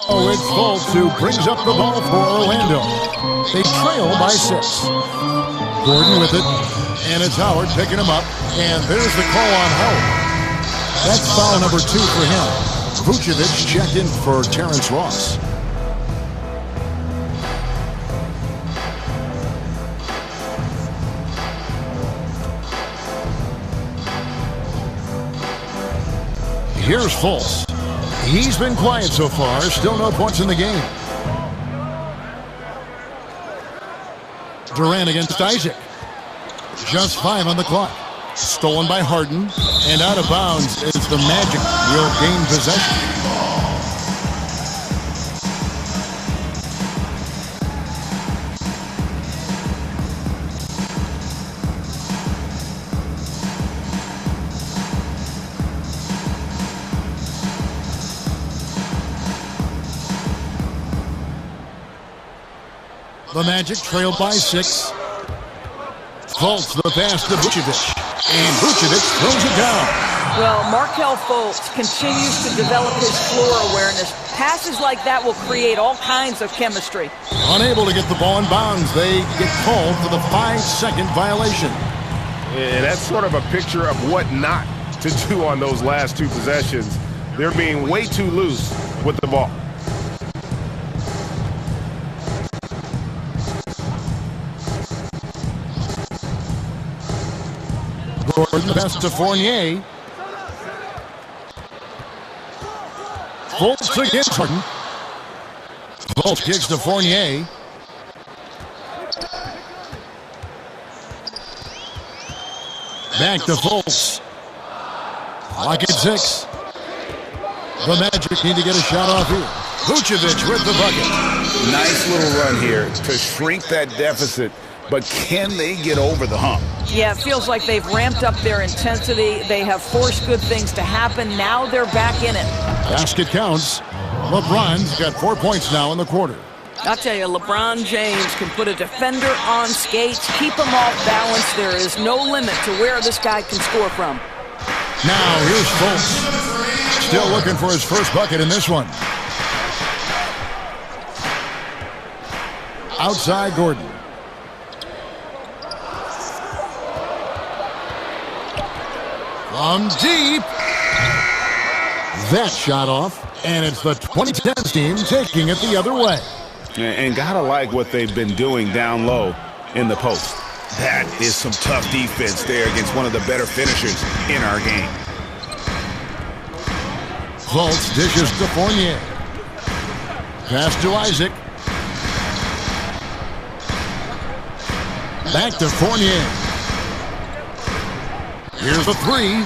Oh, it's Fultz who brings up the ball for Orlando. They trail by 6. Gordon with it, and it's Howard picking him up, and there's the call on Howard. That's foul number 2 for him. Vucevic checked in for Terrence Ross. Here's Fultz. He's been quiet so far. Still no points in the game. Durant against Isaac. Just 5 on the clock. Stolen by Harden. And out of bounds as the Magic will gain possession. The Magic trailed by 6. Fultz the pass to Vucevic. And Vucevic throws it down. Well, Markelle Fultz continues to develop his floor awareness. Passes like that will create all kinds of chemistry. Unable to get the ball in bounds, they get called for the 5-second violation. Yeah, that's sort of a picture of what not to do on those last 2 possessions. They're being way too loose with the ball. Gordon the pass to Fournier. Fultz against Harden. Fultz kicks to Fournier. Back to Fultz. Clock at 6. The Magic need to get a shot off here. Vucevic with the bucket. Nice little run here to shrink that deficit, but can they get over the hump? Yeah, it feels like they've ramped up their intensity. They have forced good things to happen. Now they're back in it. Basket counts. LeBron's got 4 points now in the quarter. I'll tell you, LeBron James can put a defender on skates, keep him off balance. There is no limit to where this guy can score from. Now here's Fultz. Still looking for his first bucket in this one. Outside Gordon. From deep. That shot off, and it's the 2010 team taking it the other way. And gotta like what they've been doing down low in the post. That is some tough defense there against one of the better finishers in our game. Fultz dishes to Fournier. Pass to Isaac. Back to Fournier. Here's the 3.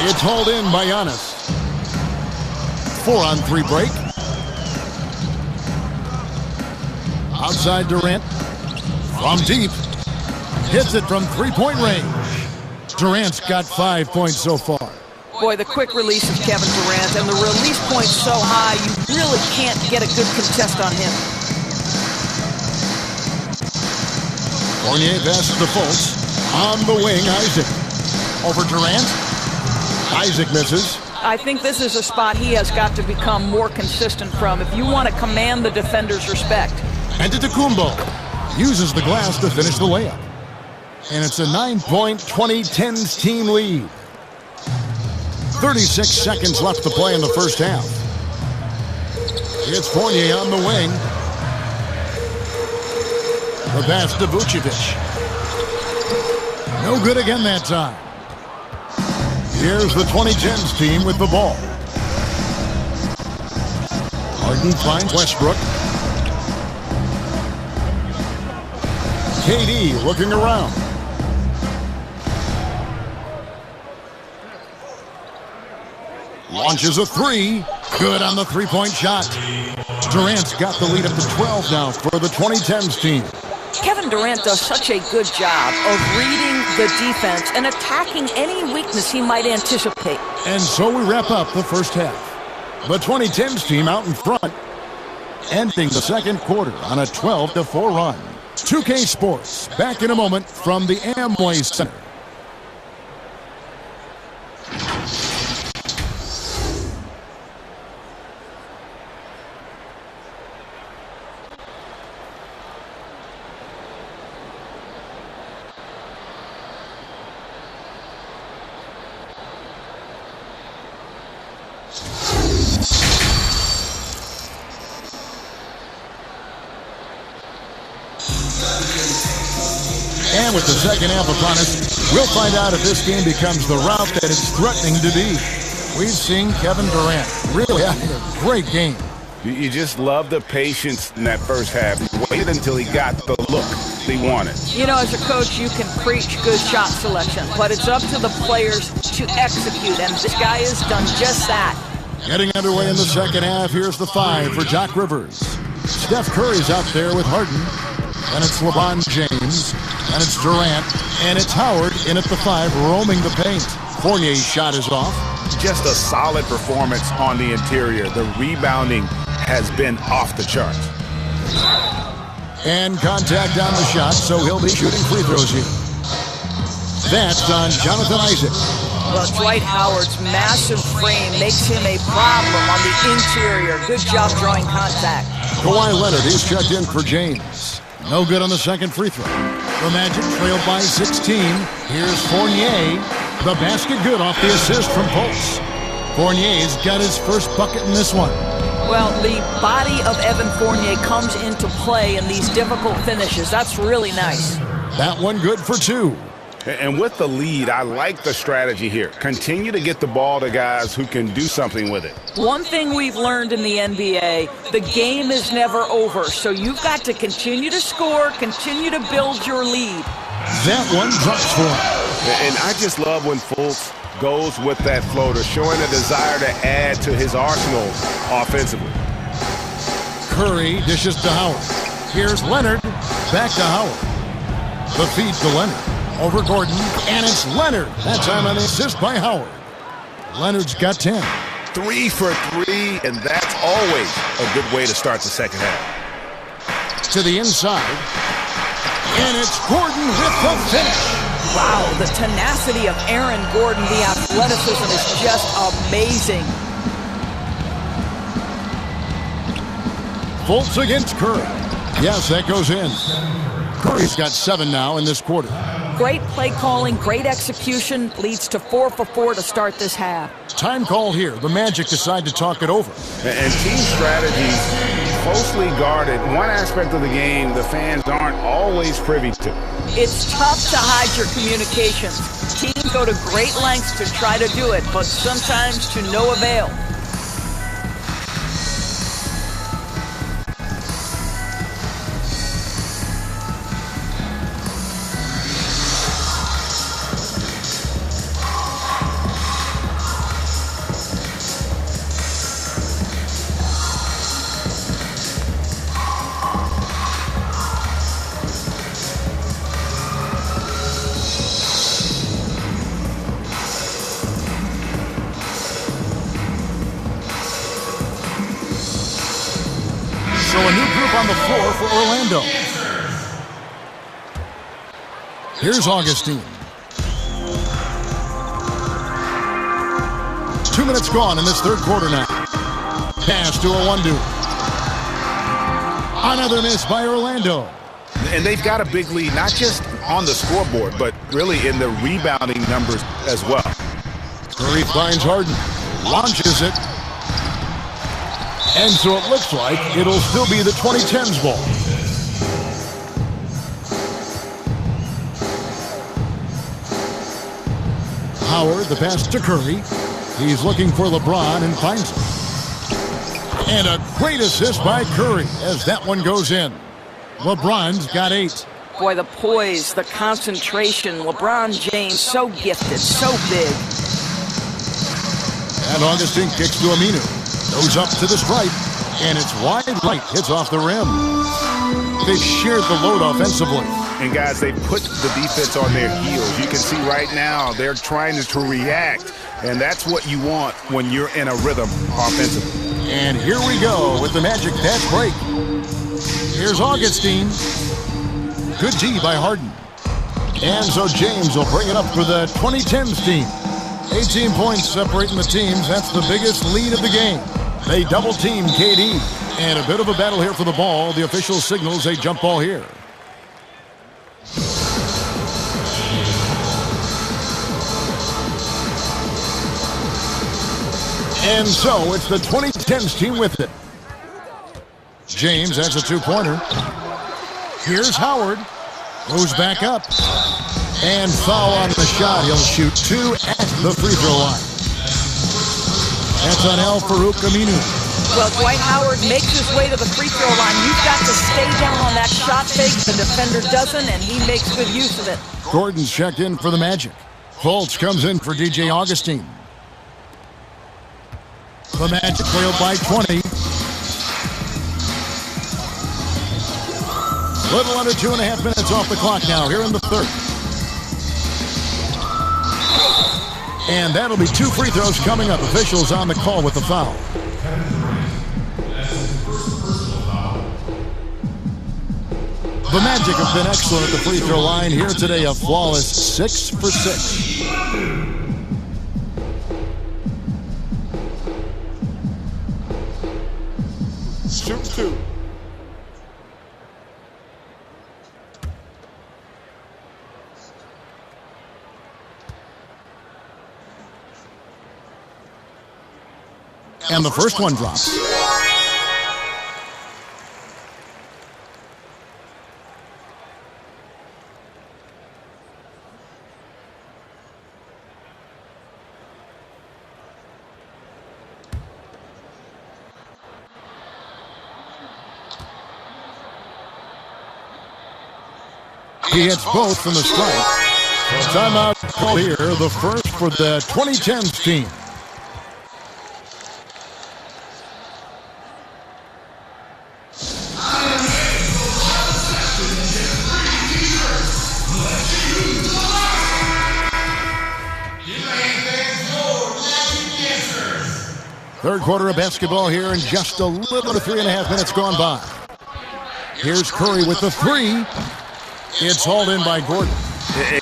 It's hauled in by Giannis. 4-on-3 break. Outside Durant. From deep. Hits it from 3-point range. Durant's got 5 points so far. Boy, the quick release of Kevin Durant and the release point's so high, you really can't get a good contest on him. Fournier passes to Fultz. On the wing, Isaac. Over Durant. Isaac misses. I think this is a spot he has got to become more consistent from if you want to command the defender's respect. Antetokounmpo uses the glass to finish the layup. And it's a 9-point 2010's team lead. 36 seconds left to play in the first half. It's Fournier on the wing. The pass to Vucevic. No good again that time. Here's the 2010's team with the ball. Harden finds Westbrook. KD looking around. Launches a 3. Good on the 3-point shot. Durant's got the lead up to 12 now for the 2010's team. Kevin Durant does such a good job of reading the defense and attacking any weakness he might anticipate. And so we wrap up the first half. The 2010's team out in front, ending the second quarter on a 12-4 run. 2K Sports, back in a moment from the Amway Center. And with the second half upon us, we'll find out if this game becomes the route that it's threatening to be. We've seen Kevin Durant really having a great game. You just love the patience in that first half. He waited until he got the look he wanted. You know, as a coach, you can preach good shot selection, but it's up to the players to execute, and this guy has done just that. Getting underway in the second half, here's the 5 for Doc Rivers. Steph Curry's out there with Harden. And it's LeBron James. And it's Durant. And it's Howard in at the 5, roaming the paint. Fournier's shot is off. Just a solid performance on the interior. The rebounding has been off the charts. And contact on the shot, so he'll be shooting free throws here. That's on Jonathan Isaac. Well, Dwight Howard's massive frame makes him a problem on the interior. Good job drawing contact. Kawhi Leonard is checked in for James. No good on the second free throw. The Magic trailed by 16. Here's Fournier. The basket good off the assist from Fultz. Fournier's got his first bucket in this one. Well, the body of Evan Fournier comes into play in these difficult finishes. That's really nice. That one good for 2. And with the lead, I like the strategy here. Continue to get the ball to guys who can do something with it. One thing we've learned in the NBA, the game is never over. So you've got to continue to score, continue to build your lead. That one drops for him. And I just love when Fultz goes with that floater, showing a desire to add to his arsenal offensively. Curry dishes to Howard. Here's Leonard. Back to Howard. The feed to Leonard. Over Gordon, and it's Leonard. That time on the assist by Howard. Leonard's got 10. 3 for 3, and that's always a good way to start the second half. To the inside, and it's Gordon with the finish. Wow, the tenacity of Aaron Gordon, the athleticism is just amazing. Fultz against Curry. Yes, that goes in. Curry's got 7 now in this quarter. Great play calling, great execution, leads to 4 for 4 to start this half. Time call here. The Magic decide to talk it over. And team strategies closely guarded. One aspect of the game the fans aren't always privy to. It's tough to hide your communications. Teams go to great lengths to try to do it, but sometimes to no avail. So a new group on the floor for Orlando. Here's Augustine. 2 minutes gone in this third quarter now. Pass to a one-do. Another miss by Orlando. And they've got a big lead, not just on the scoreboard, but really in the rebounding numbers as well. Curry finds Harden. Launches it. And so it looks like it'll still be the 2010s ball. Howard, the pass to Curry. He's looking for LeBron and finds him. And a great assist by Curry as that one goes in. LeBron's got 8. Boy, the poise, the concentration. LeBron James, so gifted, so big. And Augustine kicks to Aminu. Goes up to the stripe, and it's wide right. Hits off the rim. They shared the load offensively. And guys, they put the defense on their heels. You can see right now they're trying to react, and that's what you want when you're in a rhythm offensively. And here we go with the Magic fast break. Here's Augustine. Good D by Harden. And so James will bring it up for the 2010s team. 18 points separating the teams. That's the biggest lead of the game. They double team KD. And a bit of a battle here for the ball. The official signals a jump ball here. And so it's the 2010s team with it. James has a two-pointer. Here's Howard. Goes back up. And foul on the shot. He'll shoot two at the free throw line. That's on El Farouk Aminu. Well, Dwight Howard makes his way to the free throw line. You've got to stay down on that shot fake. The defender doesn't, and he makes good use of it. Gordon's checked in for the Magic. Fultz comes in for DJ Augustine. The Magic trailed by 20. Little under 2.5 minutes off the clock now here in the third. And that'll be two free throws coming up. Officials on the call with the foul. The Magic have been excellent at the free throw line here today. A flawless 6 for 6. Shoot two. And the first one drops. He hits both from the strike. So timeout call here, the first for the 2010s team. Third quarter of basketball here in just a little over 3.5 minutes gone by. Here's Curry with the three. It's hauled in by Gordon.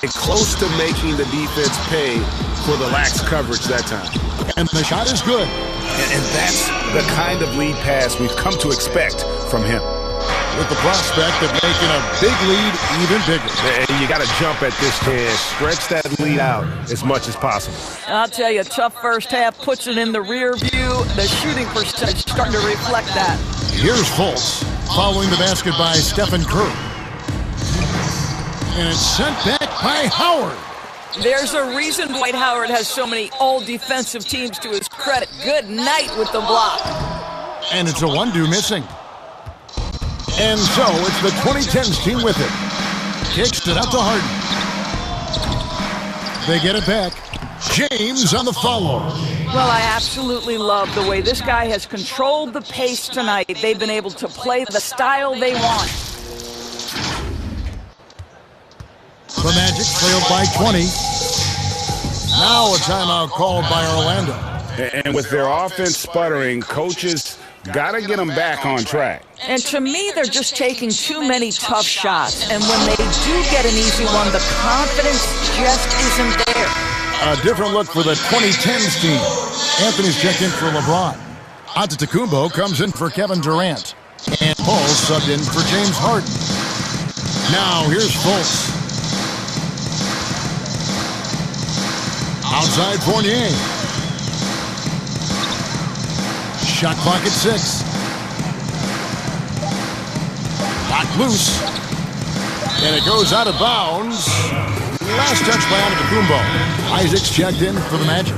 Close to making the defense pay for the lax coverage that time. And the shot is good. And that's the kind of lead pass we've come to expect from him. With the prospect of making a big lead even bigger. And you got to jump at this chance, stretch that lead out as much as possible. I'll tell you, tough first half puts it in the rear view. The shooting percentage starting to reflect that. Here's Fultz following the basket by Stephen Curry. And it's sent back by Howard. There's a reason Dwight Howard has so many all-defensive teams to his credit. Good night with the block. And it's a one-do missing. And so it's the 2010s team with it. Kicks it out to Harden. They get it back. James on the follow. Well, I absolutely love the way this guy has controlled the pace tonight. They've been able to play the style they want. The Magic trailed by 20. Now a timeout called by Orlando. And with their offense sputtering, coaches got to get them back on track. And to me, they're just taking too many tough shots. And when they do get an easy one, the confidence just isn't there. A different look for the 2010s team. Anthony's checked in for LeBron. Antetokounmpo comes in for Kevin Durant. And Paul subbed in for James Harden. Now here's Fultz. Outside Fournier. Shot clock at 6. Knocked loose. And it goes out of bounds. Last touch by Antetokounmpo. Isaac's checked in for the Magic.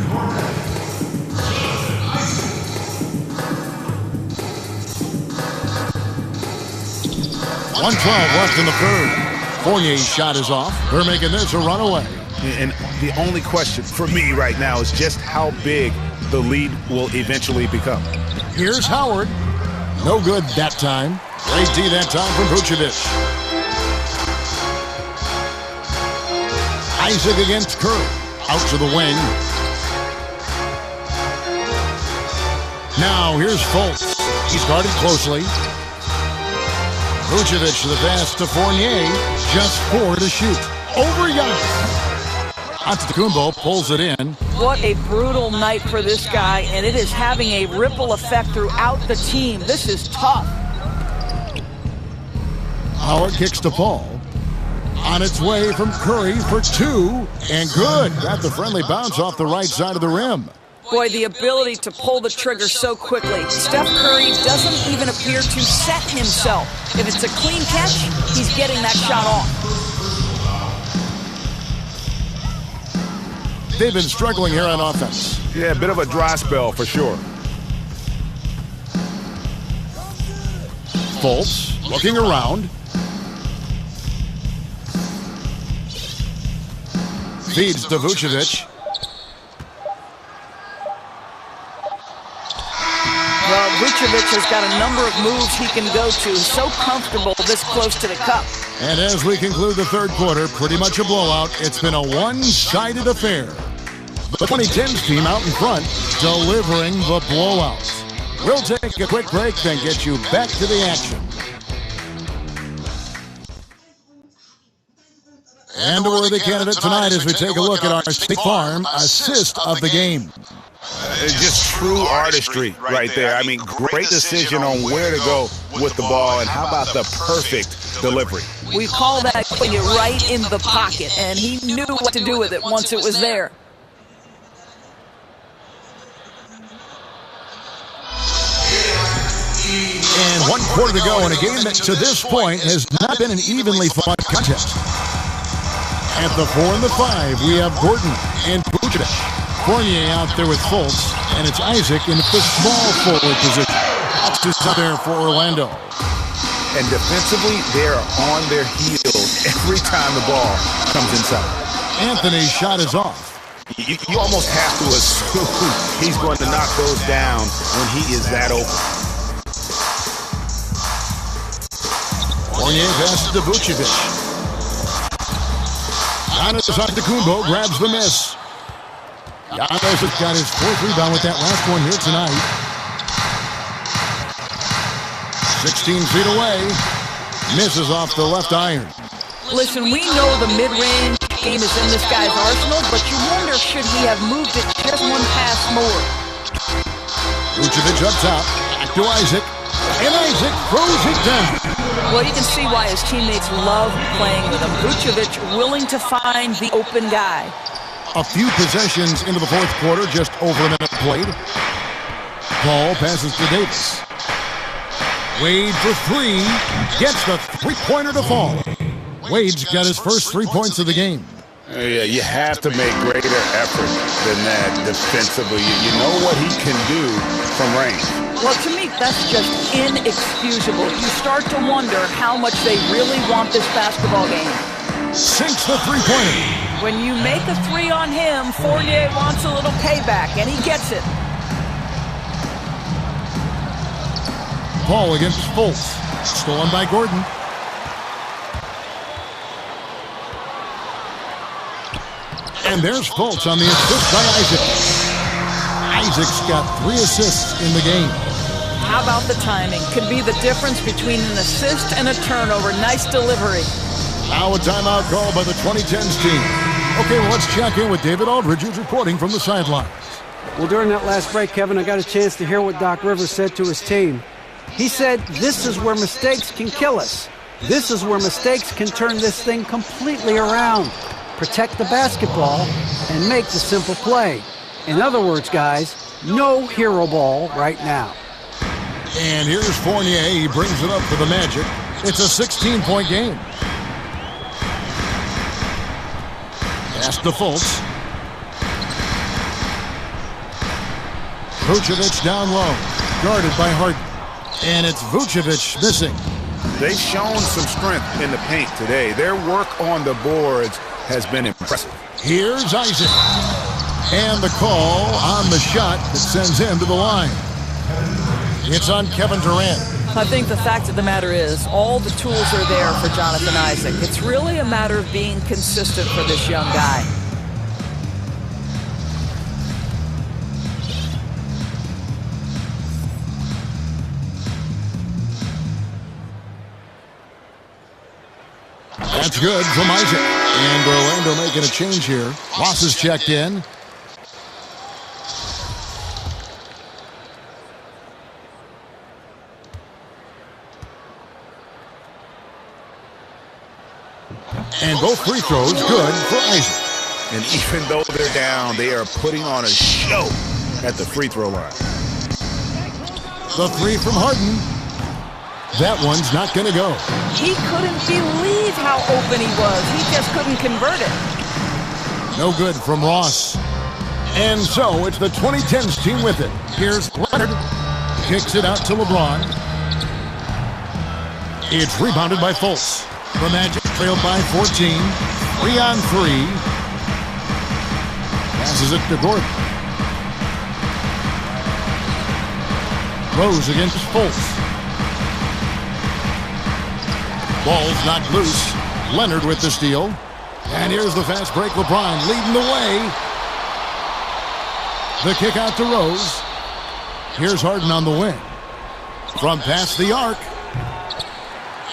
.112 left in the third. Fournier's shot is off. They're making this a runaway. And the only question for me right now is just how big the lead will eventually become. Here's Howard. No good that time. Great D that time from Vucevic. Isaac against Curry. Out to the wing. Now here's Fultz. He's guarded closely. Vucevic the pass to Fournier. Just 4 to shoot. Over Giannis. Antetokounmpo pulls it in. What a brutal night for this guy, and it is having a ripple effect throughout the team. This is tough. Howard kicks to Paul. On its way from Curry for 2, and good. Got the friendly bounce off the right side of the rim. Boy, the ability to pull the trigger so quickly. Steph Curry doesn't even appear to set himself. If it's a clean catch, he's getting that shot off. They've been struggling here on offense. Yeah, a bit of a dry spell for sure. Fultz looking around. Feeds to Vucevic. Well, Vucevic has got a number of moves he can go to. So comfortable this close to the cup. And as we conclude the third quarter, pretty much a blowout. It's been a one-sided affair. The 2010s team out in front, delivering the blowout. We'll take a quick break, then get you back to the action. And a worthy candidate tonight as we take a look at our State Farm assist of the game. Just true artistry right there. I mean, great decision on where to go with the ball, and how about the perfect delivery? We call that putting it right in the pocket, and he knew what to do with it once it was there. And 1 quarter to go in a game that to this point has not been an evenly fought contest. At the 4 and the 5, we have Gordon and Vucevic. Fournier out there with Fultz, and it's Isaac in the small forward position. That's just out there for Orlando. And defensively, they're on their heels every time the ball comes inside. Anthony's shot is off. You almost have to assume he's going to knock those down when he is that open. Fournier passes to Vucevic. Giannis Antetokounmpo grabs the miss. Giannis has got his 4th rebound with that last one here tonight. 16 feet away. Misses off the left iron. Listen, we know the mid-range game is in this guy's arsenal, but you wonder should he have moved it just one pass more. Vucevic up top. Back to Isaac. And Isaac throws it down. Well, you can see why his teammates love playing with him. Vucevic willing to find the open guy. A few possessions into the 4th quarter, just over a minute played. Paul passes to Davis. Wade for 3. Gets the three-pointer to fall. Wade's got his first 3 points of the game. Yeah, you have to make greater effort than that defensively. You know what he can do from range. Well, to me, that's just inexcusable. You start to wonder how much they really want this basketball game. Sinks the three-pointer. When you make a 3 on him, Fournier wants a little payback, and he gets it. Paul against Fultz. Stolen by Gordon. And there's Fultz on the assist by Isaac. Isaac's got 3 assists in the game. How about the timing? Could be the difference between an assist and a turnover. Nice delivery. Now a timeout call by the 2010s team. Okay, well, let's check in with David Aldridge, who's reporting from the sidelines. Well, during that last break, Kevin, I got a chance to hear what Doc Rivers said to his team. He said, this is where mistakes can kill us. This is where mistakes can turn this thing completely around. Protect the basketball and make the simple play. In other words, guys, no hero ball right now. And here's Fournier. He brings it up for the Magic. It's a 16-point game. Pass to Fultz. Vucevic down low. Guarded by Harden. And it's Vucevic missing. They've shown some strength in the paint today. Their work on the boards has been impressive. Here's Isaac. And the call on the shot that sends him to the line. It's on Kevin Durant. I think the fact of the matter is all the tools are there for Jonathan Isaac. It's really a matter of being consistent for this young guy. That's good from Isaac. And Orlando making a change here. Ross is checked in. And both free throws good for Isaac. And even though they're down, they are putting on a show at the free throw line. The three from Harden. That one's not going to go. He couldn't believe how open he was. He just couldn't convert it. No good from Ross. And so it's the 2010s team with it. Here's Leonard. Kicks it out to LeBron. It's rebounded by Fultz. The Magic trailed by 14. 3-on-3. Passes it to Gordon. Rose against Fultz. Ball's knocked loose. Leonard with the steal. And here's the fast break. LeBron leading the way. The kick out to Rose. Here's Harden on the wing. From past the arc.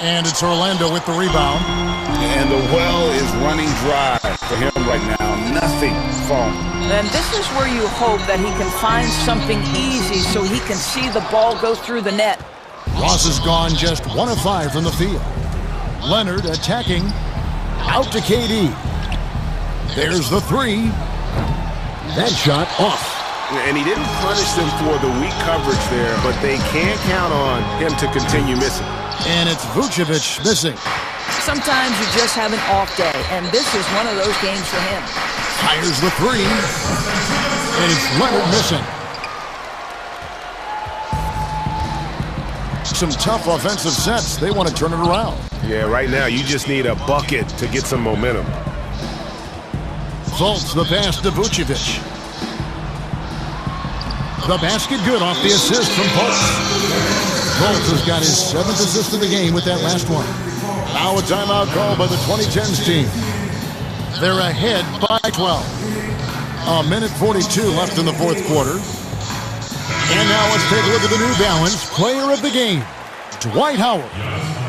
And it's Orlando with the rebound. And the well is running dry for him right now. Nothing falling. And this is where you hope that he can find something easy so he can see the ball go through the net. Ross has gone just 1 of 5 from the field. Leonard attacking. Out to KD. There's the three. That shot off. And he didn't punish them for the weak coverage there, but they can't count on him to continue missing. And it's Vucevic missing. Sometimes you just have an off day, and this is one of those games for him. Fires the three. And it's Leonard missing. Some tough offensive sets. They want to turn it around. Yeah, right now you just need a bucket to get some momentum. Fultz the pass to Vucevic. The basket good off the assist from Fultz. Fultz has got his 7th assist of the game with that last one. Now a timeout call by the 2010s team. They're ahead by 12. 1:42 left in the fourth quarter. And now let's take a look at the New Balance player of the game, Dwight Howard.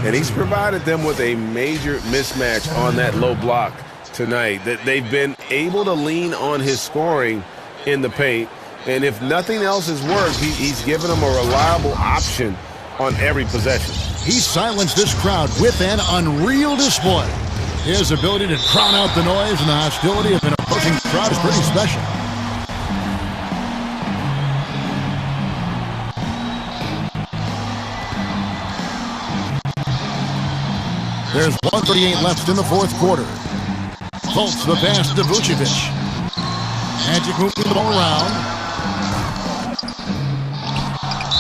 And he's provided them with a major mismatch on that low block tonight. That they've been able to lean on his scoring in the paint. And if nothing else has worked, he's given them a reliable option on every possession. He silenced this crowd with an unreal display. His ability to drown out the noise and the hostility of an opposing crowd is pretty special. There's 1:38 left in the fourth quarter. Fultz the pass to Vucevic. Magic moving the ball around.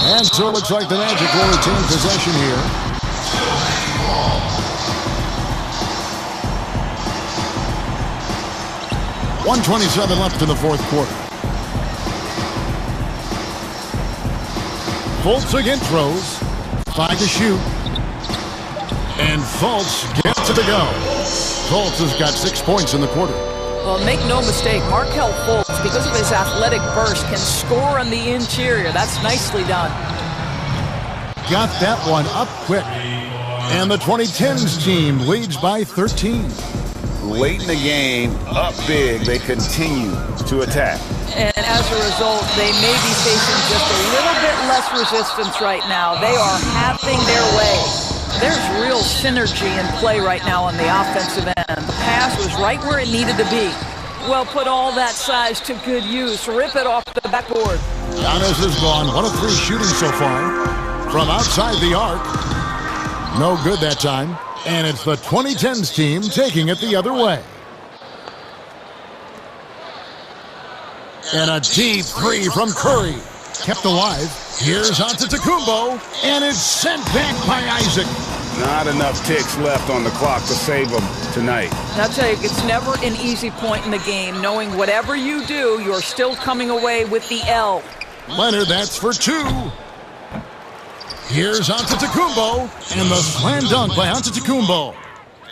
And so it looks like the Magic will retain possession here. .127 left in the fourth quarter. Fultz again throws. 5 to shoot. And Fultz gets it to go. Fultz has got 6 points in the quarter. Well, make no mistake, Markelle Fultz, because of his athletic burst, can score on the interior. That's nicely done. Got that one up quick. And the 2010s team leads by 13. Late in the game, up big, they continue to attack. And as a result, they may be facing just a little bit less resistance right now. They are having their way. There's real synergy in play right now on the offensive end. The pass was right where it needed to be. Well, put all that size to good use. Rip it off the backboard. Giannis has gone 1 of 3 shooting so far from outside the arc. No good that time. And it's the 2010s team taking it the other way. And a deep three from Curry. Kept alive. Here's Antetokounmpo. And it's sent back by Isaac. Not enough ticks left on the clock to save them tonight. And I'll tell you, it's never an easy point in the game, knowing whatever you do, you're still coming away with the L. Leonard, that's for 2. Here's Antetokounmpo, and the slam dunk by Antetokounmpo.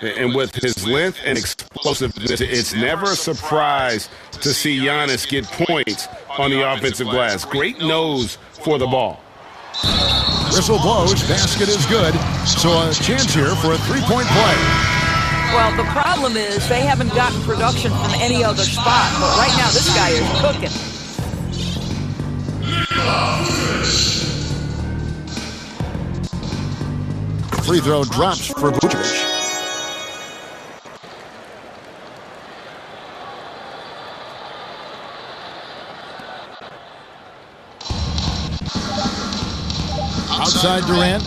And with his length and explosiveness, it's never a surprise to see Giannis get points on the offensive glass. Great nose for the ball. Whistle blows, basket is good, so a chance here for a three-point play. Well, the problem is they haven't gotten production from any other spot, but right now this guy is cooking. Free throw drops for Vucevic. inside Durant.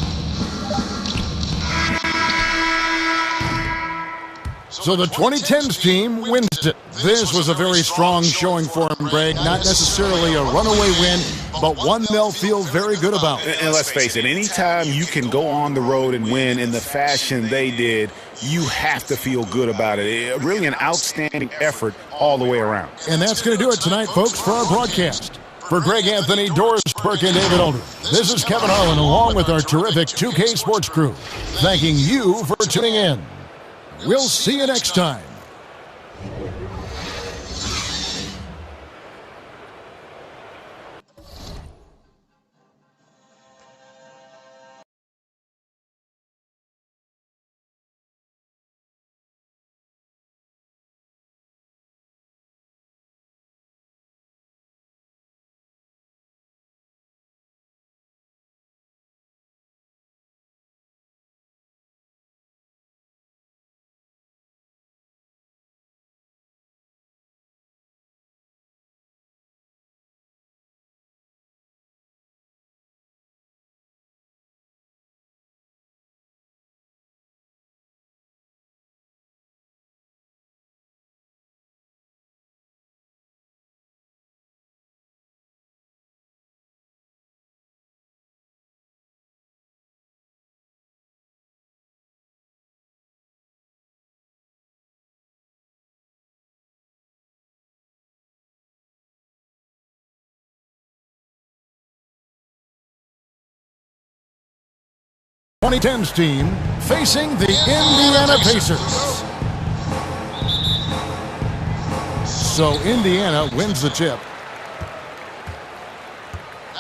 So the 2010s team wins it. This was a very strong showing for him, Greg. Not necessarily a runaway win, but one they'll feel very good about. And let's face it, anytime you can go on the road and win in the fashion they did, you have to feel good about it. Really an outstanding effort all the way around. And that's going to do it tonight, folks, for our broadcast. For Greg Anthony, Doris Burke, and David Aldridge, this is Kevin Harlan along with our terrific 2K Sports crew, thanking you for tuning in. We'll see you next time. .2010's team facing the Indiana Pacers. So Indiana wins the tip.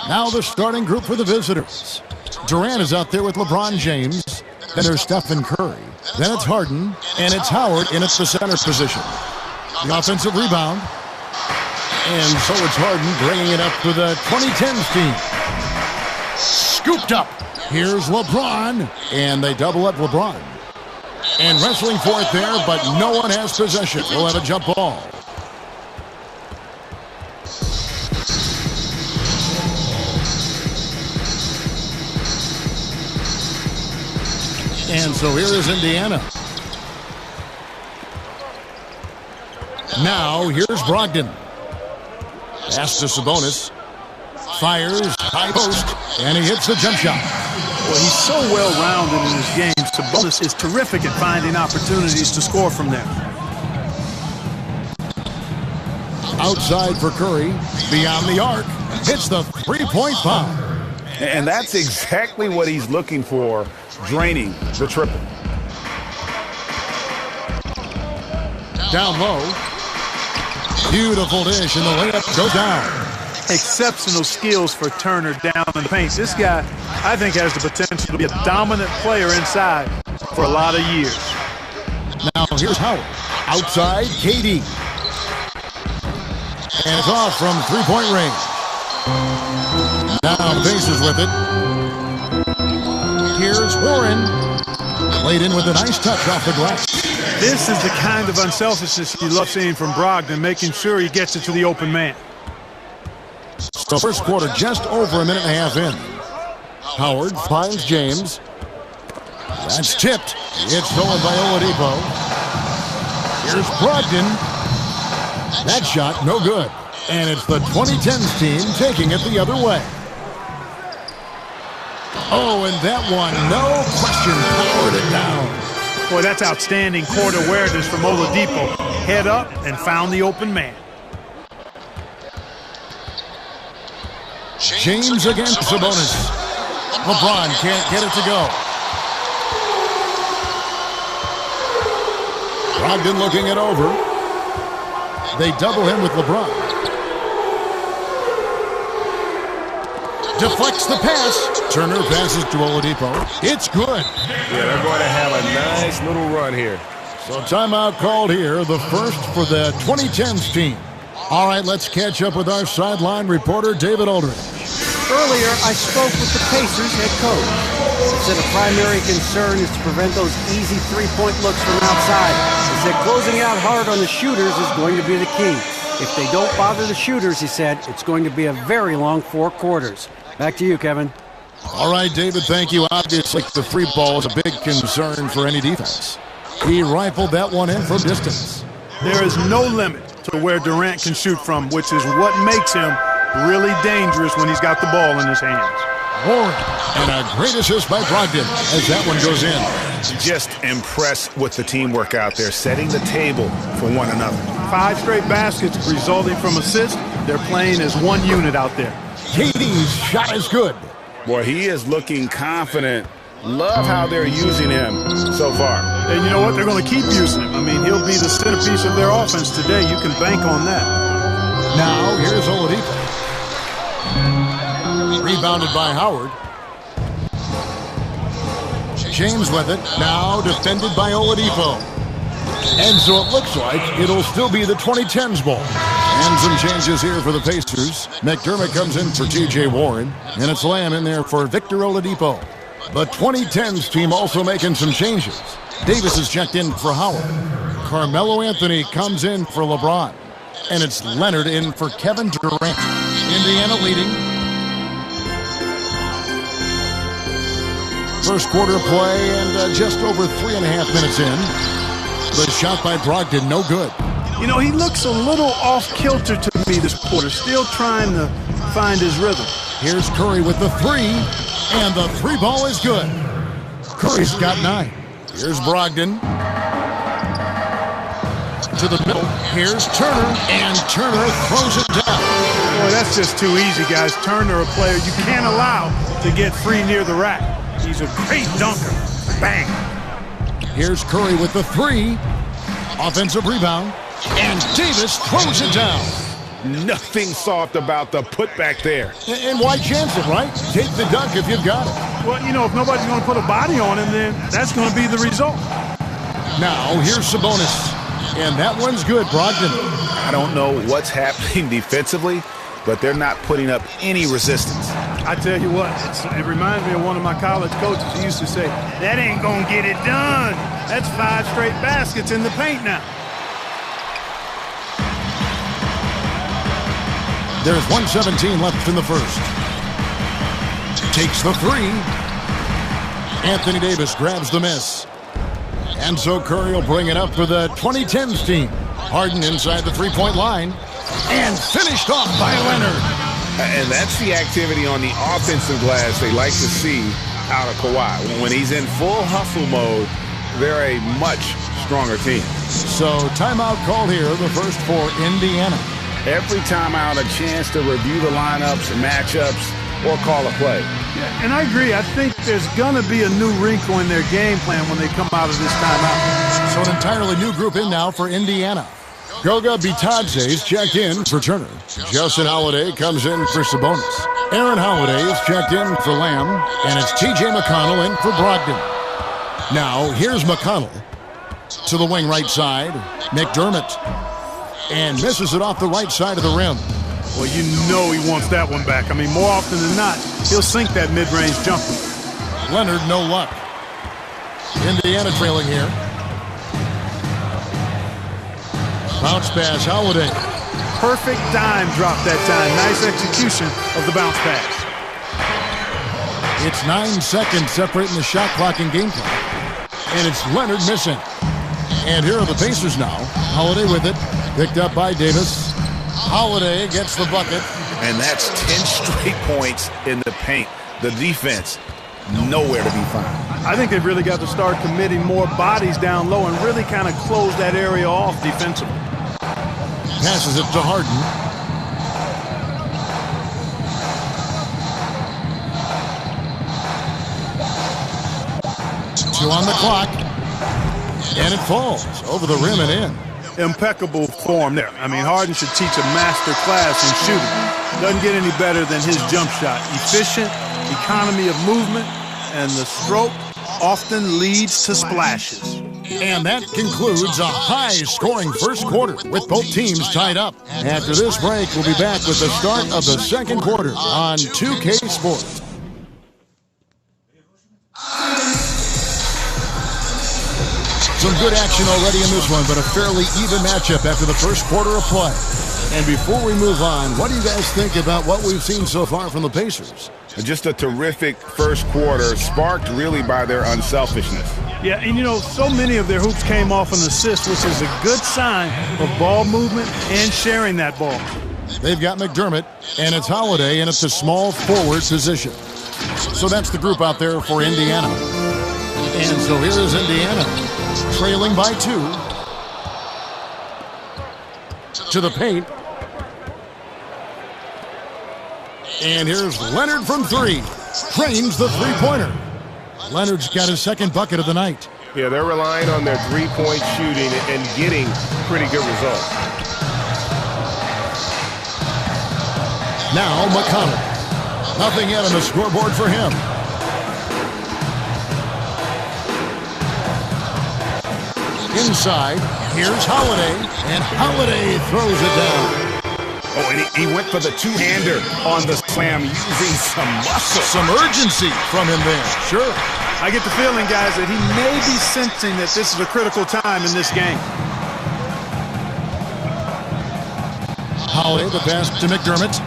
Now the starting group for the visitors. Durant is out there with LeBron James. Then there's Stephen Curry. Then it's Harden. And it's Howard in at the center position. The offensive rebound. And so it's Harden bringing it up for the 2010's team. Scooped up. Here's LeBron, and they double up LeBron. And wrestling for it there, but no one has possession. We'll have a jump ball. And so here is Indiana. Now, here's Brogdon. Pass to Sabonis. Fires, high post, and he hits the jump shot. Well, he's so well-rounded in his game. Sabonis is terrific at finding opportunities to score from there. Outside for Curry, beyond the arc, hits the three-point foul. And that's exactly what he's looking for, draining the triple. Down low. Beautiful dish, and the layup goes down. Exceptional skills for Turner down in the paint. This guy, I think, has the potential to be a dominant player inside for a lot of years. Now here's Howard. Outside, KD. And it's off from three-point range. Now Pacers with it. Here's Warren. Played in with a nice touch off the glass. This is the kind of unselfishness you love seeing from Brogdon, making sure he gets it to the open man. So first quarter just over a minute and a half in. Howard finds James. That's tipped. It's stolen by Oladipo. Here's Brogdon. That shot no good. And it's the 2010s team taking it the other way. Oh, and that one, no question, powered it down. Boy, that's outstanding court awareness from Oladipo. Head up and found the open man. James against Sabonis. LeBron can't get it to go. Brogdon looking it over. They double him with LeBron. Deflects the pass. Turner passes to Oladipo. It's good. Yeah, they're going to have a nice little run here. So timeout called here, the first for the 2010s team. All right, let's catch up with our sideline reporter, David Aldridge. Earlier, I spoke with the Pacers head coach. He said a primary concern is to prevent those easy three-point looks from outside. He said closing out hard on the shooters is going to be the key. If they don't bother the shooters, he said, it's going to be a very long 4 quarters. Back to you, Kevin. All right, David, thank you. Obviously, the free ball is a big concern for any defense. He rifled that one in from distance. There is no limit to where Durant can shoot from, which is what makes him really dangerous when he's got the ball in his hands. Warren, and a great assist by Brogdon as that one goes in. Just impressed with the teamwork out there, setting the table for one another. 5 straight baskets resulting from assists. They're playing as one unit out there. KD's shot is good. Boy, he is looking confident. Love how they're using him so far. And you know what? They're going to keep using him. I mean, he'll be the centerpiece of their offense today. You can bank on that. Now, here's Oladipo. Rebounded by Howard. James with it. Now defended by Oladipo. And so it looks like it'll still be the 2010s ball. And some changes here for the Pacers. McDermott comes in for T.J. Warren. And it's Lamb in there for Victor Oladipo. The 2010s team also making some changes. Davis is checked in for Howard. Carmelo Anthony comes in for LeBron. And it's Leonard in for Kevin Durant. Indiana leading. First quarter play and just over 3.5 minutes in. The shot by Brogdon, no good. You know, he looks a little off-kilter to me this quarter, still trying to find his rhythm. Here's Curry with the three, and the three ball is good. Curry's got 9. Here's Brogdon. To the middle. Here's Turner, and Turner throws it down. Boy, that's just too easy, guys. Turner, a player you can't allow to get free near the rack. He's a great dunker. Bang. Here's Curry with the three. Offensive rebound. And Davis throws it down. Nothing soft about the putback there. And why chance it, right? Take the dunk if you've got it. Well, you know, if nobody's going to put a body on him, then that's going to be the result. Now, here's Sabonis. And that one's good, Brogdon. I don't know what's happening defensively, but they're not putting up any resistance. I tell you what, it reminds me of one of my college coaches. He used to say, that ain't going to get it done. That's 5 straight baskets in the paint now. There's 1:17 left in the first. Takes the three. Anthony Davis grabs the miss. And so Curry will bring it up for the 2010s team. Harden inside the three-point line. And finished off by Leonard. And that's the activity on the offensive glass they like to see out of Kawhi. When he's in full hustle mode, they're a much stronger team. So timeout called here, the first for Indiana. Every timeout, a chance to review the lineups, matchups, or call a play. Yeah, and I agree. I think there's going to be a new wrinkle in their game plan when they come out of this timeout. So an entirely new group in now for Indiana. Goga Bitadze's checked in for Turner. Justin Holiday comes in for Sabonis. Aaron Holiday is checked in for Lamb. And it's T.J. McConnell in for Brogdon. Now, here's McConnell. To the wing right side. McDermott. And misses it off the right side of the rim. Well, you know he wants that one back. I mean, more often than not, he'll sink that mid-range jumper. Leonard, no luck. Indiana trailing here. Bounce pass, Holiday. Perfect dime drop that time. Nice execution of the bounce pass. It's 9 seconds separating the shot clock and game clock. And it's Leonard missing. And here are the Pacers now. Holiday with it. Picked up by Davis. Holiday gets the bucket. And that's 10 straight points in the paint. The defense, nowhere to be found. I think they've really got to start committing more bodies down low and really kind of close that area off defensively. Passes it to Harden. Two on the clock. And it falls over the rim and in. Impeccable form there. I mean, Harden should teach a master class in shooting. Doesn't get any better than his jump shot. Efficient, economy of movement, and the stroke often leads to splashes. And that concludes a high-scoring first quarter with both teams tied up. After this break, we'll be back with the start of the second quarter on 2K Sports. Some good action already in this one, but a fairly even matchup after the first quarter of play. And before we move on, what do you guys think about what we've seen so far from the Pacers? Just a terrific first quarter, sparked really by their unselfishness. Yeah, and so many of their hoops came off an assist, which is a good sign of ball movement and sharing that ball. They've got McDermott, and it's Holiday in at the small forward position. So that's the group out there for Indiana. And so here is Indiana, trailing by 2. To the paint. And here's Leonard from 3. Trains the three-pointer. Leonard's got his second bucket of the night. Yeah, they're relying on their three-point shooting and getting pretty good results. Now McConnell. Nothing yet on the scoreboard for him. Inside, here's Holiday, and Holiday throws it down. Oh, and he went for the two-hander on the slam using some muscle. Some urgency from him there, sure. I get the feeling, guys, that he may be sensing that this is a critical time in this game. Holiday, the pass to McDermott.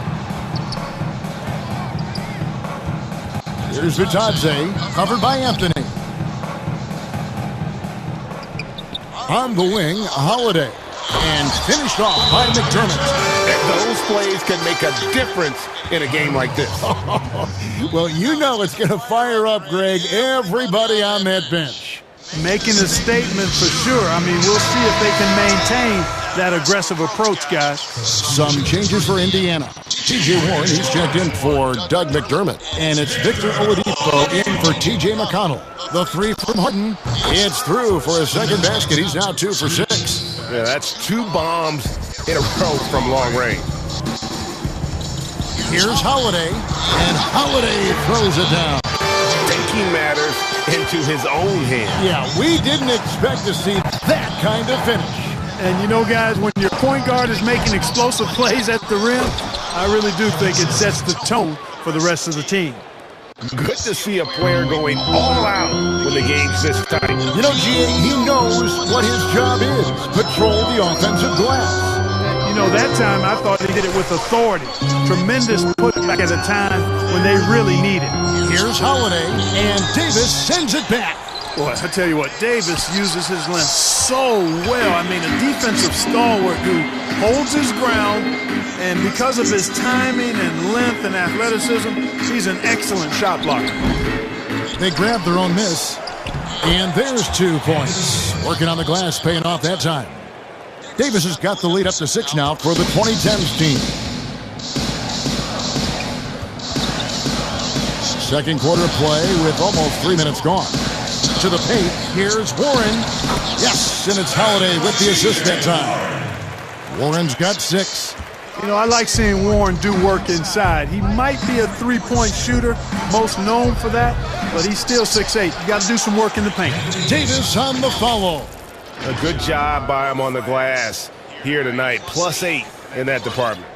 Here's Vitadze, covered by Anthony. On the wing, Holiday. And finished off by McDermott. Those plays can make a difference in a game like this. Well, you know it's going to fire up, Greg, everybody on that bench. Making a statement for sure. I mean, we'll see if they can maintain that aggressive approach, guys. Some changes for Indiana. T.J. Warren, he's checked in for Doug McDermott. And it's Victor Oladipo in for T.J. McConnell. The 3 from Harden. It's through for his second basket. He's now 2 for 6. Yeah, that's 2 bombs in a row from long range. Here's Holiday, and Holiday throws it down. Taking matters into his own hands. Yeah, we didn't expect to see that kind of finish. And guys, when your point guard is making explosive plays at the rim, I really do think it sets the tone for the rest of the team. Good to see a player going all out when the game's this tight. G.A., he knows what his job is. Patrol the offensive glass. That time I thought he did it with authority. Tremendous putback at a time when they really need it. Here's Holiday, and Davis sends it back. Boy, I tell you what, Davis uses his length so well. I mean, a defensive stalwart who holds his ground, and because of his timing and length and athleticism, he's an excellent shot blocker. They grab their own miss, and there's 2 points. Working on the glass, paying off that time. Davis has got the lead up to 6 now for the 2010s team. Second quarter play with almost 3 minutes gone. To the paint, here's Warren. Yes, and it's Holiday with the assist that time. Warren's got 6. I like seeing Warren do work inside. He might be a three-point shooter, most known for that, but he's still 6'8". You got to do some work in the paint. Davis on the follow. A good job by him on the glass here tonight. +8 in that department.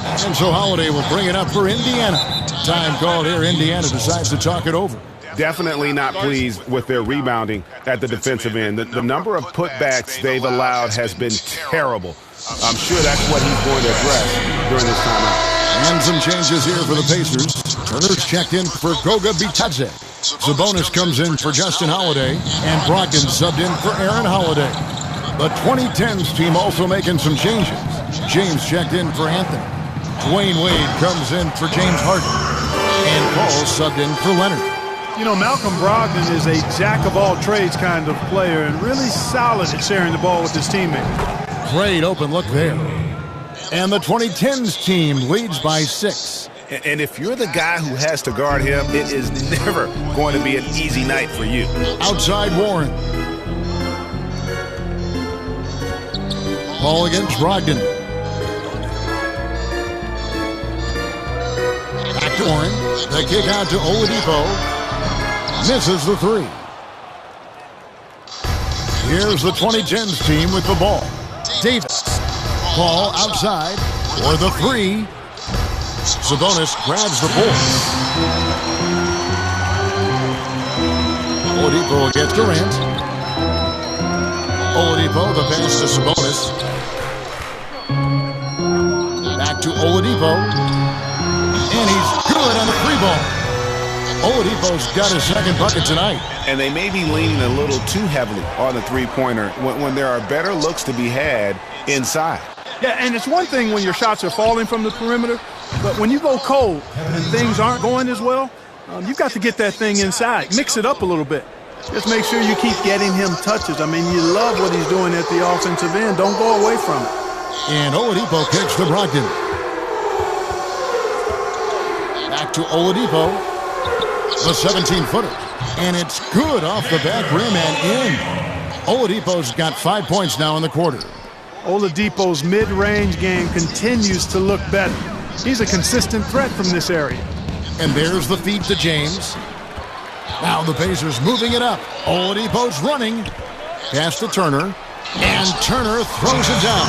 And so Holiday will bring it up for Indiana. Time called here. Indiana decides to talk it over. Definitely not pleased with their rebounding at the defensive end. The number of putbacks they've allowed has been terrible. I'm sure that's what he's going to address during this timeout. And some changes here for the Pacers. Turner's checked in for Goga Bitadze. Sabonis comes in for Justin Holiday, and Brogdon subbed in for Aaron Holiday. The 2010s team also making some changes. James checked in for Anthony. Dwayne Wade comes in for James Harden. And Paul subbed in for Leonard. Malcolm Brogdon is a jack-of-all-trades kind of player and really solid at sharing the ball with his teammates. Great open look there. And the 2010s team leads by 6. And if you're the guy who has to guard him, it is never going to be an easy night for you. Outside Warren. Ball against Brogdon. Back to Warren. The kick out to Oladipo. Misses the 3. Here's the 2010s team with the ball. Davis. Ball outside for the 3. Sabonis grabs the board. Oladipo against Durant. Oladipo, the pass to Sabonis. to Oladipo. And he's good on the free ball. Oladipo's got his second bucket tonight. And they may be leaning a little too heavily on the three-pointer when there are better looks to be had inside. Yeah, and it's one thing when your shots are falling from the perimeter, but when you go cold and things aren't going as well, you've got to get that thing inside. Mix it up a little bit. Just make sure you keep getting him touches. I mean, you love what he's doing at the offensive end. Don't go away from it. And Oladipo kicks to Brogdon. Back to Oladipo. The 17-footer. And it's good off the back rim and in. Oladipo's got 5 points now in the quarter. Oladipo's mid-range game continues to look better. He's a consistent threat from this area. And there's the feed to James. Now the Pacers moving it up. Oladipo's running. Pass to Turner. And Turner throws it down.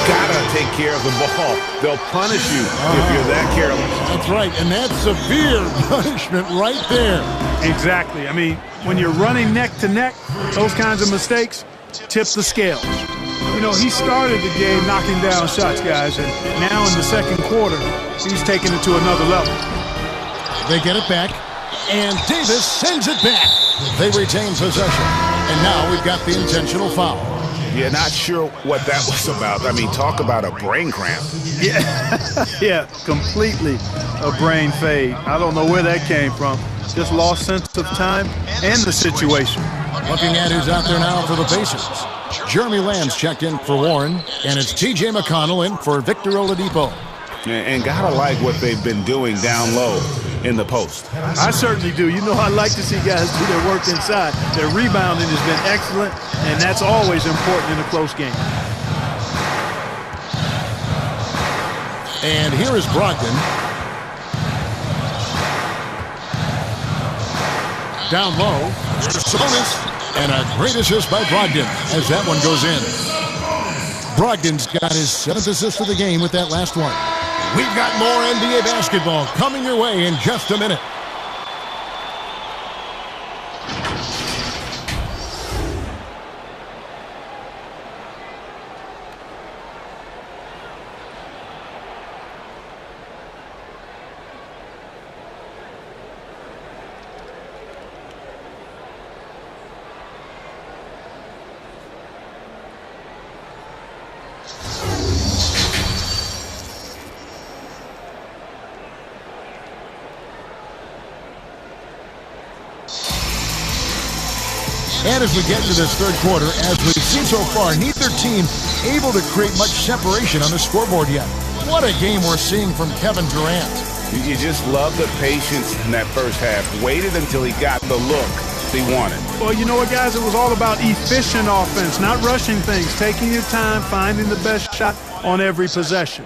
Gotta take care of the ball. They'll punish you if you're that careless. That's right, and that's severe punishment right there. Exactly. I mean, when you're running neck to neck, those kinds of mistakes tip the scales. You know, he started the game knocking down shots, guys, and now in the second quarter, he's taking it to another level. They get it back, and Davis sends it back. They retain possession, and now we've got the intentional foul. Yeah, not sure what that was about. I mean, talk about a brain cramp. Yeah, completely a brain fade. I don't know where that came from. Just lost sense of time and the situation. Looking at who's out there now for the Pacers. Jeremy Lamb's checked in for Warren, and it's T.J. McConnell in for Victor Oladipo. And gotta like what they've been doing down low in the post. I certainly do. You know, I like to see guys do their work inside. Their rebounding has been excellent, and that's always important in a close game. And here is Brogdon. Down low, Sabonis, and a great assist by Brogdon as that one goes in. Brogdon's got his 7th assist of the game with that last one. We've got more NBA basketball coming your way in just a minute. And as we get into this third quarter, as we've seen so far, neither team able to create much separation on the scoreboard yet. What a game we're seeing from Kevin Durant. You just love the patience in that first half. Waited until he got the look he wanted. Well, you know what, guys? It was all about efficient offense, not rushing things, taking your time, finding the best shot on every possession.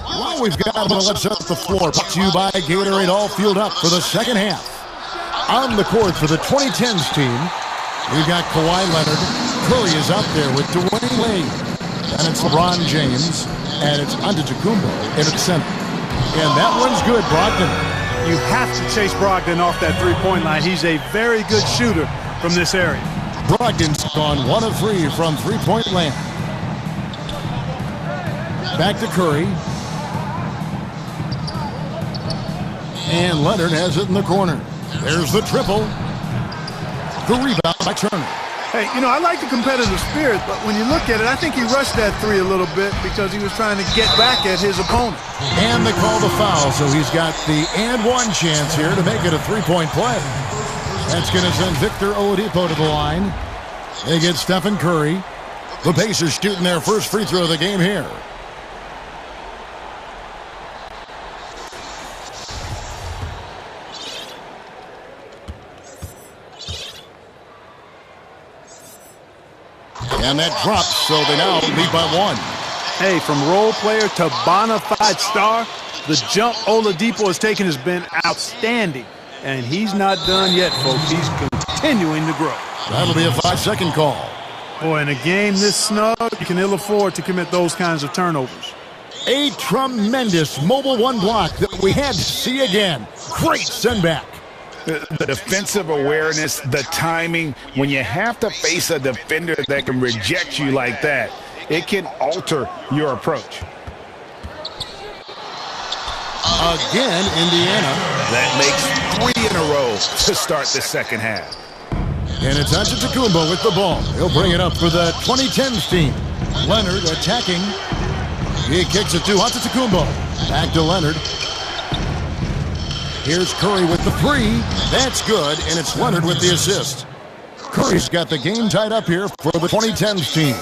Well, we've got to let's up the floor. Brought to you by Gatorade, all fueled up for the second half. On the court for the 2010s team, we've got Kawhi Leonard. Curry is out there with Dwayne Wade. And it's LeBron James. And it's Antetokounmpo in the center. And that one's good, Brogdon. You have to chase Brogdon off that three-point line. He's a very good shooter from this area. Brogdon's gone 1 of 3 from three-point land. Back to Curry. And Leonard has it in the corner. There's the triple. The rebound by Turner. Hey, you know, I like the competitive spirit, but when you look at it, I think he rushed that three a little bit because he was trying to get back at his opponent. And they call the foul, so he's got the and one chance here to make it a three-point play. That's going to send Victor Oladipo to the line. They get Stephen Curry. The Pacers shooting their first free throw of the game here. And that drops, so they now lead by 1. Hey, from role player to bona fide star, the jump Oladipo has taken has been outstanding. And he's not done yet, folks. He's continuing to grow. That'll be a 5-second call. Boy, in a game this snug, you can ill afford to commit those kinds of turnovers. A tremendous mobile one block that we had to see again. Great send back. The defensive awareness, the timing, when you have to face a defender that can reject you like that, it can alter your approach. Again, Indiana. That makes 3 in a row to start the second half. And it's Antetokounmpo with the ball. He'll bring it up for the 2010s team. Leonard attacking. He kicks it to Antetokounmpo. Back to Leonard. Here's Curry with the 3. That's good, and it's Leonard with the assist. Curry's got the game tied up here for the 2010s team.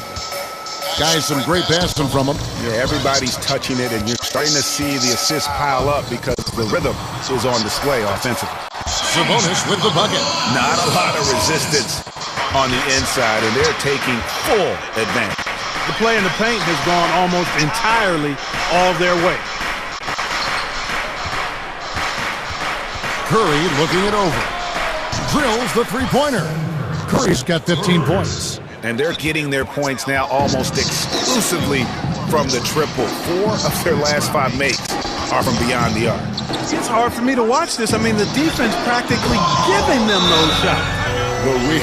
Guys, some great passing from him. Yeah, everybody's touching it, and you're starting to see the assists pile up because the rhythm is on display offensively. Sabonis with the bucket. Not a lot of resistance on the inside, and they're taking full advantage. The play in the paint has gone almost entirely all their way. Curry looking it over. Drills the three-pointer. Curry's got 15 points. And they're getting their points now almost exclusively from the triple. 4 of their last 5 makes are from beyond the arc. It's hard for me to watch this. I mean, the defense practically giving them those shots. But we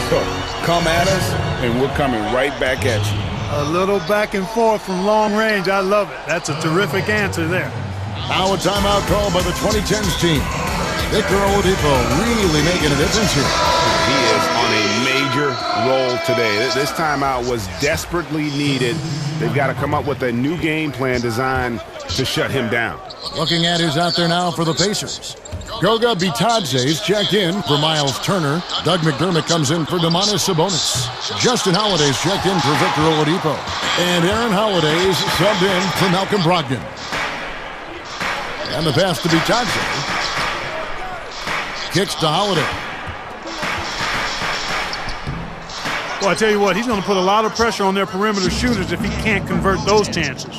come at us, and we're coming right back at you. A little back and forth from long range. I love it. That's a terrific answer there. Now a timeout called by the 2010s team. Victor Oladipo really making a difference here. He is on a major roll today. This timeout was desperately needed. They've got to come up with a new game plan designed to shut him down. Looking at who's out there now for the Pacers. Goga Bitadze's checked in for Miles Turner. Doug McDermott comes in for Domantas Sabonis. Justin Holiday's checked in for Victor Oladipo. And Aaron Holiday's subbed in for Malcolm Brogdon. And the pass to Bitadze. Kicks to Holiday. Well, I tell you what, he's going to put a lot of pressure on their perimeter shooters if he can't convert those chances.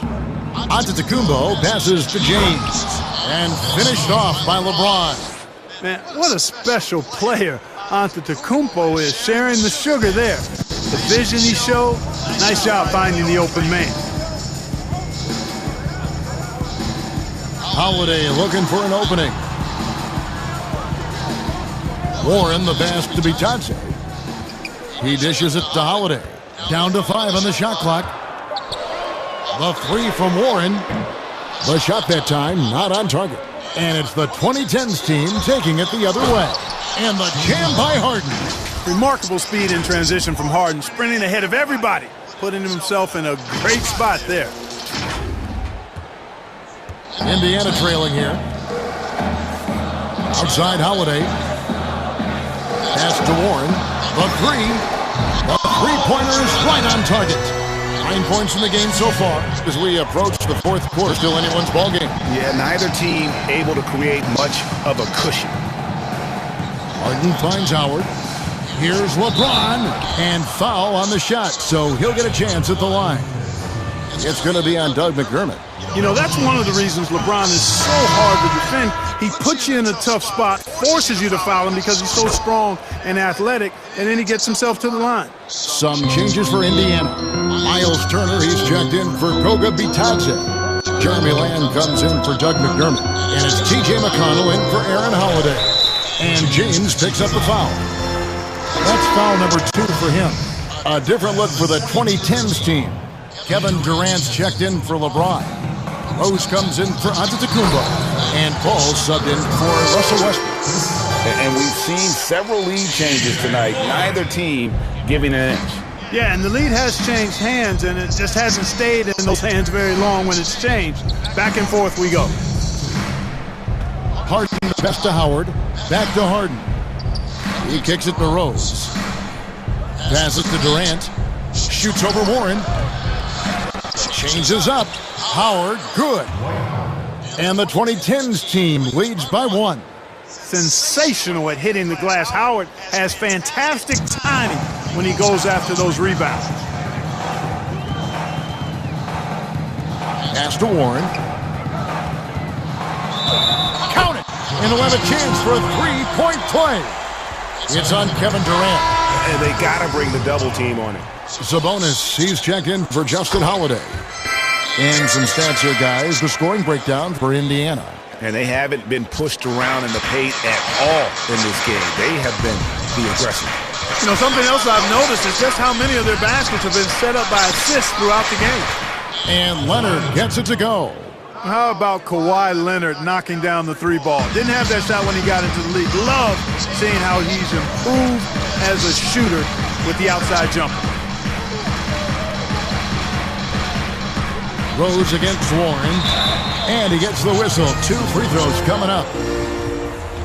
Antetokounmpo passes to James. And finished off by LeBron. Man, what a special player Antetokounmpo is, sharing the sugar there. The vision he showed, nice job finding the open man. Holiday looking for an opening. Warren the pass to Bitadze. He dishes it to Holiday. Down to 5 on the shot clock. The 3 from Warren. The shot that time not on target. And it's the 2010s team taking it the other way. And the jam by Harden. Remarkable speed in transition from Harden, sprinting ahead of everybody, putting himself in a great spot there. Indiana trailing here. Outside Holiday. Pass to Warren. The 3. The three-pointer is right on target. 9 points in the game so far as we approach the 4th quarter. Still anyone's ballgame. Yeah, neither team able to create much of a cushion. Harden finds Howard. Here's LeBron. And foul on the shot, so he'll get a chance at the line. It's going to be on Doug McDermott. You know, that's one of the reasons LeBron is so hard to defend. He puts you in a tough spot, forces you to foul him because he's so strong and athletic, and then he gets himself to the line. Some changes for Indiana. Miles Turner, he's checked in for Goga Bitadze. Jeremy Lamb comes in for Doug McDermott. And it's T.J. McConnell in for Aaron Holiday. And James picks up the foul. That's foul number 2 for him. A different look for the 2010s team. Kevin Durant's checked in for LeBron. Rose comes in for Antetokounmpo. And Paul subbed in for Russell Westbrook. And we've seen several lead changes tonight. Neither team giving an inch. Yeah, and the lead has changed hands, and it just hasn't stayed in those hands very long when it's changed. Back and forth we go. Harden pass to Howard. Back to Harden. He kicks it to Rose. Passes to Durant. Shoots over Warren. Changes up. Howard, good. And the 2010s team leads by 1. Sensational at hitting the glass. Howard has fantastic timing when he goes after those rebounds. Pass to Warren. Count it. And he'll have a chance for a 3-point play. It's on Kevin Durant. And they got to bring the double team on it. Sabonis, he's checked in for Justin Holiday. And some stats here, guys. The scoring breakdown for Indiana. And they haven't been pushed around in the paint at all in this game. They have been the aggressors. You know, something else I've noticed is just how many of their baskets have been set up by assists throughout the game. And Leonard gets it to go. How about Kawhi Leonard knocking down the three ball? Didn't have that shot when he got into the league. Love seeing how he's improved as a shooter with the outside jumper. Rose against Warren. And he gets the whistle. 2 free throws coming up.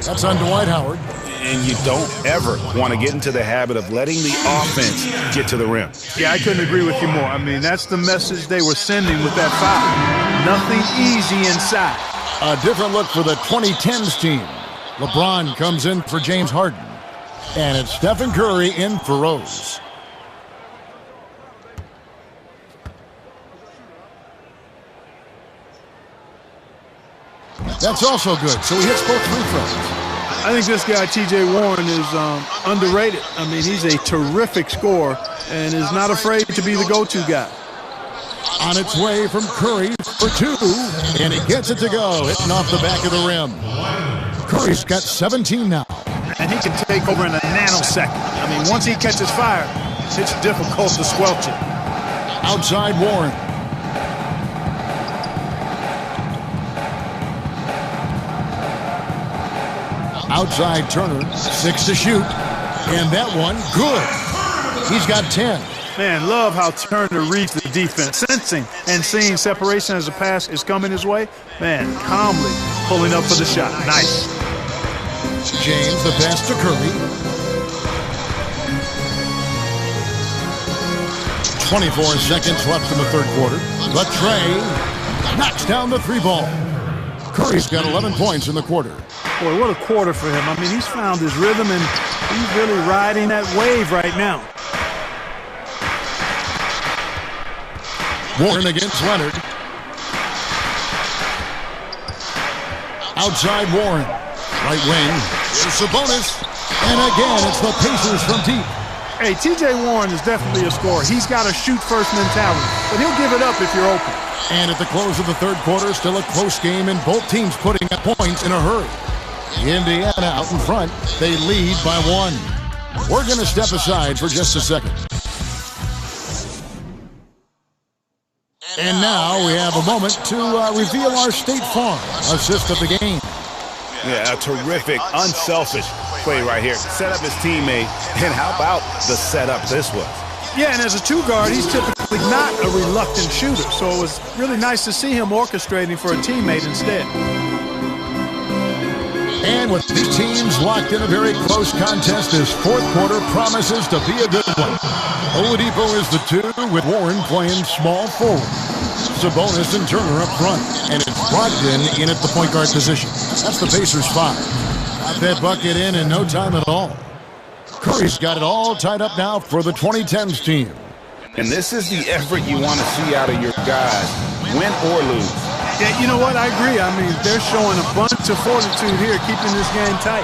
That's on Dwight Howard. And you don't ever want to get into the habit of letting the offense get to the rim. Yeah, I couldn't agree with you more. I mean, that's the message they were sending with that foul. Nothing easy inside. A different look for the 2010s team. LeBron comes in for James Harden. And it's Stephen Curry in for Rose. That's also good. So he hits both free throws. I think this guy, T.J. Warren, is underrated. I mean, he's a terrific scorer and is not afraid to be the go-to guy. On its way from Curry for 2, and he gets it to go, hitting off the back of the rim. Curry's got 17 now. And he can take over in a nanosecond. I mean, once he catches fire, it's difficult to squelch it. Outside Warren. Outside Turner, 6 to shoot. And that one, good. He's got 10. Man, love how Turner reads the defense. Sensing and seeing separation as the pass is coming his way. Man, calmly pulling up for the shot. Nice. James, the pass to Curry. 24 seconds left in the third quarter. But Trey knocks down the 3 ball. Curry's got 11 points in the quarter. Boy, what a quarter for him. I mean, he's found his rhythm, and he's really riding that wave right now. Warren against Leonard. Outside Warren. Right wing. It's Sabonis. And again, it's the Pacers from deep. Hey, T.J. Warren is definitely a scorer. He's got a shoot-first mentality, but he'll give it up if you're open. And at the close of the third quarter, still a close game, and both teams putting up points in a hurry. Indiana out in front. They lead by 1. We're going to step aside for just a second. And now we have a moment to reveal our State Farm assist of the game. Yeah, a terrific, unselfish play right here. Set up his teammate, and how about the setup this was? Yeah, and as a 2-guard, he's typically not a reluctant shooter, so it was really nice to see him orchestrating for a teammate instead. And with these teams locked in a very close contest, this fourth quarter promises to be a good one. Oladipo is the 2, with Warren playing small forward. Sabonis and Turner up front, and it's Brogdon in at the point guard position. That's the Pacers 5. Got that bucket in no time at all. Curry's got it all tied up now for the 2010s team. And this is the effort you want to see out of your guys, win or lose. Yeah, you know what? I agree. I mean, they're showing a bunch of fortitude here, keeping this game tight.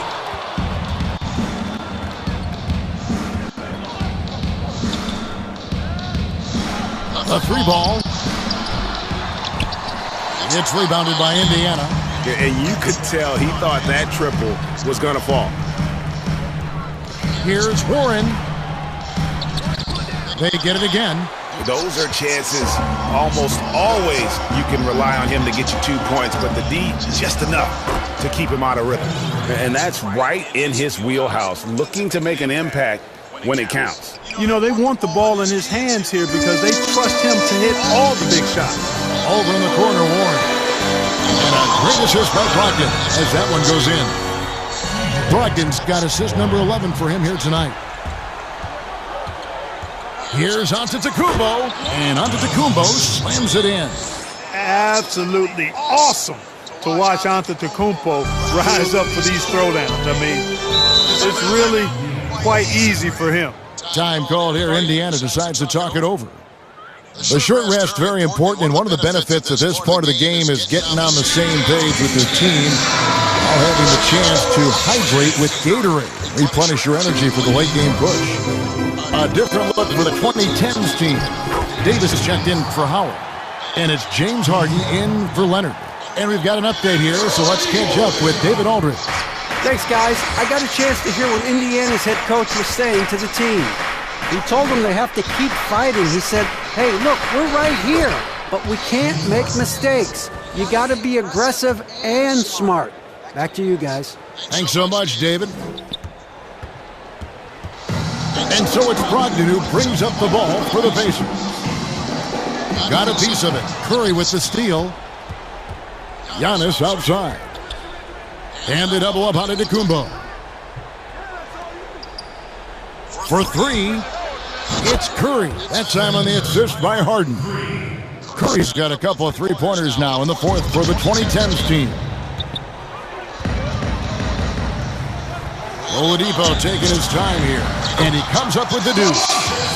A 3 ball. It's rebounded by Indiana. Yeah, and you could tell he thought that triple was going to fall. Here's Warren. They get it again. Those are chances almost always you can rely on him to get you 2 points, but the D, just enough to keep him out of rhythm. And that's right in his wheelhouse, looking to make an impact when it counts. You know, they want the ball in his hands here because they trust him to hit all the big shots. Over in the corner, Warren. And a great assist by Brogdon as that one goes in. Brogdon's got assist number 11 for him here tonight. Here's Antetokounmpo, and Antetokounmpo slams it in. Absolutely awesome to watch Antetokounmpo rise up for these throwdowns. I mean, it's really quite easy for him. Time called here. Indiana decides to talk it over. The short rest, very important, and one of the benefits of this part of the game is getting on the same page with the team while having the chance to hydrate with Gatorade. Replenish your energy for the late game push. A different look for the 2010s team. Davis is checked in for Howard. And it's James Harden in for Leonard. And we've got an update here, so let's catch up with David Aldridge. Thanks, guys. I got a chance to hear what Indiana's head coach was saying to the team. He told them they have to keep fighting. He said, hey, look, we're right here, but we can't make mistakes. You got to be aggressive and smart. Back to you guys. Thanks so much, David. And so it's Brogdon who brings up the ball for the Pacers. Got a piece of it. Curry with the steal. Giannis outside. And the double up on Antetokounmpo. For three, it's Curry. That time on the assist by Harden. Curry's got a couple of three-pointers now in the fourth for the 2010s team. Oladipo taking his time here, and he comes up with the deuce.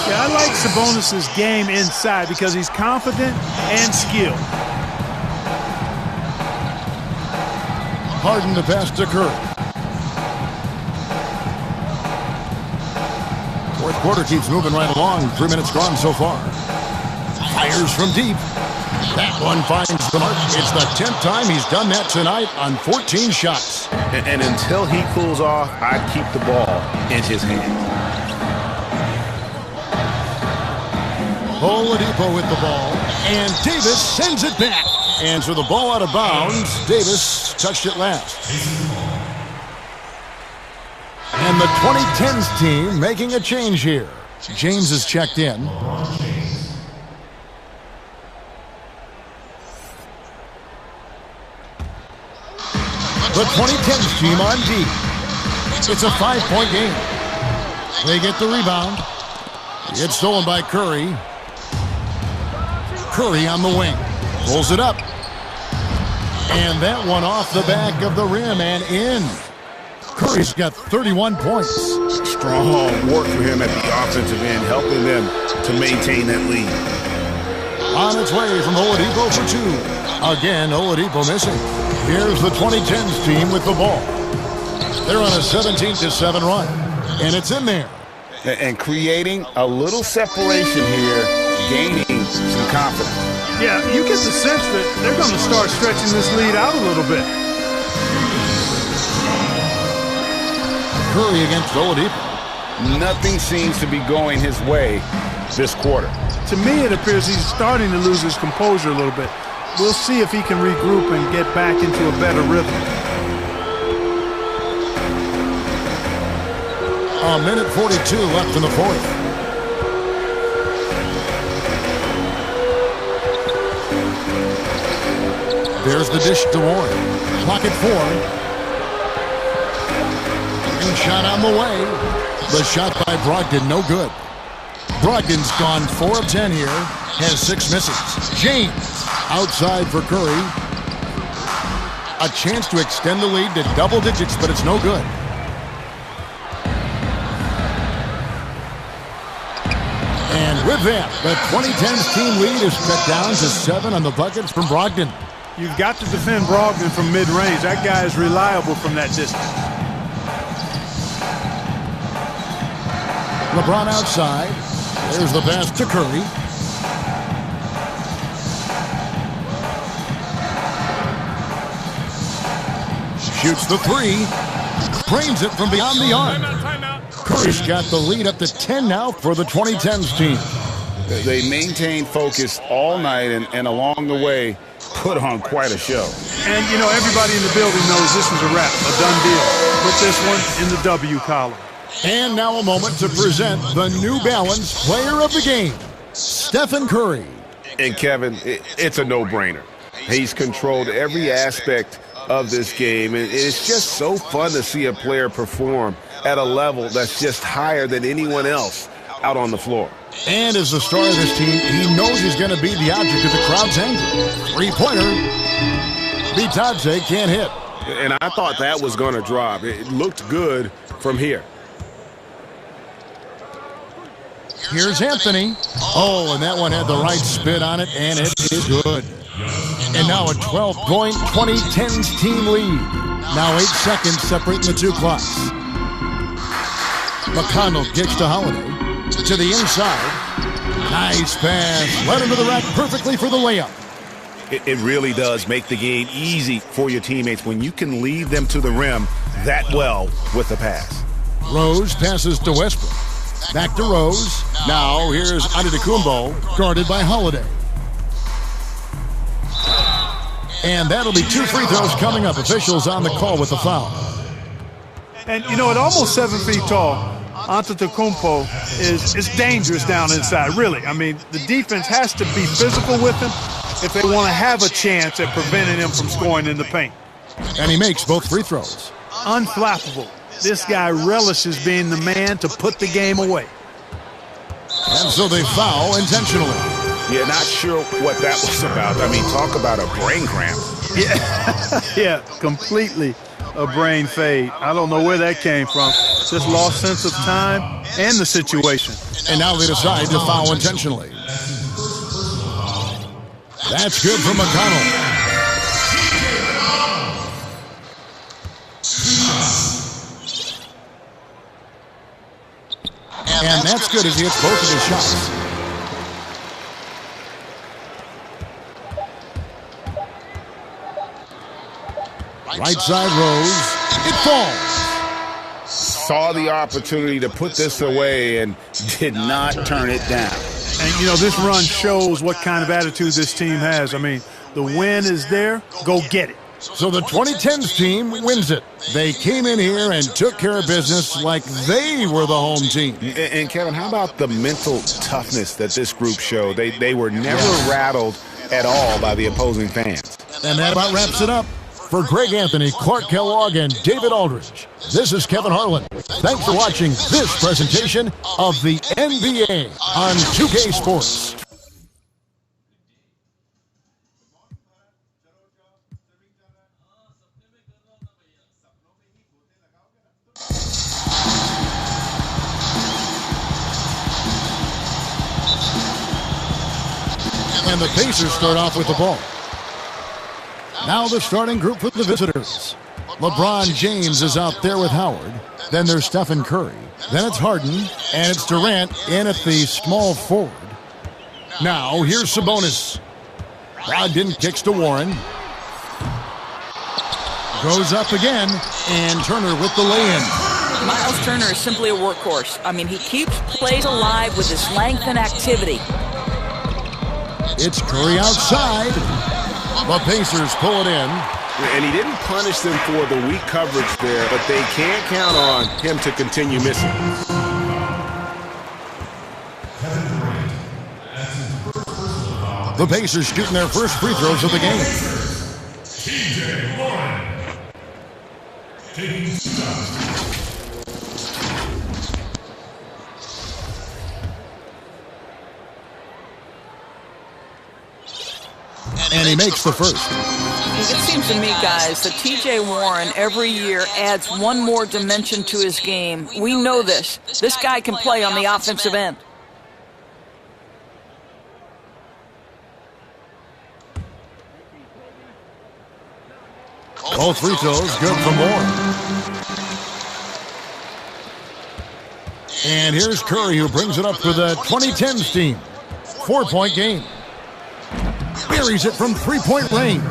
Yeah, I like Sabonis' game inside because he's confident and skilled. Harden the pass to Curry. Fourth quarter keeps moving right along. 3 minutes gone so far. Fires from deep. That one finds the mark. It's the 10th time he's done that tonight on 14 shots. And until he cools off, I'd keep the ball in his hand. Oladipo with the ball. And Davis sends it back. And so the ball out of bounds. Davis touched it last. And the 2010s team making a change here. James is checked in. The 2010s team on D. It's a 5-point game. They get the rebound. It's stolen by Curry. Curry on the wing. Pulls it up. And that one off the back of the rim and in. Curry's got 31 points. Strong work for him at the offensive end, helping them to maintain that lead. On its way from Oladipo for two. Again, Oladipo missing. Here's the 2010s team with the ball. They're on a 17-7 run. And it's in there. And creating a little separation here, gaining some confidence. Yeah, you get the sense that they're going to start stretching this lead out a little bit. Curry against Oladipo. Nothing seems to be going his way this quarter. To me, it appears he's starting to lose his composure a little bit. We'll see if he can regroup and get back into a better rhythm. A minute 42 left in the fourth. There's the dish to Warren. Clock at 4. And shot on the way. The shot by Brogdon, no good. Brogdon's gone 4 of 10 here. Has 6 misses. James outside for Curry. A chance to extend the lead to double digits, but it's no good. And with that, the 2010s team lead is cut down to 7 on the buckets from Brogdon. You've got to defend Brogdon from mid-range. That guy is reliable from that distance. LeBron outside. There's the pass to Curry. Shoots the 3. Cranes it from beyond the arc. Curry's got the lead up to 10 now for the 2010s team. They maintained focus all night and along the way put on quite a show. And, you know, everybody in the building knows this is a wrap, a done deal. Put this one in the W column. And now a moment to present the New Balance Player of the Game, Stephen Curry. And Kevin, it's a no-brainer. He's controlled every aspect of this game, and it's just so fun to see a player perform at a level that's just higher than anyone else out on the floor. And as the star of this team, he knows he's going to be the object of the crowd's anger. Three-pointer. Bitadze can't hit. And I thought that was going to drop. It looked good from here. Here's Anthony. Oh, and that one had the right spin on it, and it is good. And now a 12-point 2010s team lead. Now 8 seconds separating the two clocks. McConnell kicks to Holiday. To the inside. Nice pass. Led into the rack perfectly for the layup. It really does make the game easy for your teammates when you can lead them to the rim that well with the pass. Rose passes to Westbrook. Back to Rose. Now here's Antetokounmpo, guarded by Holiday. And that'll be 2 free throws coming up. Officials on the call with the foul. And, you know, at almost 7 feet tall, Antetokounmpo is dangerous down inside, really. I mean, the defense has to be physical with him if they want to have a chance at preventing him from scoring in the paint. And he makes both free throws. Unflappable. This guy relishes being the man to put the game away. And so they foul intentionally. Yeah, not sure what that was about. I mean, talk about a brain cramp. Yeah, yeah, completely a brain fade. I don't know where that came from. Just lost sense of time and the situation. And now they decide to foul intentionally. That's good for McConnell. And that's good as he hits both of his shots. Right side Rose. It falls. Saw the opportunity to put this away and did not turn it down. And, you know, this run shows what kind of attitude this team has. I mean, the win is there. Go get it. So the 2010s team wins it. They came in here and took care of business like they were the home team. And Kevin, how about the mental toughness that this group showed? They were never rattled at all by the opposing fans. And that about wraps it up. For Greg Anthony, Clark Kellogg, and David Aldridge, this is Kevin Harlan. Thanks for watching this presentation of the NBA on 2K Sports. And the Pacers start off with the ball. Now the starting group for the visitors. LeBron James is out there with Howard. Then there's Stephen Curry. Then it's Harden. And it's Durant in at the small forward. Now here's Sabonis. Brogdon kicks to Warren. Goes up again. And Turner with the lay-in. Miles Turner is simply a workhorse. I mean, he keeps plays alive with his length and activity. It's Curry outside. The Pacers pull it in. And he didn't punish them for the weak coverage there, but they can't count on him to continue missing. The Pacers shooting their first free throws of the game. TJ Warren. Taking shots. And he makes the first. It seems to me, guys, that T.J. Warren every year adds one more dimension to his game. We know this. This guy can play on the offensive end. All free throws good for Warren. And here's Curry, who brings it up for the 2010s team. 4-point game. Buries it from three-point range.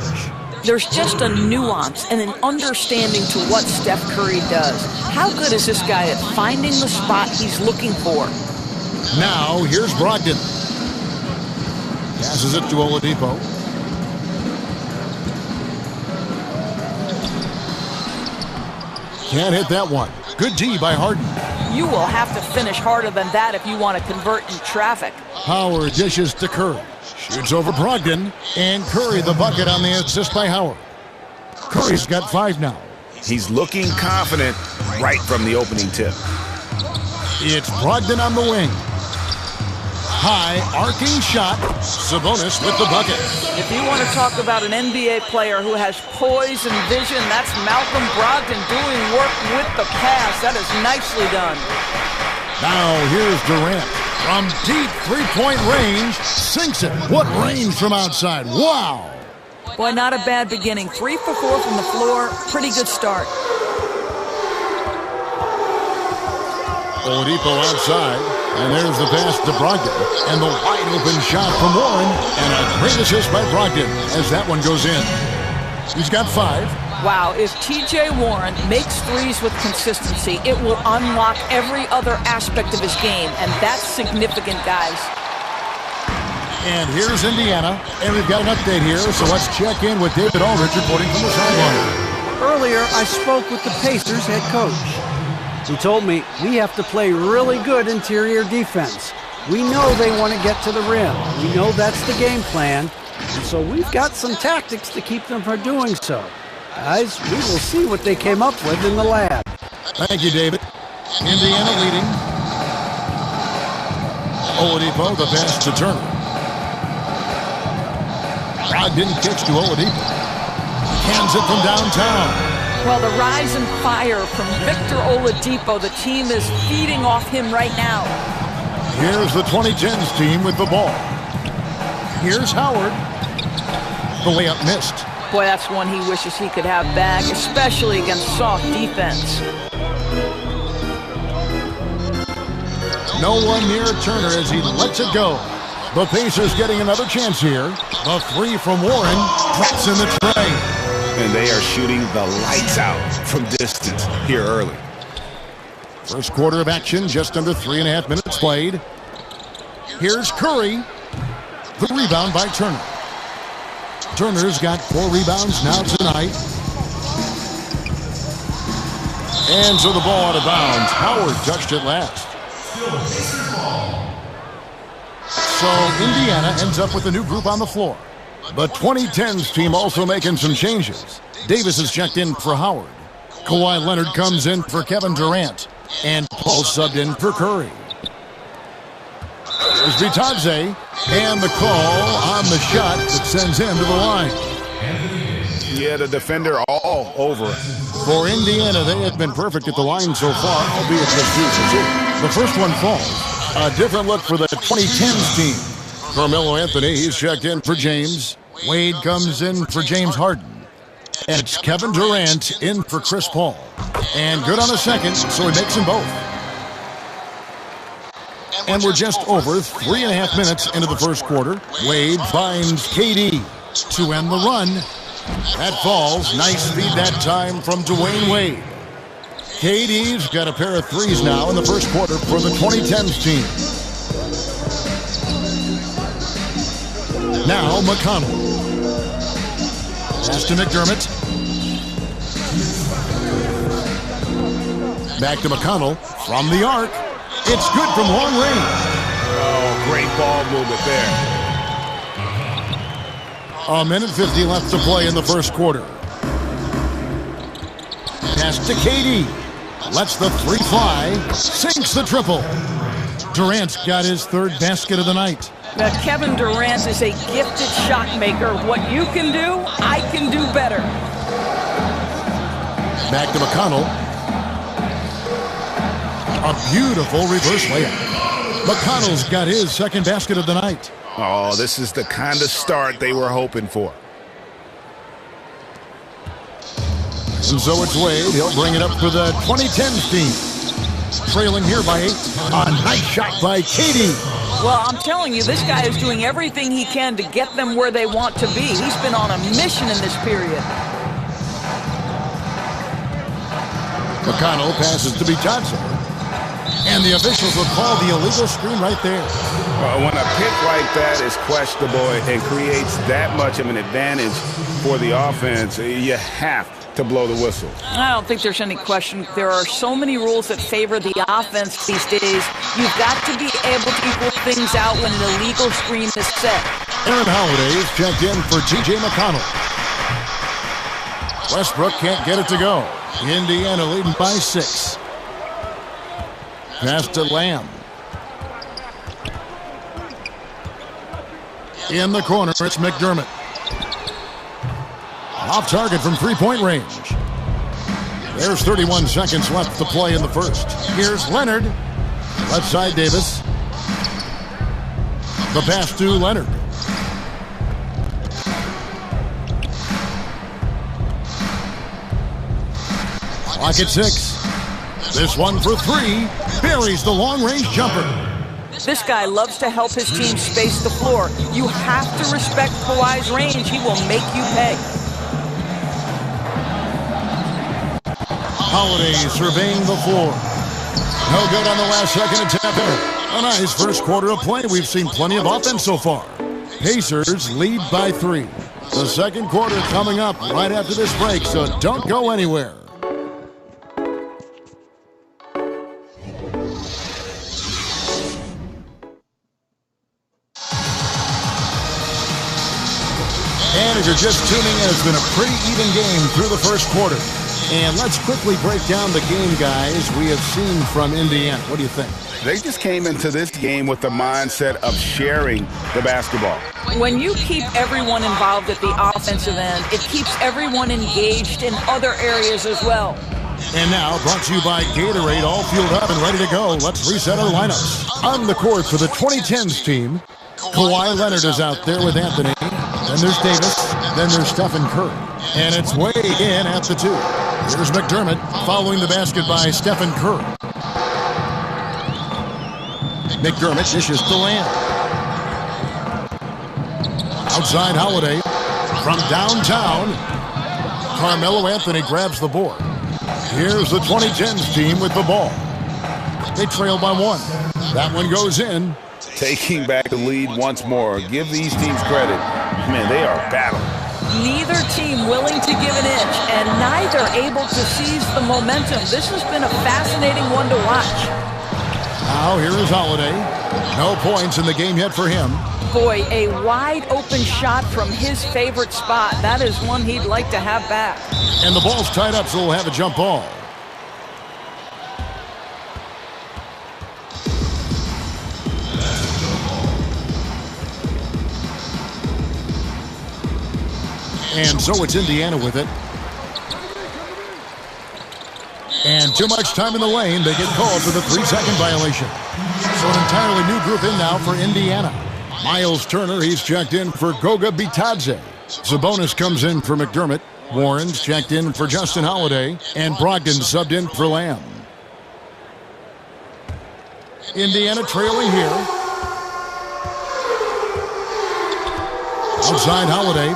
There's just a nuance and an understanding to what Steph Curry does. How good is this guy at finding the spot he's looking for? Now, here's Brogdon. Passes it to Oladipo. Can't hit that one. Good D by Harden. You will have to finish harder than that if you want to convert in traffic. Howard dishes to Curry. Shoots over Brogdon. And Curry the bucket on the assist by Howard. Curry's got 5 now. He's looking confident right from the opening tip. It's Brogdon on the wing. High arcing shot. Sabonis with the bucket. If you want to talk about an NBA player who has poise and vision, that's Malcolm Brogdon doing work with the pass. That is nicely done. Now here's Durant. From deep three-point range, sinks it. What range from outside. Wow. Boy, not a bad beginning. 3 for 4 from the floor. Pretty good start. Oladipo outside. And there's the pass to Brogdon. And the wide open shot from Warren. And a great assist by Brogdon as that one goes in. He's got 5. Wow, if T.J. Warren makes threes with consistency, it will unlock every other aspect of his game, and that's significant, guys. And here's Indiana, and we've got an update here, so let's check in with David Aldridge reporting from the sideline. Earlier, I spoke with the Pacers head coach. He told me we have to play really good interior defense. We know they want to get to the rim. We know that's the game plan, and so we've got some tactics to keep them from doing so. Guys, we will see what they came up with in the lab. Thank you, David. Indiana leading. Oladipo, the pass to Turner. Brogdon kicks to Oladipo. Hands it from downtown. Well, the rise and fire from Victor Oladipo, the team is feeding off him right now. Here's the 2010s team with the ball. Here's Howard. The layup missed. Boy, that's one he wishes he could have back, especially against soft defense. No one near Turner as he lets it go. The Pacers getting another chance here. The 3 from Warren drops in the tray. And they are shooting the lights out from distance here early. First quarter of action, just under 3.5 minutes played. Here's Curry. The rebound by Turner. Turner's got 4 rebounds now tonight. And so the ball out of bounds. Howard touched it last. So Indiana ends up with a new group on the floor. The 2010s team also making some changes. Davis is checked in for Howard. Kawhi Leonard comes in for Kevin Durant. And Paul subbed in for Curry. There's Vitadze. And the call on the shot that sends him to the line. Yeah, the defender all over it. For Indiana, they had been perfect at the line so far, albeit just 2 for 2. The first one falls. A different look for the 2010s team. Carmelo Anthony, he's checked in for James. Wade comes in for James Harden. And it's Kevin Durant in for Chris Paul. And good on a second, so he makes them both. And we're just over 3.5 minutes into the first quarter. Wade finds KD to end the run. That falls. Nice speed that time from Dwayne Wade. KD's got a pair of threes now in the first quarter for the 2010s team. Now McConnell. Pass to McDermott. Back to McConnell from the arc. It's good from long range. Oh, great ball movement there. 1:50 left to play in the first quarter. Pass to KD. Lets the 3 fly. Sinks the triple. Durant's got his 3rd basket of the night. Now, Kevin Durant is a gifted shot maker. What you can do, I can do better. Back to McConnell. A beautiful reverse layup. McConnell's got his 2nd basket of the night. Oh, this is the kind of start they were hoping for. And so it's Wade. He'll bring it up for the 2010s team. Trailing here by 8. A nice shot by KD. Well, I'm telling you, this guy is doing everything he can to get them where they want to be. He's been on a mission in this period. McConnell passes to Vitadze. And the officials will call the illegal screen right there. When a pick like that is questionable and creates that much of an advantage for the offense, you have to blow the whistle. I don't think there's any question. There are so many rules that favor the offense these days. You've got to be able to equal things out when an illegal screen is set. Aaron Holiday is checked in for T.J. McConnell. Westbrook can't get it to go. Indiana leading by 6. Pass to Lamb. In the corner, it's McDermott. Off target from 3-point range. There's 31 seconds left to play in the first. Here's Leonard. Left side, Davis. The pass to Leonard. Clock at 6. This one for 3. Buries the long-range jumper. This guy loves to help his team space the floor. You have to respect Kawhi's range. He will make you pay. Holiday surveying the floor. No good on the last second attempt there. A nice first quarter of play. We've seen plenty of offense so far. Pacers lead by 3. The second quarter coming up right after this break, so don't go anywhere. And if you're just tuning in, it's been a pretty even game through the first quarter. And let's quickly break down the game, guys, we have seen from Indiana. What do you think? They just came into this game with the mindset of sharing the basketball. When you keep everyone involved at the offensive end, it keeps everyone engaged in other areas as well. And now, brought to you by Gatorade, all fueled up and ready to go. Let's reset our lineups. On the court for the 2010s team, Kawhi Leonard is out there with Anthony. Then there's Davis. Then there's Stephen Curry. And it's way in at the 2. Here's McDermott following the basket by Stephen Curry. McDermott dishes to Lamb. Outside Holiday from downtown. Carmelo Anthony grabs the board. Here's the 2010s team with the ball. They trail by 1. That one goes in. Taking back the lead once more. Give these teams credit. Man, they are battling. Neither team willing to give an inch, and neither able to seize the momentum. This has been a fascinating one to watch. Now here is Holiday. No points in the game yet for him. Boy, a wide open shot from his favorite spot. That is one he'd like to have back. And the ball's tied up, so we'll have a jump ball. And so it's Indiana with it. And too much time in the lane. They get called for the 3-second violation. So an entirely new group in now for Indiana. Miles Turner, he's checked in for Goga Bitadze. Sabonis comes in for McDermott. Warren's checked in for Justin Holiday. And Brogdon subbed in for Lamb. Indiana trailing here. Outside Holiday.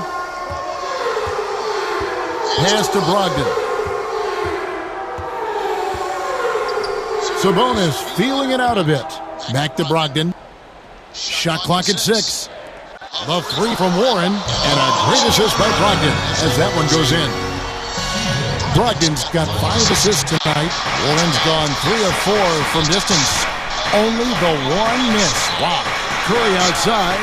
Pass to Brogdon. Sabonis feeling it out a bit. Back to Brogdon. Shot clock at 6. The 3 from Warren. And a great assist by Brogdon as that one goes in. Brogdon's got 5 assists tonight. Warren's gone 3 of 4 from distance. Only the 1 miss. Wow. Curry outside.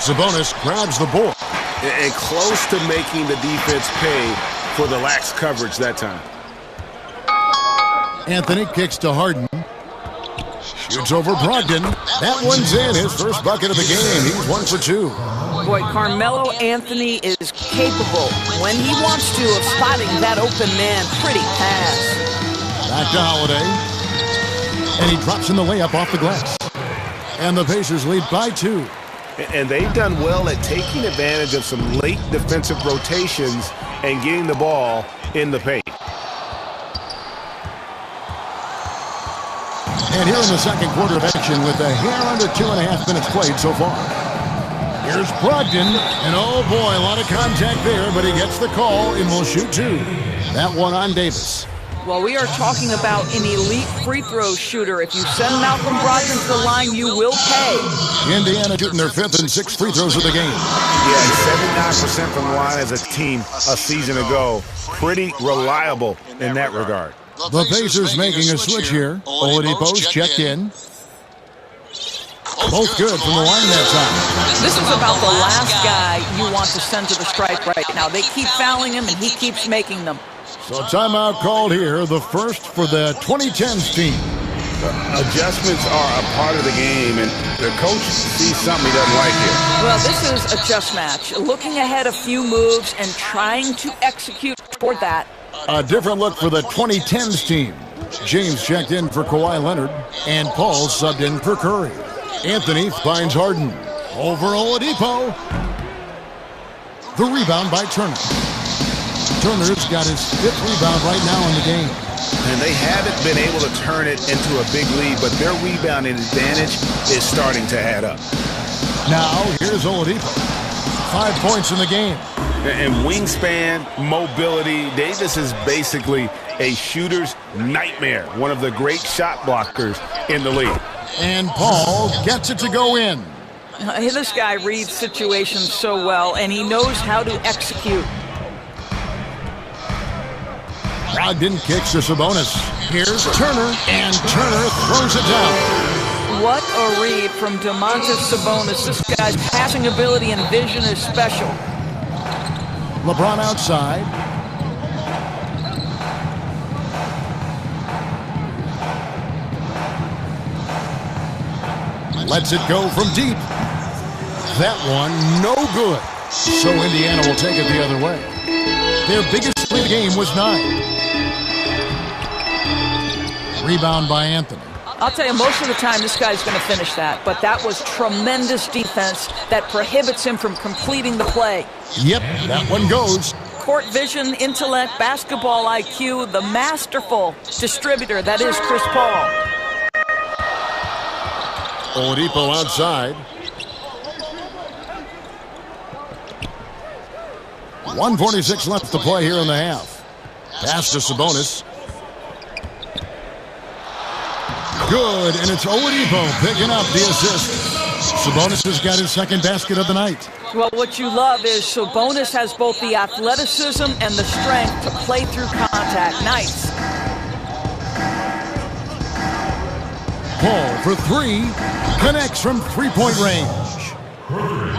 Sabonis grabs the board. And close to making the defense pay for the lax coverage that time. Anthony kicks to Harden. Shoots over Brogdon. That one's in. His first bucket of the game. He's 1 for 2. Boy, Carmelo Anthony is capable, when he wants to, of spotting that open man. Pretty pass. Back to Holiday. And he drops in the layup off the glass. And the Pacers lead by 2. And they've done well at taking advantage of some late defensive rotations and getting the ball in the paint. And here in the second quarter of action with a hair under 2.5 minutes played so far. Here's Brogdon. And oh boy, a lot of contact there, but he gets the call and will shoot 2. That one on Davis. Well, we are talking about an elite free throw shooter. If you send Malcolm Brogdon to the line, you will pay. Indiana shooting their 5th and 6th free throws of the game. Yeah, 79% from the line as a team a season ago. Pretty reliable in that regard. The Pacers making a switch here. Oladipo's checked in. Both good from the line that time. This is about the last guy you want to send to the stripe right now. They keep fouling him, and he keeps making them. So timeout called here, the first for the 2010s team. Adjustments are a part of the game, and the coach sees something he doesn't like here. Well, this is a chess match. Looking ahead a few moves and trying to execute toward that. A different look for the 2010s team. James checked in for Kawhi Leonard, and Paul subbed in for Curry. Anthony finds Harden. Over Oladipo. The rebound by Turner. Turner's got his 5th rebound right now in the game. And they haven't been able to turn it into a big lead, but their rebounding advantage is starting to add up. Now, here's Oladipo. 5 points in the game. And wingspan, mobility, Davis is basically a shooter's nightmare. One of the great shot blockers in the league. And Paul gets it to go in. This guy reads situations so well, and he knows how to execute. Brogdon kicks to Sabonis. Here's Turner, and Turner throws it down. What a read from Domantas Sabonis. This guy's passing ability and vision is special. LeBron outside. Lets it go from deep. That one, no good. So Indiana will take it the other way. Their biggest lead game was 9. Rebound by Anthony. I'll tell you, most of the time this guy's going to finish that, but that was tremendous defense that prohibits him from completing the play. Yep, that one goes. Court vision, intellect, basketball IQ, the masterful distributor that is Chris Paul. Oladipo outside. 1:46 left to play here in the half. Pass to Sabonis. Good, and it's Oladipo picking up the assist. Sabonis has got his 2nd basket of the night. Well, what you love is Sabonis has both the athleticism and the strength to play through contact. Nice. Paul for 3, connects from 3-point range.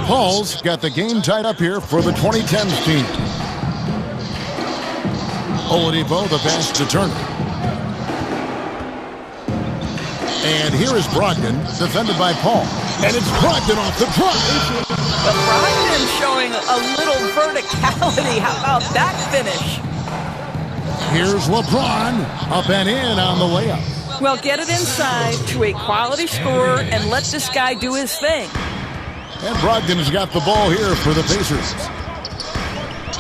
Paul's got the game tied up here for the 2010s team. Oladipo, the pass to Turner. And here is Brogdon, defended by Paul. And it's Brogdon off the drive. But Brogdon showing a little verticality. How about that finish? Here's LeBron, up and in on the layup. Well, get it inside to a quality scorer and let this guy do his thing. And Brogdon's got the ball here for the Pacers.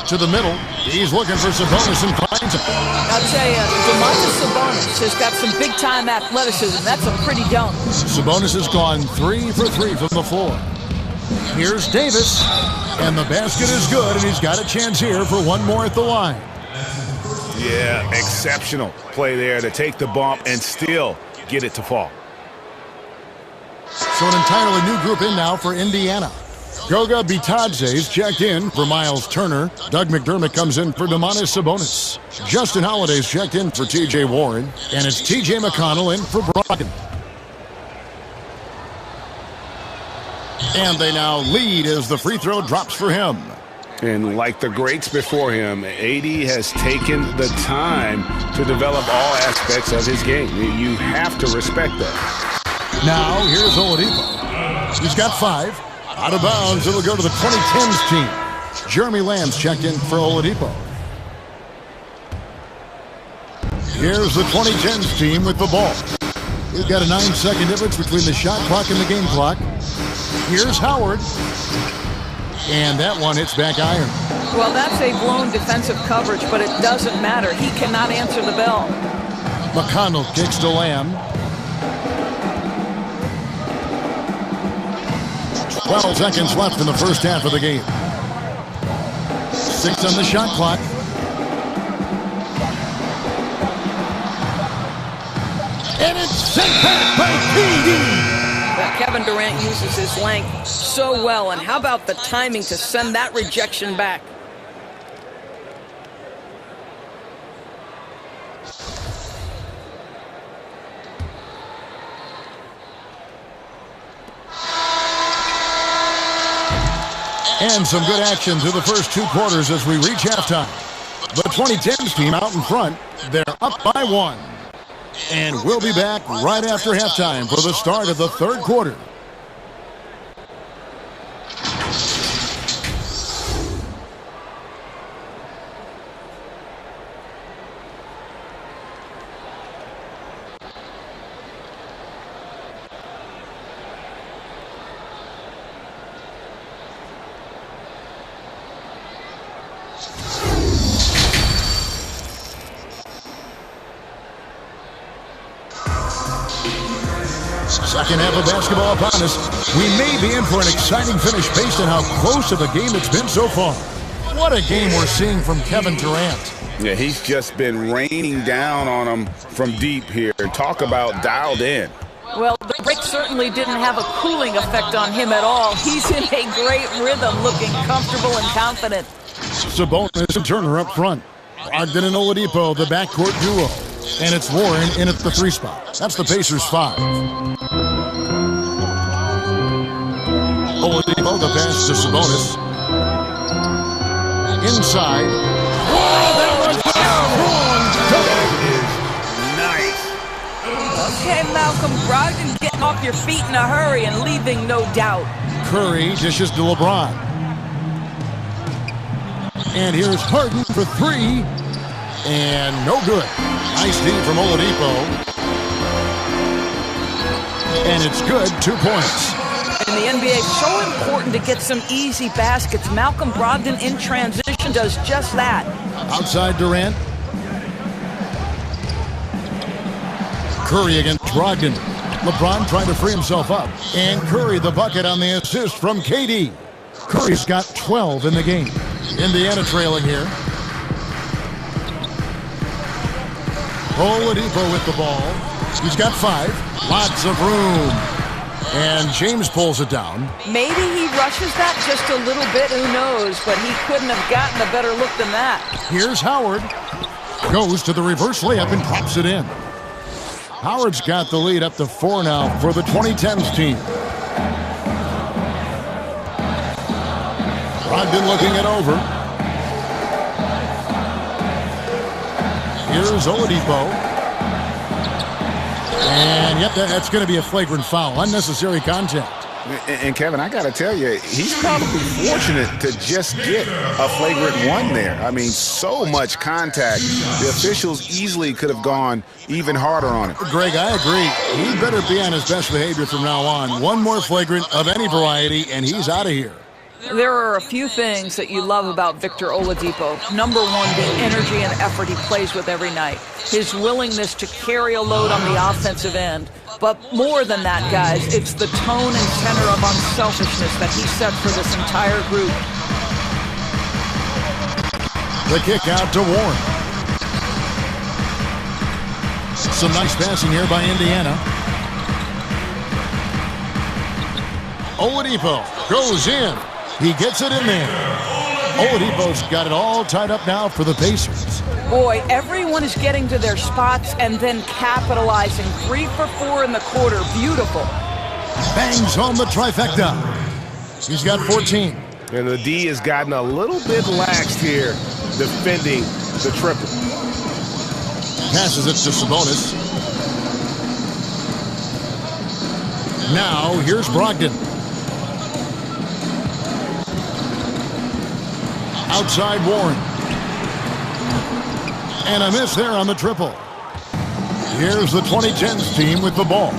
To the middle. He's looking for Sabonis and finds him. I'll tell you, Domantas Sabonis has got some big-time athleticism. That's a pretty dunk. Sabonis has gone 3 for 3 from the floor. Here's Davis, and the basket is good, and he's got a chance here for one more at the line. Yeah, exceptional play there to take the bump and still get it to fall. So an entirely new group in now for Indiana. Goga Bitadze's checked in for Miles Turner. Doug McDermott comes in for Domantas Sabonis. Justin Holiday's checked in for T.J. Warren. And it's T.J. McConnell in for Brogdon. And they now lead as the free throw drops for him. And like the greats before him, AD has taken the time to develop all aspects of his game. You have to respect that. Now, here's Oladipo. He's got 5. Out of bounds, it'll go to the 2010s team. Jeremy Lamb's checked in for Oladipo. Here's the 2010s team with the ball. We've got a 9-second difference between the shot clock and the game clock. Here's Howard. And that one hits back iron. Well, that's a blown defensive coverage, but it doesn't matter. He cannot answer the bell. McConnell kicks to Lamb. 12 seconds left in the first half of the game. 6 on the shot clock. And it's sent back by KD. Kevin Durant uses his length so well, and how about the timing to send that rejection back? And some good action through the first 2 quarters as we reach halftime. The 2010s team out in front. They're up by 1. And we'll be back right after halftime for the start of the 3rd quarter. Second half of basketball upon us. We may be in for an exciting finish based on how close of a game it's been so far. What a game we're seeing from Kevin Durant. Yeah, he's just been raining down on him from deep here. Talk about dialed in. Well, the break certainly didn't have a cooling effect on him at all. He's in a great rhythm, looking comfortable and confident. Sabonis and Turner up front. Brogdon and Oladipo, the backcourt duo. And it's Warren in at the 3 spot. That's the Pacers 5. Oladipo, the pass to Sabonis. Inside. Oh, that was Nice. Okay, Malcolm Brogdon getting off your feet in a hurry and leaving no doubt. Curry dishes to LeBron. And here's Harden for 3. And no good. Nice D from Oladipo. And it's good, 2 points. In the NBA, it's so important to get some easy baskets. Malcolm Brogdon in transition does just that. Outside Durant. Curry against Brogdon. LeBron trying to free himself up. And Curry the bucket on the assist from KD. Curry's got 12 in the game. Indiana trailing here. Oladipo with the ball. He's got 5. Lots of room. And James pulls it down. Maybe he rushes that just a little bit, who knows, but he couldn't have gotten a better look than that. Here's Howard. Goes to the reverse layup and pops it in. Howard's got the lead up to 4 now for the 2010s team. Brogdon looking it over. Here's Oladipo. And yep, that's going to be a flagrant foul. Unnecessary contact. And Kevin, I got to tell you, he's probably fortunate to just get a flagrant 1 there. I mean, so much contact. The officials easily could have gone even harder on him. Greg, I agree. He better be on his best behavior from now on. One more flagrant of any variety, and he's out of here. There are a few things that you love about Victor Oladipo. Number 1, the energy and effort he plays with every night. His willingness to carry a load on the offensive end. But more than that, guys, it's the tone and tenor of unselfishness that he set for this entire group. The kick out to Warren. Some nice passing here by Indiana. Oladipo goes in. He gets it in there. Oladipo's got it all tied up now for the Pacers. Boy, everyone is getting to their spots and then capitalizing. 3 for 4 in the quarter. Beautiful. Bangs home the trifecta. He's got 14. And the D has gotten a little bit laxed here defending the triple. Passes it to Sabonis. Now, here's Brogdon. Outside Warren. And a miss there on the triple. Here's the 2010s team with the ball.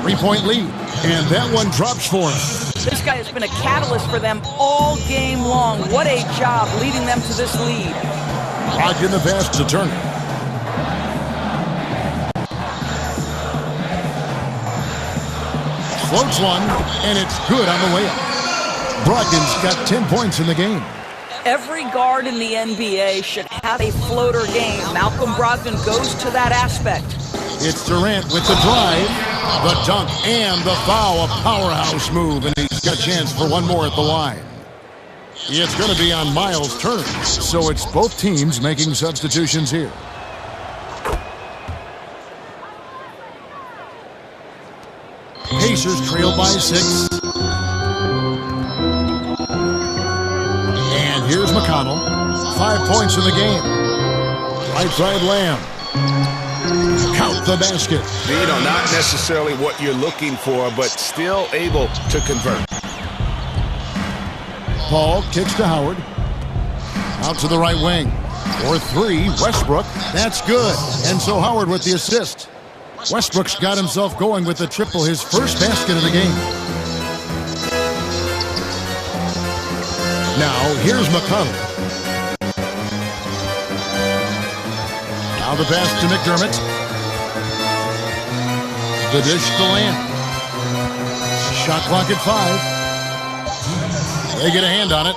3-point lead. And that one drops for him. This guy has been a catalyst for them all game long. What a job leading them to this lead. Brogdon the pass to Turner. Floats one, and it's good on the layup. Brogdon's got 10 points in the game. Every guard in the NBA should have a floater game. Malcolm Brogdon goes to that aspect. It's Durant with the drive, the dunk, and the foul. A powerhouse move, and he's got a chance for one more at the line. It's going to be on Miles' turn, so it's both teams making substitutions here. Pacers trail by 6. And here's McConnell. 5 points in the game. Right side Lamb. Count the basket. You know, not necessarily what you're looking for, but still able to convert. Paul kicks to Howard. Out to the right wing. For 3, Westbrook. That's good. And so Howard with the assist. Westbrook's got himself going with the triple, his first basket of the game. Now, here's McConnell. Now the pass to McDermott. The dish to Lamb. Shot clock at 5. They get a hand on it.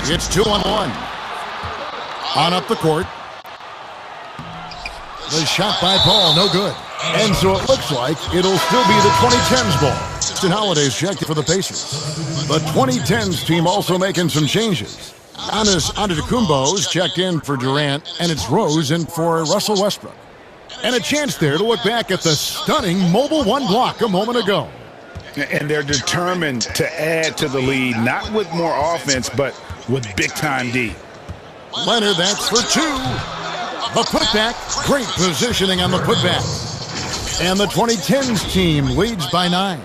It's 2-on-1. On up the court. The shot by Paul, no good. And so it looks like it'll still be the 2010s ball. Justin Holiday's checked for the Pacers. The 2010s team also making some changes. Giannis Antetokounmpo's checked in for Durant, and it's Rose in for Russell Westbrook. And a chance there to look back at the stunning mobile one block a moment ago. And they're determined to add to the lead, not with more offense, but with big-time D. Leonard, that's for 2. The putback, great positioning on the putback. And the 2010s team leads by 9.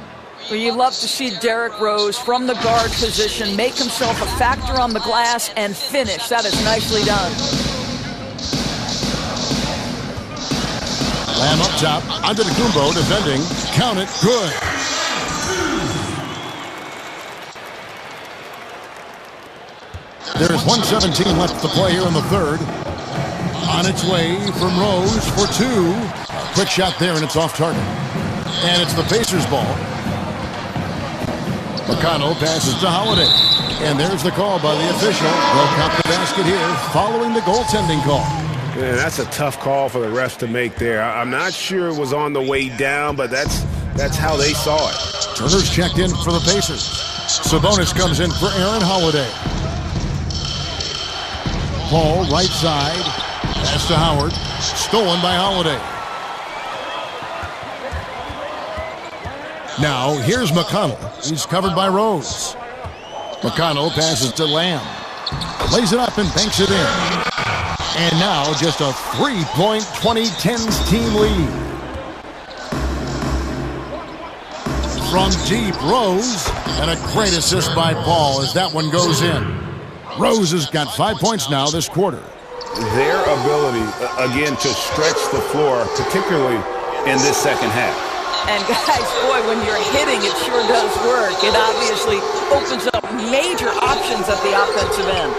Well, you love to see Derrick Rose from the guard position make himself a factor on the glass and finish. That is nicely done. Lamb up top. Antetokounmpo defending. Count it. Good. There's 1:17 left to play here in the third. On its way from Rose for 2. Quick shot there, and it's off target. And it's the Pacers' ball. McConnell passes to Holiday. And there's the call by the official. They'll count the basket here following the goaltending call. Man, that's a tough call for the refs to make there. I'm not sure it was on the way down, but that's how they saw it. Turner's checked in for the Pacers. Sabonis comes in for Aaron Holiday. Paul, right side. Pass to Howard. Stolen by Holiday. Now, here's McConnell. He's covered by Rose. McConnell passes to Lamb. Lays it up and banks it in. And now, just a 3-point 2010s team lead. From deep, Rose. And a great assist by Paul as that one goes in. Rose has got 5 points now this quarter. Their ability, again, to stretch the floor, particularly in this second half. And guys, boy, when you're hitting, it sure does work. It obviously opens up major options at the offensive end.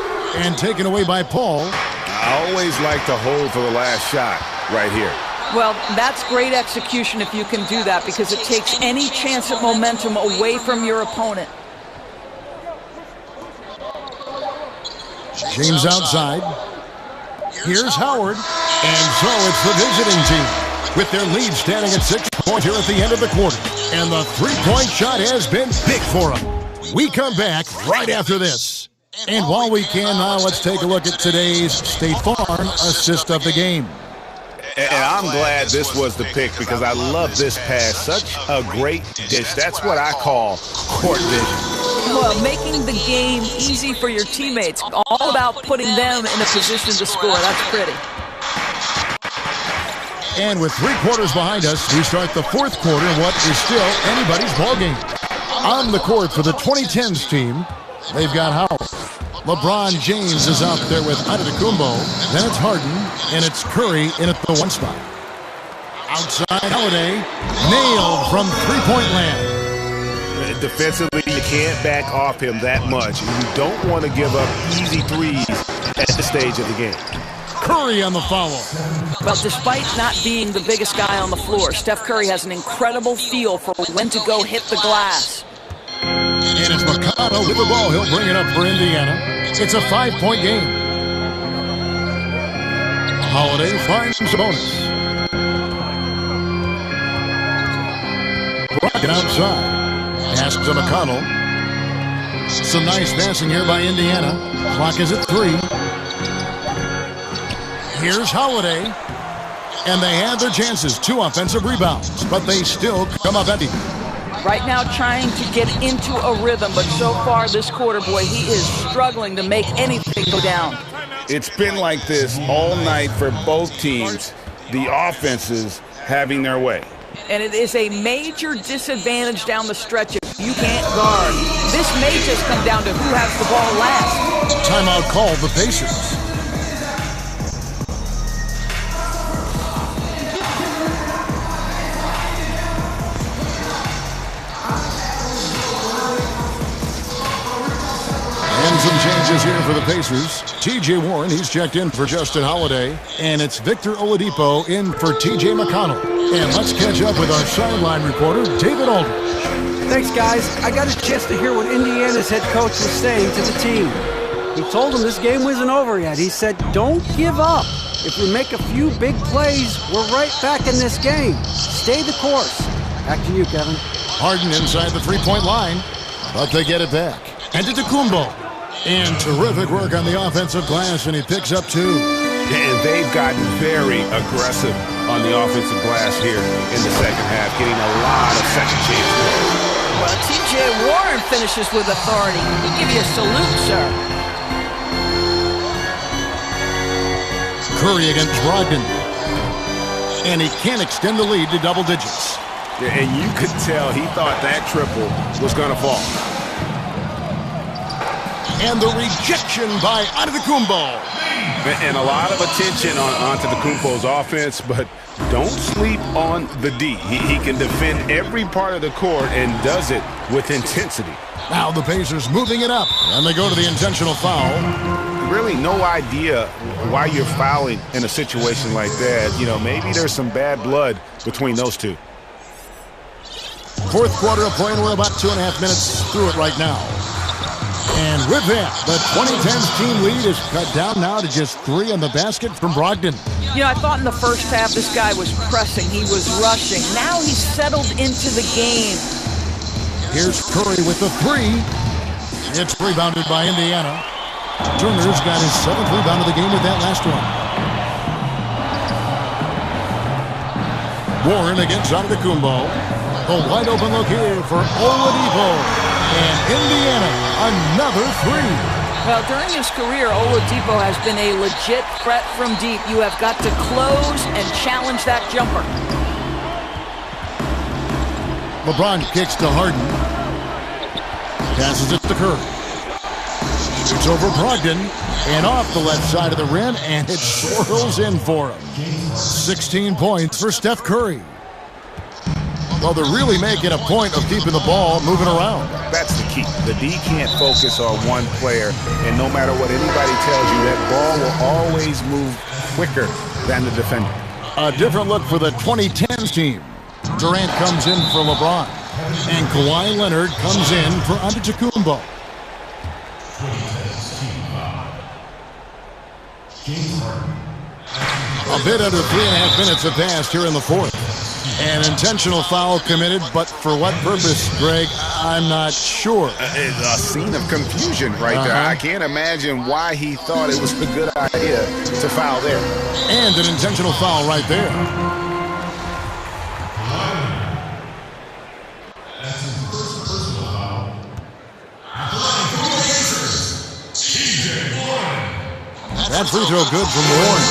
And taken away by Paul. I always like to hold for the last shot right here. Well, that's great execution if you can do that, because it takes any chance at momentum away from your opponent. James outside. Here's Howard. And so it's the visiting team with their lead standing at 6 points here at the end of the quarter. And the three-point shot has been big for them. We come back right after this. And while we can, now let's take a look at today's State Farm assist of the game. And I'm glad this was the pick because I love this pass. Such a great dish. That's what I call court vision. Well, making the game easy for your teammates. All about putting them in a position to score. That's pretty. And with 3 quarters behind us, we start the fourth quarter in what is still anybody's ballgame. On the court for the 2010s team, they've got Howard. LeBron James is out there with Antetokounmpo. Then it's Harden, and it's Curry in at the 1 spot. Outside, Holiday, nailed from three-point land. Defensively, you can't back off him that much. You don't want to give up easy threes at this stage of the game. Curry on the foul. Well, despite not being the biggest guy on the floor, Steph Curry has an incredible feel for when to go hit the glass. And it's McConnell with the ball. He'll bring it up for Indiana. It's a 5-point game. Holiday finds Sabonis. Rocket outside. Pass to McConnell. Some nice passing here by Indiana. Clock is at 3. Here's Holiday. And they have their chances. 2 offensive rebounds. But they still come up empty. Right now trying to get into a rhythm, but so far this quarter, boy, he is struggling to make anything go down. It's been like this all night for both teams, the offenses having their way. And it is a major disadvantage down the stretch if you can't guard. This may just come down to who has the ball last. Timeout called the Pacers. And some changes here for for the Pacers. T.J. Warren, he's checked in for Justin Holiday. And it's Victor Oladipo in for T.J. McConnell. And let's catch up with our sideline reporter, David Aldridge. Thanks, guys. I got a chance to hear what Indiana's head coach was saying to the team. He told them this game wasn't over yet. He said, don't give up. If we make a few big plays, we're right back in this game. Stay the course. Back to you, Kevin. Harden inside the three-point line, but they get it back. And to Kumbo. And terrific work on the offensive glass, and he picks up 2. And they've gotten very aggressive on the offensive glass here in the second half, getting a lot of second chance plays. Well, T.J. Warren finishes with authority. We give you a salute, sir. Curry against Brogdon. And he can't extend the lead to double digits. Yeah, and you could tell he thought that triple was going to fall. And the rejection by Antetokounmpo. And a lot of attention on Antetokounmpo's offense, but don't sleep on the D. He can defend every part of the court and does it with intensity. Now the Pacers moving it up, and they go to the intentional foul. Really no idea why you're fouling in a situation like that. You know, maybe there's some bad blood between those two. Fourth quarter of play, and we're about 2.5 minutes through it right now. And with that, the 2010's team lead is cut down now to just 3 on the basket from Brogdon. You know, I thought in the first half this guy was pressing. He was rushing. Now he's settled into the game. Here's Curry with the 3. It's rebounded by Indiana. Turner's got his 7th rebound of the game with that last one. Warren against Antetokounmpo. A wide open look here for Oladipo. And Indiana, another 3. Well, during his career, Oladipo has been a legit threat from deep. You have got to close and challenge that jumper. LeBron kicks to Harden. Passes it to Curry. Shoots over Brogdon and off the left side of the rim, and it swirls in for him. 16 points for Steph Curry. Well, they're really making a point of keeping the ball moving around. That's the key. The D can't focus on one player, and no matter what anybody tells you, that ball will always move quicker than the defender. A different look for the 2010s team. Durant comes in for LeBron, and Kawhi Leonard comes in for Antetokounmpo. A bit under 3.5 minutes have passed here in the fourth. An intentional foul committed, but for what purpose, Greg, I'm not sure. A scene of confusion right there. I can't imagine why he thought it was a good idea to foul there. And an intentional foul right there. That's his first personal foul. T.J. Warren. That free throw good from Warren.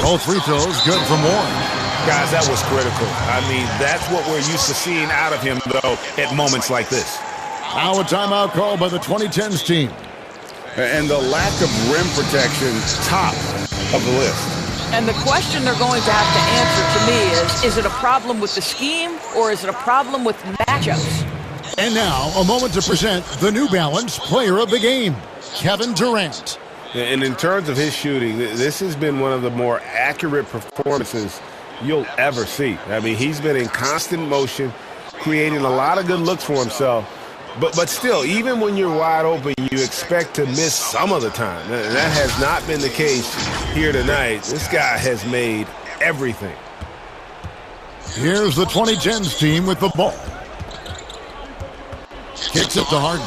Both free throws good from Warren. Guys, that was critical. I mean, that's what we're used to seeing out of him, though, at moments like this. Now a timeout called by the 2010s team. And the lack of rim protection, top of the list. And the question they're going to have to answer to me is it a problem with the scheme or is it a problem with matchups? And now a moment to present the New Balance Player of the Game, Kevin Durant. And in terms of his shooting, this has been one of the more accurate performances you'll ever see. I mean, he's been in constant motion, creating a lot of good looks for himself. But still, even when you're wide open, you expect to miss some of the time. And that has not been the case here tonight. This guy has made everything. Here's the 2010s team with the ball. Kicks it to Harden.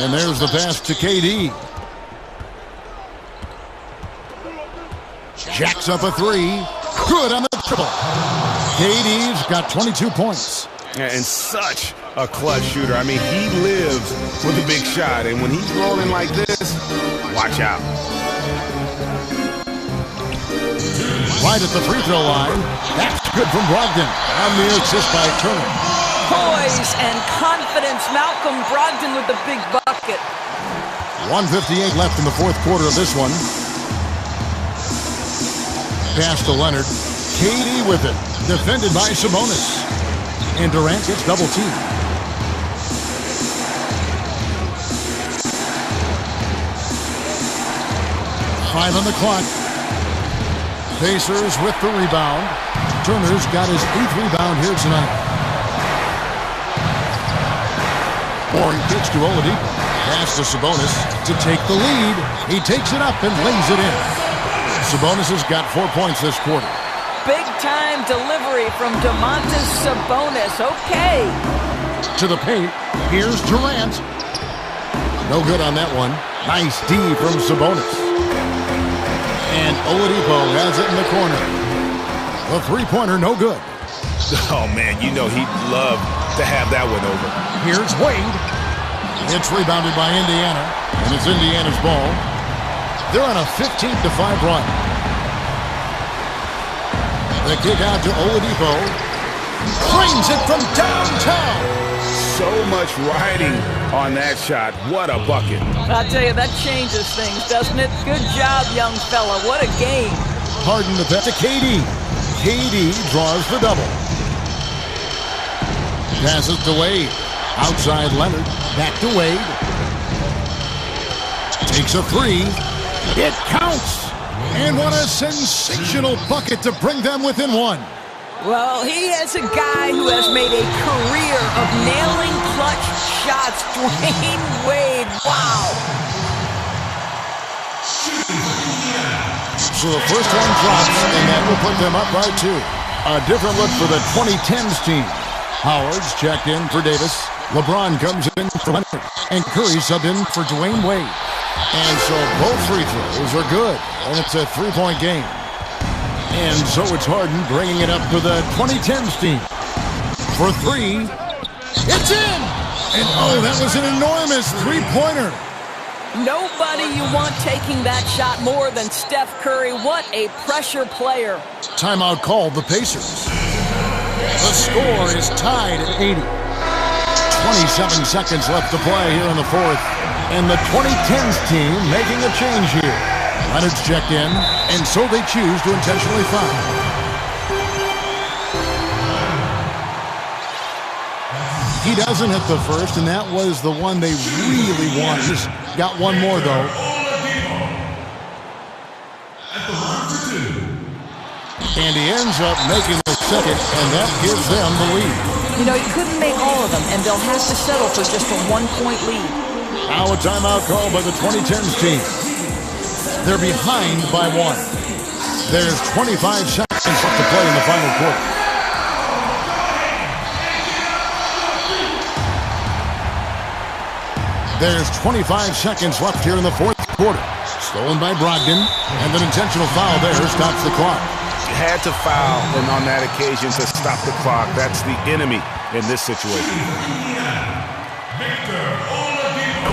And there's the pass to KD. Jacks up a 3. Good on the triple. KD's got 22 points. And such a clutch shooter. I mean, he lives with a big shot. And when he's rolling like this, watch out. Right at the free throw line. That's good from Brogdon. On the assist by Turner. Poise and confidence. Malcolm Brogdon with the big bucket. 1:58 left in the fourth quarter of this one. Pass to Leonard. KD with it. Defended by Sabonis. and Durant gets double teamed. Five on the clock. Pacers with the rebound. Turner's got his 8th rebound here tonight. Warren kicks to Oladipo. Pass to Sabonis to take the lead. He takes it up and lays it in. Sabonis has got 4 points this quarter. Big-time delivery from Domantas Sabonis. Okay. To the paint. Here's Durant. No good on that one. Nice D from Sabonis. And Oladipo has it in the corner. The three-pointer, no good. Oh, man, you know he'd love to have that one over. Here's Wade. It's rebounded by Indiana, and it's Indiana's ball. They're on a 15-5 run. The kick out to Oladipo. Cleans it from downtown. So much riding on that shot. What a bucket. I'll tell you, that changes things, doesn't it? Good job, young fella. What a game. Harden the pass to KD. KD draws the double. Passes to Wade. Outside Leonard. Back to Wade. Takes a three. It counts. And what a sensational bucket to bring them within one. Well, he is a guy who has made a career of nailing clutch shots. Dwayne Wade, wow. So the first one drops, and that will put them up by 2. A different look for the 2010s team. Howard's checked in for Davis. LeBron comes in for Leonard. And Curry subbed in for Dwayne Wade. And so both free throws are good, and it's a 3-point game. And so it's Harden bringing it up to the 2010s team. For 3, it's in! And oh, that was an enormous three-pointer. Nobody you want taking that shot more than Steph Curry. What a pressure player. Timeout called the Pacers. The score is tied at 80. 27 seconds left to play here in the fourth. And the 2010s team making a change here. Leonard's checked in, and so they choose to intentionally foul. He doesn't hit the first, and that was the one they really wanted. Just got one more, though. And he ends up making the second, and that gives them the lead. You know, he couldn't make all of them, and they'll have to settle for just a 1-point lead. Now a timeout called by the 2010s team. They're behind by 1. There's 25 seconds left to play in the final quarter. There's 25 seconds left here in the fourth quarter. Stolen by Brogdon, and an intentional foul there stops the clock. Had to foul, and on that occasion to stop the clock. That's the enemy in this situation.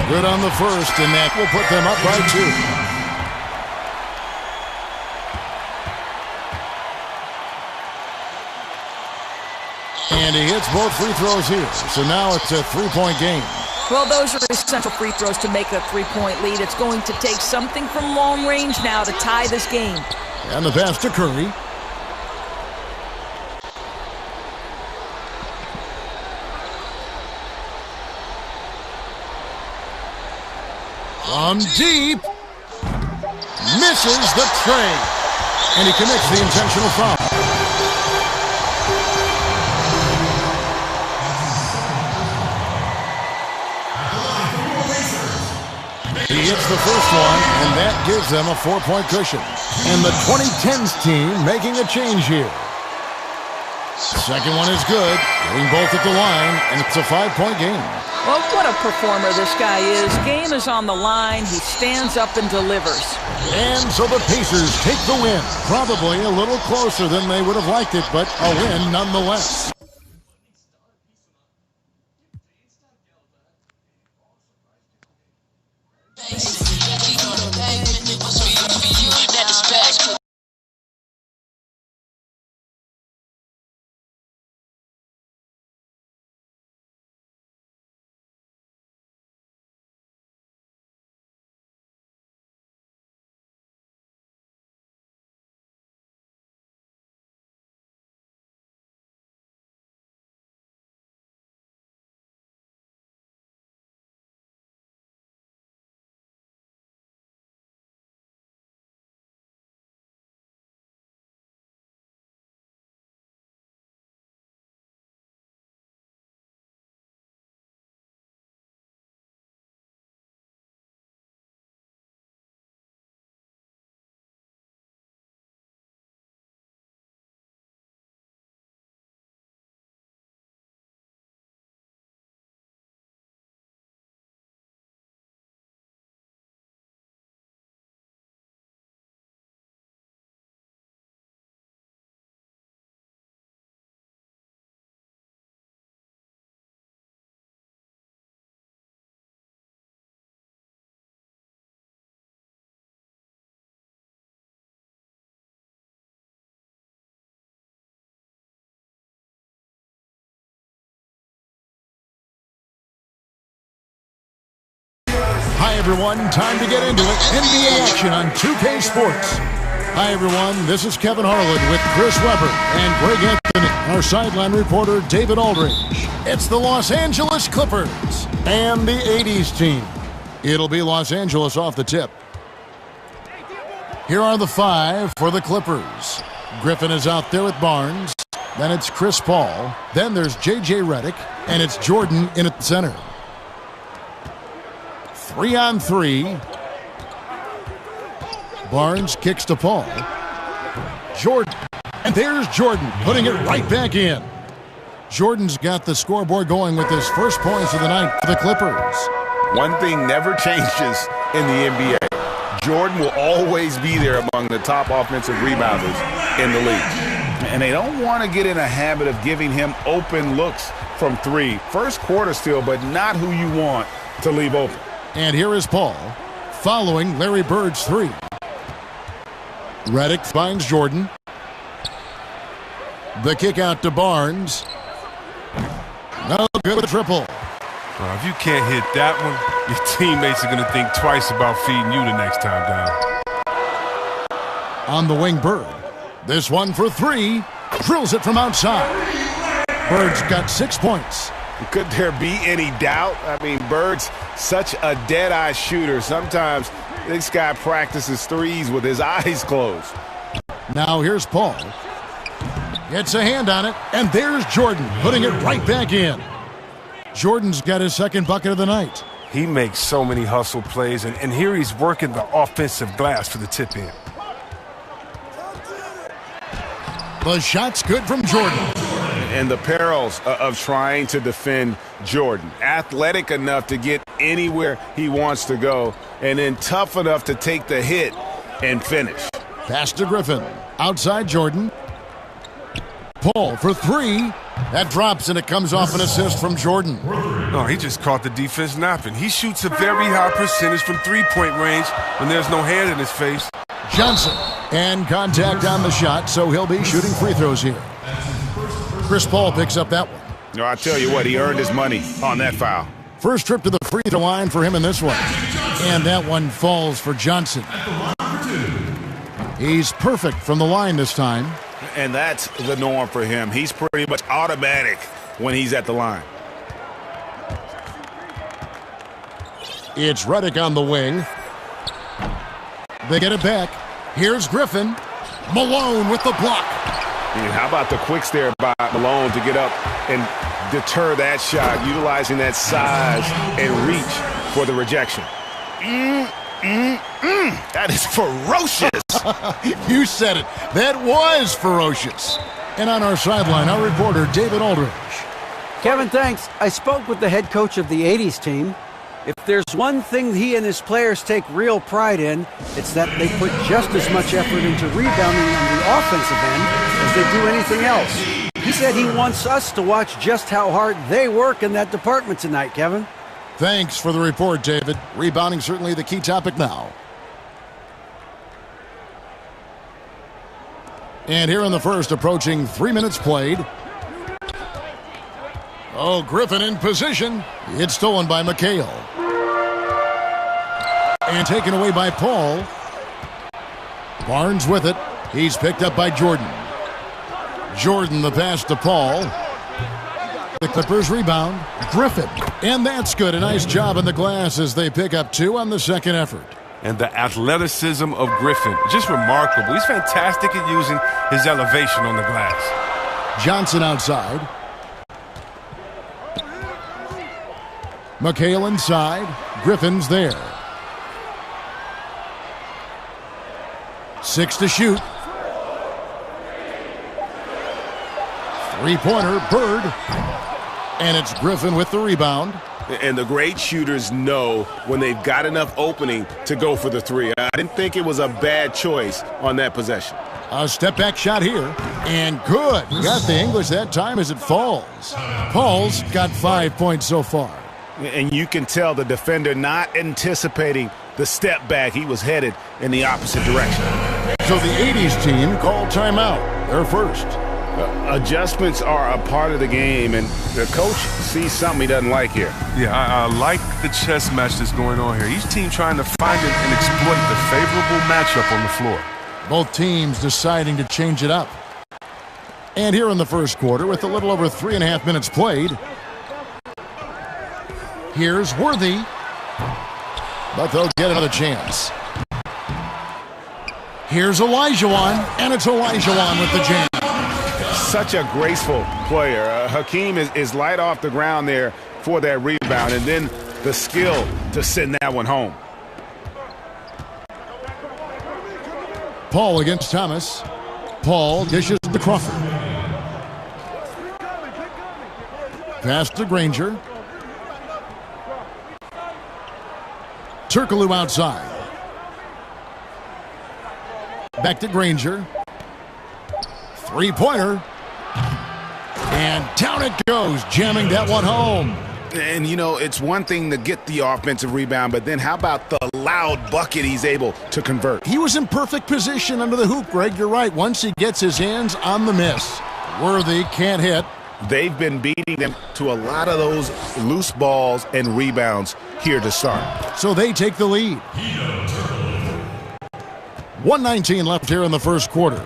Good on the first, and that will put them up by 2. And he hits both free throws here. So now it's a 3-point game. Well, those are essential free throws to make a 3-point lead. It's going to take something from long range now to tie this game. And the pass to Curry. From deep. Misses the tray. And he commits the intentional foul. He hits the first one, and that gives them a 4-point cushion. And the 2010s team making a change here. Second one is good, getting both at the line, and it's a 5-point game. Well, what a performer this guy is. Game is on the line. He stands up and delivers. And so the Pacers take the win. Probably a little closer than they would have liked it, but a win nonetheless. Hi, everyone. Time to get into it. NBA action on 2K Sports. Hi, everyone. This is Kevin Harlan with Chris Webber and Greg Anthony, our sideline reporter, David Aldridge. It's the Los Angeles Clippers and the 80s team. It'll be Los Angeles off the tip. Here are the five for the Clippers. Griffin is out there with Barnes. Then it's Chris Paul. Then there's J.J. Redick. And it's Jordan in at the center. 3-on-3. Barnes kicks to Paul. Jordan. And there's Jordan putting it right back in. Jordan's got the scoreboard going with his first points of the night for the Clippers. One thing never changes in the NBA. Jordan will always be there among the top offensive rebounders in the league. And they don't want to get in a habit of giving him open looks from three. First quarter still, but not who you want to leave open. And here is Paul following Larry Bird's three. Redick finds Jordan. The kick out to Barnes. No good with a triple. If you can't hit that one, your teammates are going to think twice about feeding you the next time down. On the wing, Bird. This one for three. Drills it from outside. Bird's got 6 points. Could there be any doubt? I mean, Bird's such a dead-eye shooter. Sometimes this guy practices threes with his eyes closed. Now here's Paul. Gets a hand on it, and there's Jordan putting it right back in. Jordan's got his second bucket of the night. He makes so many hustle plays, and here he's working the offensive glass for the tip-in. The shot's good from Jordan. And the perils of trying to defend Jordan. Athletic enough to get anywhere he wants to go, and then tough enough to take the hit and finish. Pass to Griffin. Outside Jordan. Paul for three. That drops, and it comes off an assist from Jordan. No, he just caught the defense napping. He shoots a very high percentage from three-point range when there's no hand in his face. Johnson. And contact on the shot, so he'll be shooting free throws here. Chris Paul picks up that one. No, I tell you what, he earned his money on that foul. First trip to the free throw line for him in this one. And that one falls for Johnson. He's perfect from the line this time. And that's the norm for him. He's pretty much automatic when he's at the line. It's Redick on the wing. They get it back. Here's Griffin. Malone with the block. And how about the quick stare by Malone to get up and deter that shot, utilizing that size and reach for the rejection. That is ferocious. You said it. That was ferocious. And on our sideline, our reporter, David Aldridge. Kevin, thanks. I spoke with the head coach of the 80s team. If there's one thing he and his players take real pride in, it's that they put just as much effort into rebounding on the offensive end as they do anything else. He said he wants us to watch just how hard they work in that department tonight, Kevin. Thanks for the report, David. Rebounding certainly the key topic now. And here in the first, approaching 3 minutes played. Oh, Griffin in position. It's stolen by McHale. And taken away by Paul. Barnes with it. He's picked up by Jordan. Jordan the pass to Paul. The Clippers rebound. Griffin. And that's good. A nice job on the glass as they pick up two on the second effort. And the athleticism of Griffin, just remarkable. He's fantastic at using his elevation on the glass. Johnson outside. McHale inside. Griffin's there. 6 to shoot. Three-pointer, Bird. And it's Griffin with the rebound. And the great shooters know when they've got enough opening to go for the three. I didn't think it was a bad choice on that possession. A step-back shot here. And good. Got the English that time as it falls. Paul's got 5 points so far. And you can tell the defender not anticipating the step back. He was headed in the opposite direction. So the 80s team called timeout. They're first. Adjustments are a part of the game, and the coach sees something he doesn't like here. Yeah, I like the chess match that's going on here. Each team trying to find and exploit the favorable matchup on the floor. Both teams deciding to change it up. And here in the first quarter, with a little over 3.5 minutes played, here's Worthy, but they'll get another chance. Here's Olajuwon, and it's Olajuwon with the jam. Such a graceful player. Hakeem is light off the ground there for that rebound, and then the skill to send that one home. Paul against Thomas. Paul dishes to Crawford. Pass to Granger. Turkoglu outside. Back to Granger. Three-pointer. And down it goes, jamming that one home. And, you know, it's one thing to get the offensive rebound, but then how about the loud bucket he's able to convert? He was in perfect position under the hoop, Greg. You're right. Once he gets his hands on the miss, Worthy can't hit. They've been beating them to a lot of those loose balls and rebounds here to start. So they take the lead. 1:19 left here in the first quarter.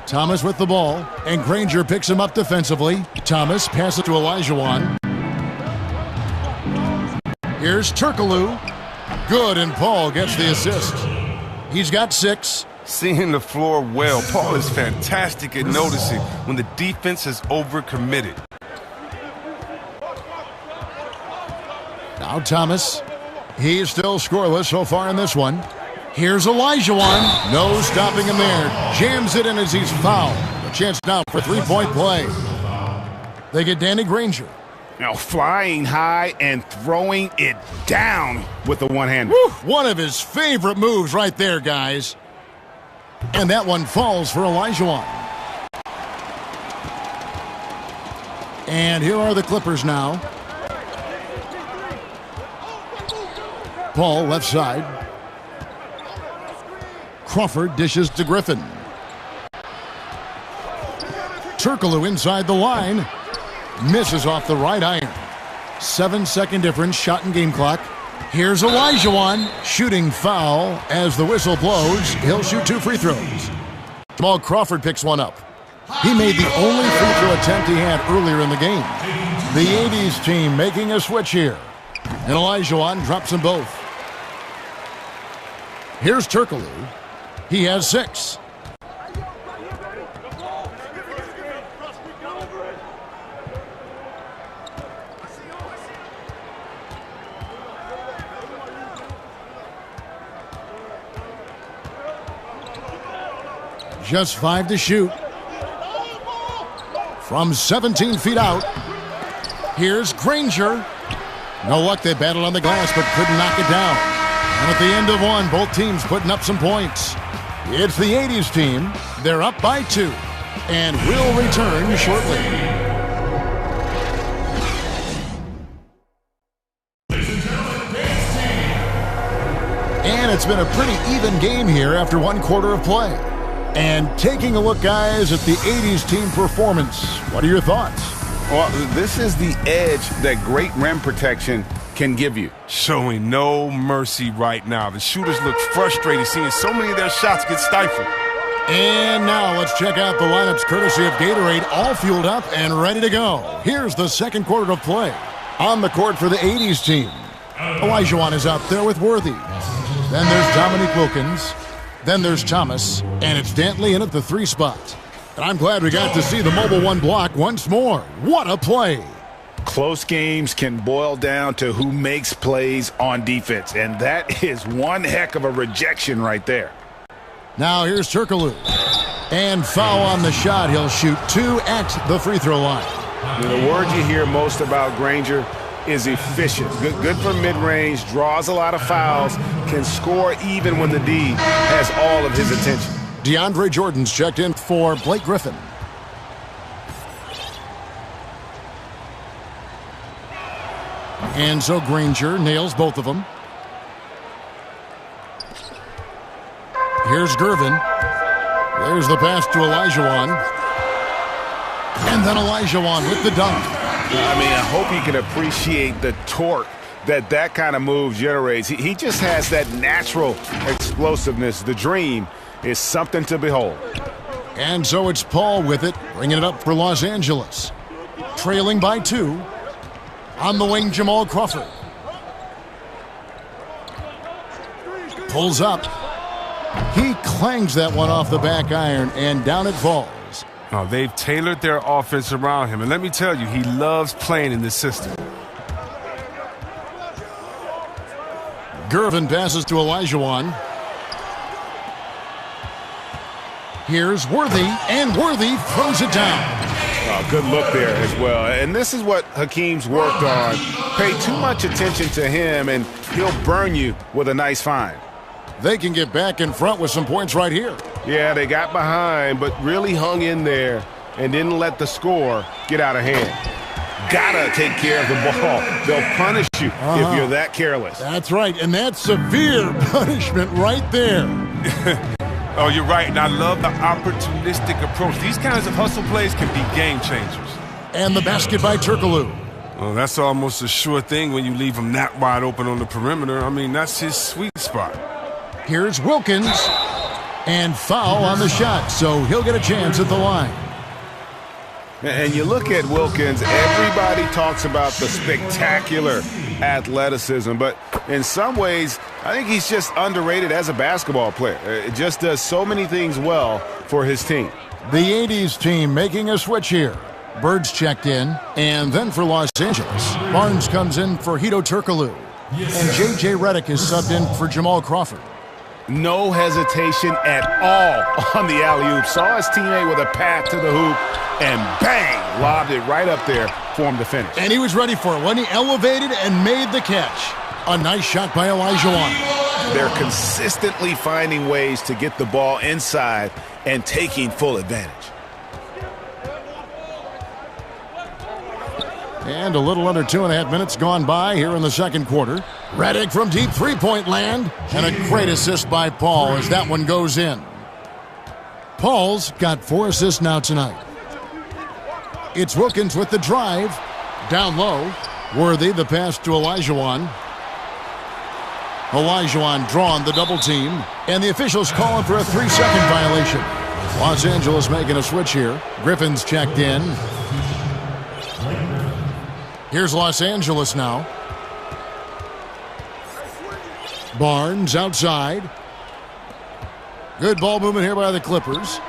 Thomas with the ball, and Granger picks him up defensively. Thomas passes to Olajuwon. Here's Turkoglu. Good, and Paul gets the assist. He's got 6. Seeing the floor well, Paul is fantastic at noticing when the defense is overcommitted. Now Thomas. He's still scoreless so far in this one. Here's Olajuwon. No stopping him there. Jams it in as he's fouled. A chance now for three-point play. They get Danny Granger. Now flying high and throwing it down with the one-hander. One of his favorite moves right there, guys. And that one falls for Olajuwon. And here are the Clippers now. Paul left side. Crawford dishes to Griffin. Turkoglu inside the line. Misses off the right iron. 7-second difference, shot and game clock. Here's Olajuwon. Shooting foul as the whistle blows. He'll shoot 2 free throws. Jamal Crawford picks one up. He made the only free throw attempt he had earlier in the game. The 80s team making a switch here. And Olajuwon drops them both. Here's Turkoglu. He has 6. Just 5 to shoot. From 17 feet out. Here's Granger. No luck, they battled on the glass but couldn't knock it down. And at the end of one, both teams putting up some points. It's the 80s team. They're up by 2 and will return shortly. And it's been a pretty even game here after 1 quarter of play. And taking a look, guys, at the 80s team performance, what are your thoughts? Well, this is the edge that great rim protection can give you. Showing no mercy right now. The shooters look frustrated seeing so many of their shots get stifled. And now let's check out the lineups courtesy of Gatorade, all fueled up and ready to go. Here's the second quarter of play. On the court for the 80s team, Olajuwon is out there with Worthy. Then there's Dominique Wilkins. Then there's Thomas, and it's Dantley in at the 3 spot. And I'm glad we got to see the mobile 1 block once more. What a play! Close games can boil down to who makes plays on defense, and that is one heck of a rejection right there. Now here's Turkoglu. And foul on the shot. He'll shoot 2 at the free throw line. The word you hear most about Granger is efficient. Good for mid-range, draws a lot of fouls, can score even when the D has all of his attention. DeAndre Jordan's checked in for Blake Griffin. And so Granger nails both of them. Here's Gervin. There's the pass to Olajuwon. And then Olajuwon with the dunk. I mean, I hope he can appreciate the torque that kind of move generates. He just has that natural explosiveness. The dream is something to behold. And so it's Paul with it, bringing it up for Los Angeles. Trailing by 2. On the wing, Jamal Crawford. Pulls up. He clangs that one off the back iron, and down it falls. Oh, they've tailored their offense around him, and let me tell you, he loves playing in this system. Gervin passes to Olajuwon. Here's Worthy, and Worthy throws it down. Oh, good look there as well. And this is what Hakeem's worked on. Pay too much attention to him, and he'll burn you with a nice find. They can get back in front with some points right here. Yeah, they got behind, but really hung in there and didn't let the score get out of hand. Gotta take care of the ball. They'll punish you if you're that careless. That's right, and that's severe punishment right there. Oh, you're right, and I love the opportunistic approach. These kinds of hustle plays can be game changers. And the basket by Turkoglu. Well, that's almost a sure thing when you leave him that wide open on the perimeter. I mean, that's his sweet spot. Here's Wilkins, and foul on the shot, so he'll get a chance at the line. And you look at Wilkins, everybody talks about the spectacular athleticism, but in some ways, I think he's just underrated as a basketball player. It just does so many things well for his team. The 80s team making a switch here. Bird's checked in, and then for Los Angeles, Barnes comes in for Hedo Turkoglu, and J.J. Redick is subbed in for Jamal Crawford. No hesitation at all on the alley-oop. Saw his teammate with a path to the hoop, and bang, lobbed it right up there for him to finish. And he was ready for it when he elevated and made the catch. A nice shot by Olajuwon. They're consistently finding ways to get the ball inside and taking full advantage. And a little under 2.5 minutes gone by here in the second quarter. Redick from deep three-point land. And a great assist by Paul as that one goes in. Paul's got 4 assists now tonight. It's Wilkins with the drive. Down low. Worthy, the pass to Olajuwon. Olajuwon drawn the double team. And the officials calling for a 3-second violation. Los Angeles making a switch here. Griffin's checked in. Here's Los Angeles now. Barnes outside. Good ball movement here by the Clippers.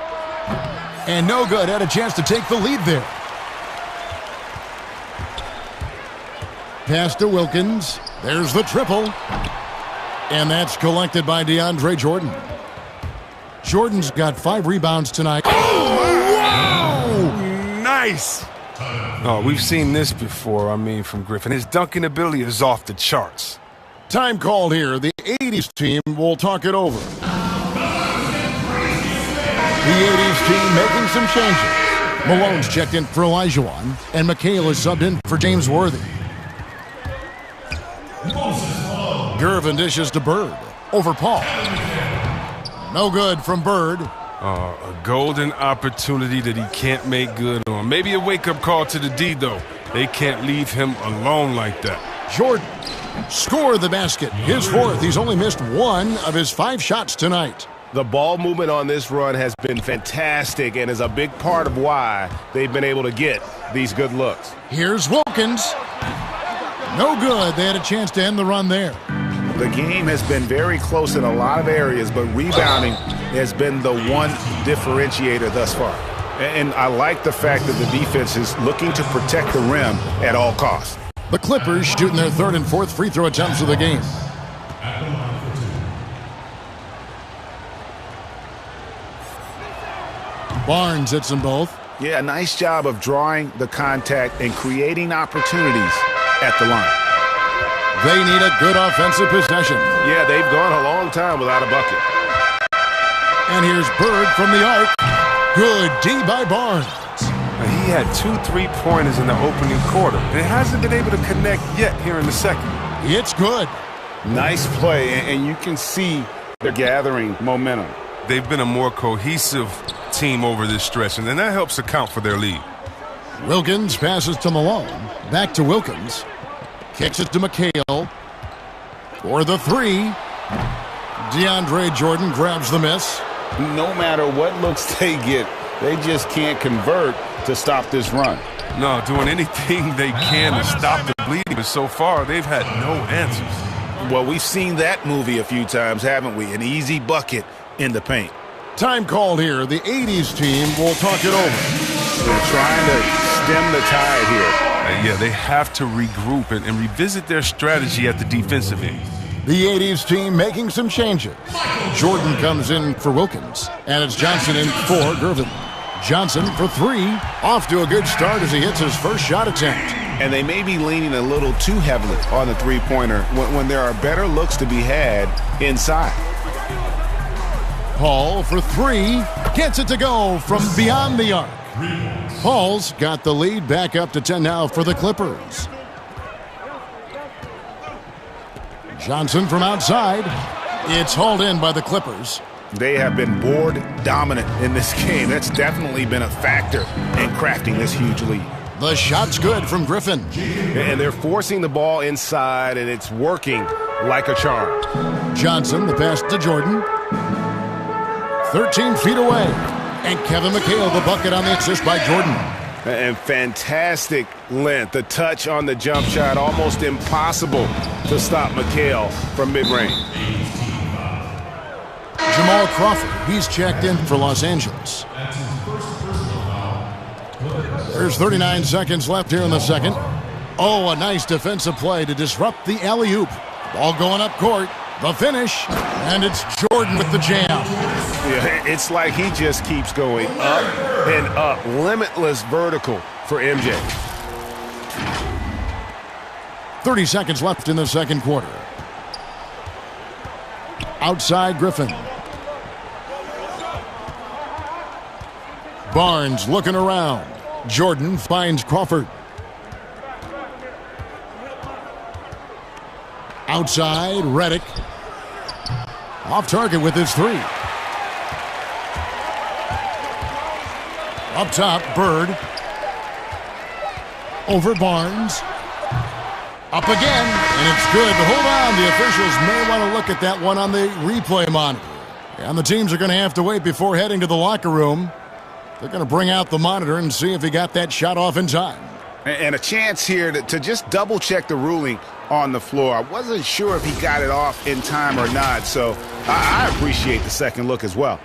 And no good. Had a chance to take the lead there. Pass to Wilkins. There's the triple. And that's collected by DeAndre Jordan. Jordan's got 5 rebounds tonight. Oh, wow! Nice! Oh, we've seen this before, from Griffin. His dunking ability is off the charts. Time called here. The 80s team will talk it over. The 80s team making some changes. Malone's checked in for Olajuwon, and McHale is subbed in for James Worthy. Gervin dishes to Bird. Over Paul. No good from Bird. A golden opportunity that he can't make good on. Maybe a wake-up call to the D, though. They can't leave him alone like that. Jordan scored the basket. His 4th. He's only missed 1 of his 5 shots tonight. The ball movement on this run has been fantastic and is a big part of why they've been able to get these good looks. Here's Wilkins. No good. They had a chance to end the run there. The game has been very close in a lot of areas, but rebounding has been the one differentiator thus far. And I like the fact that the defense is looking to protect the rim at all costs. The Clippers shooting their 3rd and 4th free throw attempts of the game. Barnes hits them both. Yeah, nice job of drawing the contact and creating opportunities at the line. They need a good offensive possession. Yeah, they've gone a long time without a bucket. And here's Bird from the arc. Good D by Barnes. He had 2 3-pointers in the opening quarter, and hasn't been able to connect yet here in the second. It's good. Nice play, and you can see they're gathering momentum. They've been a more cohesive team over this stretch, and then that helps account for their lead. Wilkins passes to Malone. Back to Wilkins. Kicks it to McHale. For the three. DeAndre Jordan grabs the miss. No matter what looks they get, they just can't convert to stop this run. No, doing anything they can to stop the bleeding, but so far they've had no answers. Well, we've seen that movie a few times, haven't we? An easy bucket in the paint. Time called here. The 80s team will talk it over. They're trying to stem the tide here. Yeah, they have to regroup and revisit their strategy at the defensive end. The 80s team making some changes. Jordan comes in for Wilkins, and it's Johnson in for Griffin. Johnson for three. Off to a good start as he hits his first shot attempt. And they may be leaning a little too heavily on the three-pointer when there are better looks to be had inside. Paul for three. Gets it to go from beyond the arc. Paul's got the lead back up to 10 now for the Clippers. Johnson from outside. It's hauled in by the Clippers. They have been board dominant in this game. That's definitely been a factor in crafting this huge lead. The shot's good from Griffin. And they're forcing the ball inside, and it's working like a charm. Johnson, the pass to Jordan. 13 feet away. And Kevin McHale, the bucket on the assist by Jordan. And fantastic length. The touch on the jump shot, almost impossible to stop McHale from mid-range. Jamal Crawford, he's checked in for Los Angeles. There's 39 seconds left here in the second. Oh, a nice defensive play to disrupt the alley-oop. Ball going up court. The finish, and it's Jordan with the jam. Yeah, it's like he just keeps going up and up. Limitless vertical for MJ. 30 seconds left in the second quarter. Outside Griffin. Barnes looking around. Jordan finds Crawford. Outside, Redick. Off target with his three. Up top, Bird. Over Barnes. Up again, and it's good. But hold on, the officials may want to look at that one on the replay monitor. And the teams are going to have to wait before heading to the locker room. They're going to bring out the monitor and see if he got that shot off in time. And a chance here to just double-check the ruling on the floor. I wasn't sure if he got it off in time or not, so I appreciate the second look as well.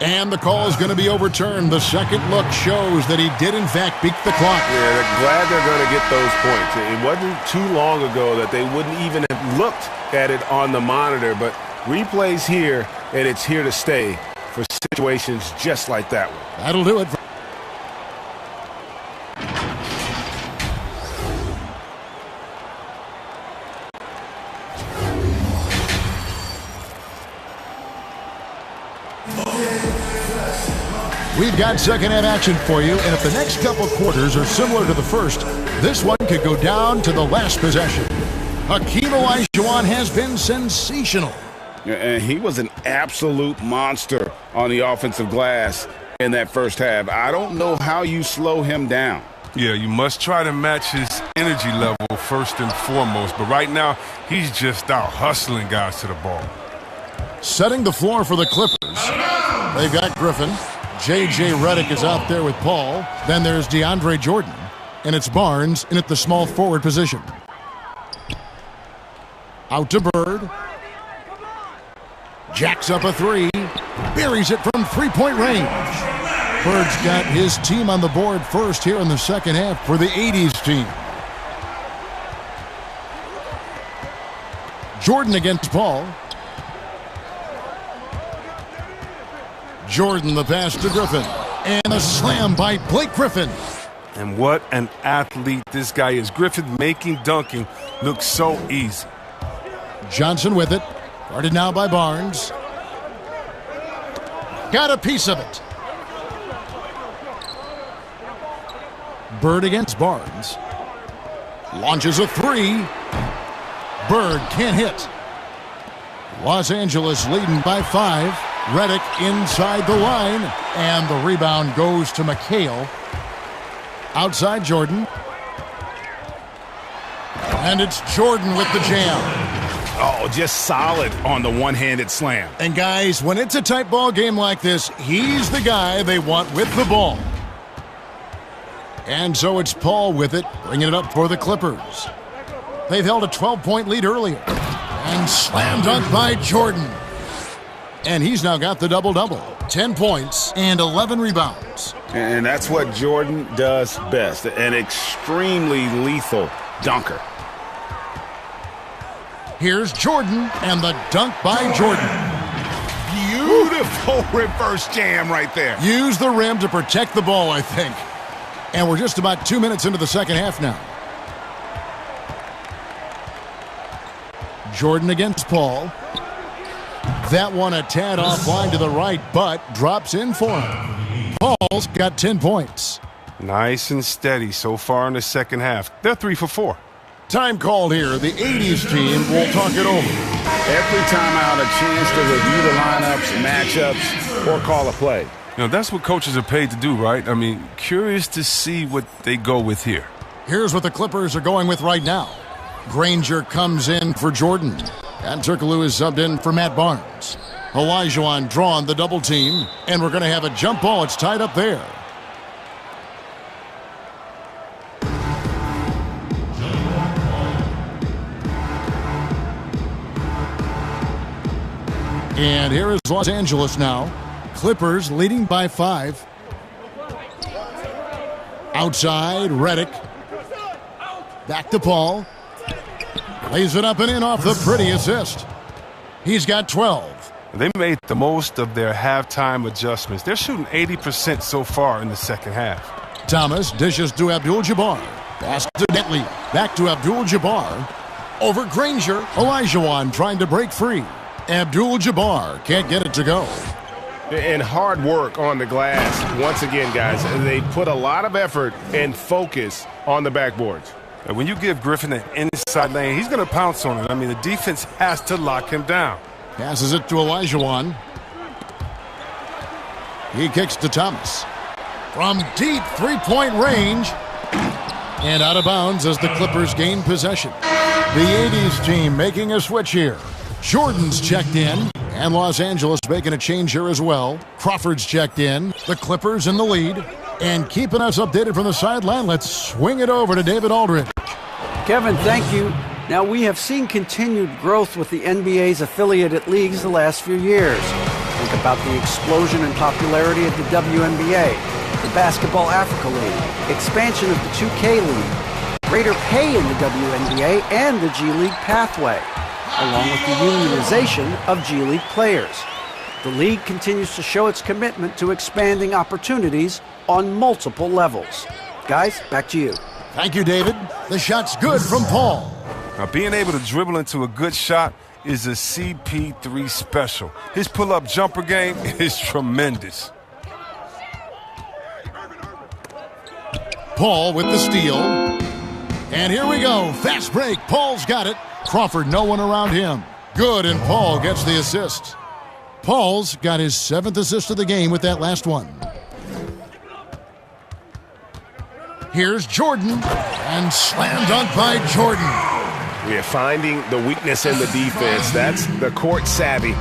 And the call is going to be overturned. The second look shows that he did, in fact, beat the clock. Yeah, they're glad they're going to get those points. It wasn't too long ago that they wouldn't even have looked at it on the monitor, but replays here, and it's here to stay for situations just like that one. That'll do it. We've got second-half action for you, and if the next couple quarters are similar to the first, this one could go down to the last possession. Hakeem Olajuwon has been sensational. And he was an absolute monster on the offensive glass in that first half. I don't know how you slow him down. Yeah, you must try to match his energy level first and foremost, but right now he's just out hustling guys to the ball. Setting the floor for the Clippers. They've got Griffin. J.J. Redick is out there with Paul. Then there's DeAndre Jordan. And it's Barnes in at the small forward position. Out to Bird. Jacks up a three. Buries it from three-point range. Bird's got his team on the board first here in the second half for the 80s team. Jordan against Paul. Jordan the pass to Griffin. And a slam by Blake Griffin. And what an athlete this guy is. Griffin making dunking look so easy. Johnson with it. Guarded now by Barnes. Got a piece of it. Bird against Barnes. Launches a three. Bird can't hit. Los Angeles leading by 5. Redick inside the line, and the rebound goes to McHale. Outside Jordan. And it's Jordan with the jam. Oh, just solid on the one-handed slam. And guys, when it's a tight ball game like this, he's the guy they want with the ball. And so it's Paul with it, bringing it up for the Clippers. They've held a 12-point lead earlier. And slam dunk by Jordan. And he's now got the double-double. 10 points and 11 rebounds. And that's what Jordan does best. An extremely lethal dunker. Here's Jordan and the dunk by Jordan. Beautiful reverse jam right there. Use the rim to protect the ball, I think. And we're just about 2 minutes into the second half now. Jordan against Paul. That one a tad offline to the right, but drops in for him. Paul's got 10 points. Nice and steady so far in the second half. They're 3 for 4. Time called here. The 80s team will talk it over. Every timeout, a chance to review the lineups, matchups, or call a play. You know, that's what coaches are paid to do, right? I mean, curious to see what they go with here. Here's what the Clippers are going with right now. Granger comes in for Jordan. And Turkoglu is subbed in for Matt Barnes. Olajuwon drawn the double team. And we're going to have a jump ball. It's tied up there. And here is Los Angeles now. Clippers leading by 5. Outside, Redick. Back to Paul. Lays it up and in off the pretty assist. He's got 12. They made the most of their halftime adjustments. They're shooting 80% so far in the second half. Thomas dishes to Abdul-Jabbar. Pass to Bentley. Back to Abdul-Jabbar. Over Granger. Olajuwon trying to break free. Abdul-Jabbar can't get it to go. And hard work on the glass. Once again, guys, they put a lot of effort and focus on the backboards. And when you give Griffin an inside lane, he's going to pounce on it. I mean, the defense has to lock him down. Passes it to Olajuwon. He kicks to Thomas. From deep three-point range. And out of bounds as the Clippers gain possession. The 80s team making a switch here. Jordan's checked in, and Los Angeles making a change here as well. Crawford's checked in, the Clippers in the lead, and keeping us updated from the sideline, let's swing it over to David Aldridge. Kevin, thank you. Now, we have seen continued growth with the NBA's affiliated leagues the last few years. Think about the explosion in popularity of the WNBA, the Basketball Africa League, expansion of the 2K League, greater pay in the WNBA, and the G League pathway, along with the unionization of G League players. The league continues to show its commitment to expanding opportunities on multiple levels. Guys, back to you. Thank you, David. The shot's good from Paul. Now, being able to dribble into a good shot is a CP3 special. His pull-up jumper game is tremendous. Paul with the steal. And here we go. Fast break. Paul's got it. Crawford, no one around him. Good, and Paul gets the assist. Paul's got his 7th assist of the game with that last one. Here's Jordan, and slam dunk by Jordan. We're finding the weakness in the defense. That's the court savvy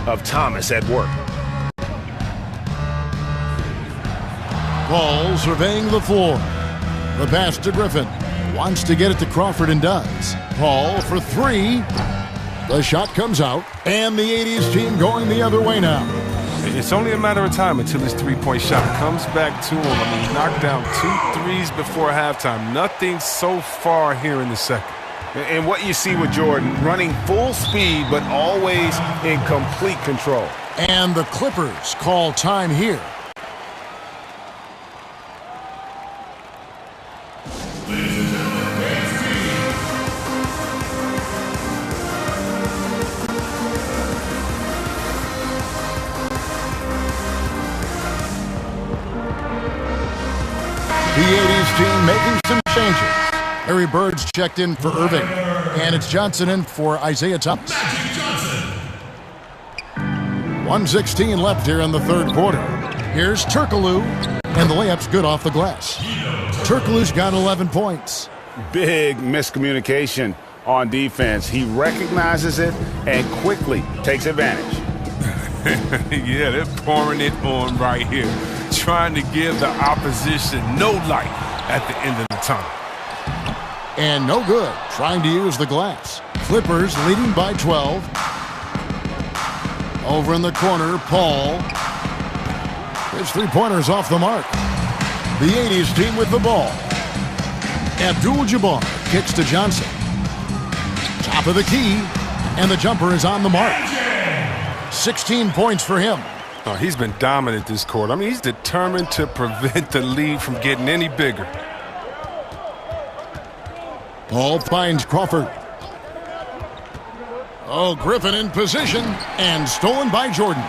of Thomas at work. Paul surveying the floor. The pass to Griffin. Wants to get it to Crawford and does. Paul for 3. The shot comes out, and the 80s team going the other way now. It's only a matter of time until his three-point shot comes back to him. I mean, he knocked down 2 threes before halftime. Nothing so far here in the second. And what you see with Jordan, running full speed, but always in complete control. And the Clippers call time here. The 80s team making some changes. Larry Bird's checked in for Irving. And it's Johnson in for Isaiah Thomas. 1:16 left here in the third quarter. Here's Turkoglu, and the layup's good off the glass. Turkoglu's got 11 points. Big miscommunication on defense. He recognizes it and quickly takes advantage. Yeah, they're pouring it on right here, trying to give the opposition no light at the end of the tunnel. And no good, trying to use the glass. Clippers leading by 12. Over in the corner, Paul. His three-pointer's off the mark. The 80s team with the ball. Abdul-Jabbar kicks to Johnson. Top of the key, and the jumper is on the mark. 16 points for him. Oh, he's been dominant this quarter. I mean, he's determined to prevent the lead from getting any bigger. Paul finds Crawford. Oh, Griffin in position, and stolen by Jordan.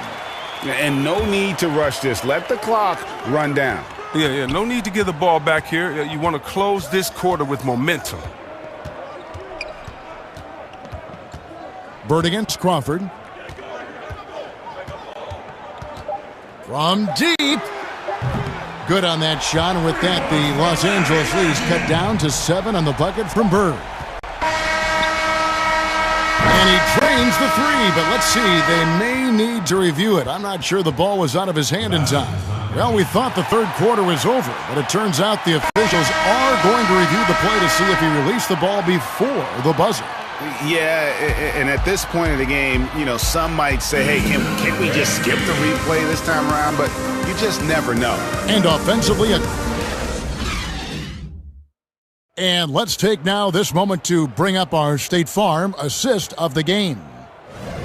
And no need to rush this. Let the clock run down. Yeah, no need to give the ball back here. You want to close this quarter with momentum. Bird against Crawford. From deep. Good on that shot, and with that, the Los Angeles lead is cut down to 7 on the bucket from Bird. And he drains the three, but let's see, they may need to review it. I'm not sure the ball was out of his hand in time. Well, we thought the third quarter was over, but it turns out the officials are going to review the play to see if he released the ball before the buzzer. Yeah, and at this point of the game, you know, some might say, hey, can't we just skip the replay this time around? But you just never know. And offensively, and let's take now this moment to bring up our State Farm assist of the game.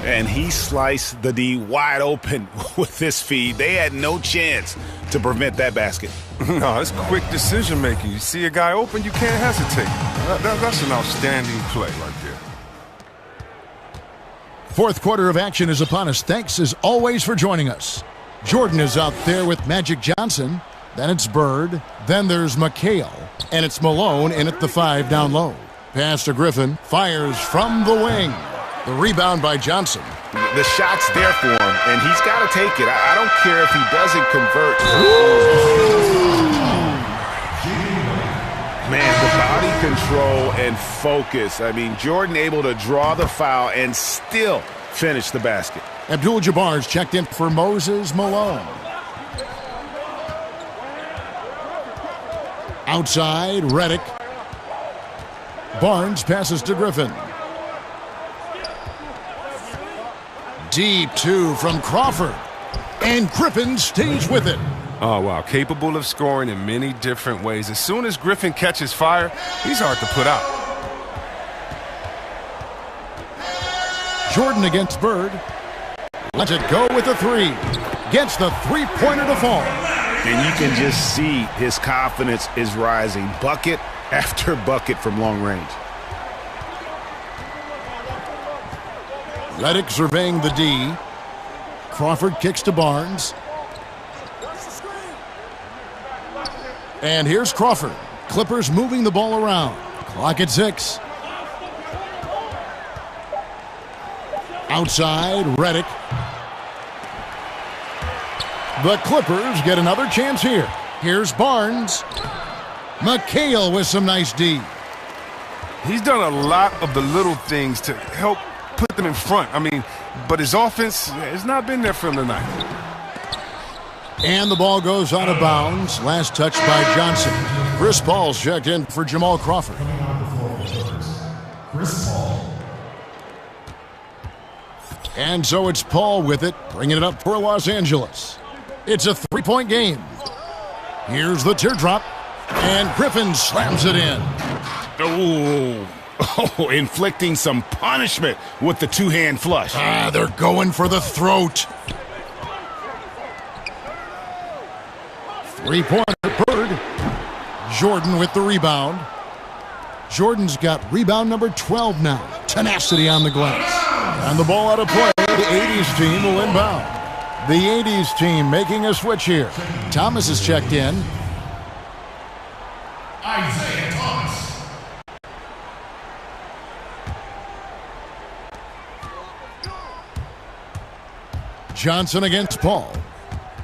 And he sliced the D wide open with this feed. They had no chance to prevent that basket. No, it's quick decision-making. You see a guy open, you can't hesitate. That's an outstanding play right there. Fourth quarter of action is upon us. Thanks, as always, for joining us. Jordan is out there with Magic Johnson. Then it's Bird. Then there's McHale. And it's Malone in at the 5 down low. Pass to Griffin. Fires from the wing. The rebound by Johnson. The shot's there for him, and he's got to take it. I don't care if he doesn't convert. Man, the body control and focus. I mean, Jordan able to draw the foul and still finish the basket. Abdul-Jabbar's checked in for Moses Malone. Outside, Reddick. Barnes passes to Griffin. Deep two from Crawford. And Griffin stays with it. Oh, wow. Capable of scoring in many different ways. As soon as Griffin catches fire, he's hard to put out. Jordan against Bird. Lets it go with a three. Gets the three-pointer to fall. And you can just see his confidence is rising. Bucket after bucket from long range. Reddick surveying the D. Crawford kicks to Barnes. And here's Crawford. Clippers moving the ball around. Clock at 6. Outside, Reddick. The Clippers get another chance here. Here's Barnes. McHale with some nice D. He's done a lot of the little things to help put them in front. I mean, but his offense has not been there for him tonight. And the ball goes out of bounds. Last touch by Johnson. Chris Paul's checked in for Jamal Crawford. Chris Paul. And so it's Paul with it, bringing it up for Los Angeles. It's a three-point game. Here's the teardrop, and Griffin slams it in. Oh, inflicting some punishment with the two-hand flush. They're going for the throat. Three-pointer, Bird. Jordan with the rebound. Jordan's got rebound number 12 now. Tenacity on the glass. And the ball out of play. The 80s team will inbound. The 80s team making a switch here. Thomas is checked in. Isaiah Thomas. Johnson against Paul.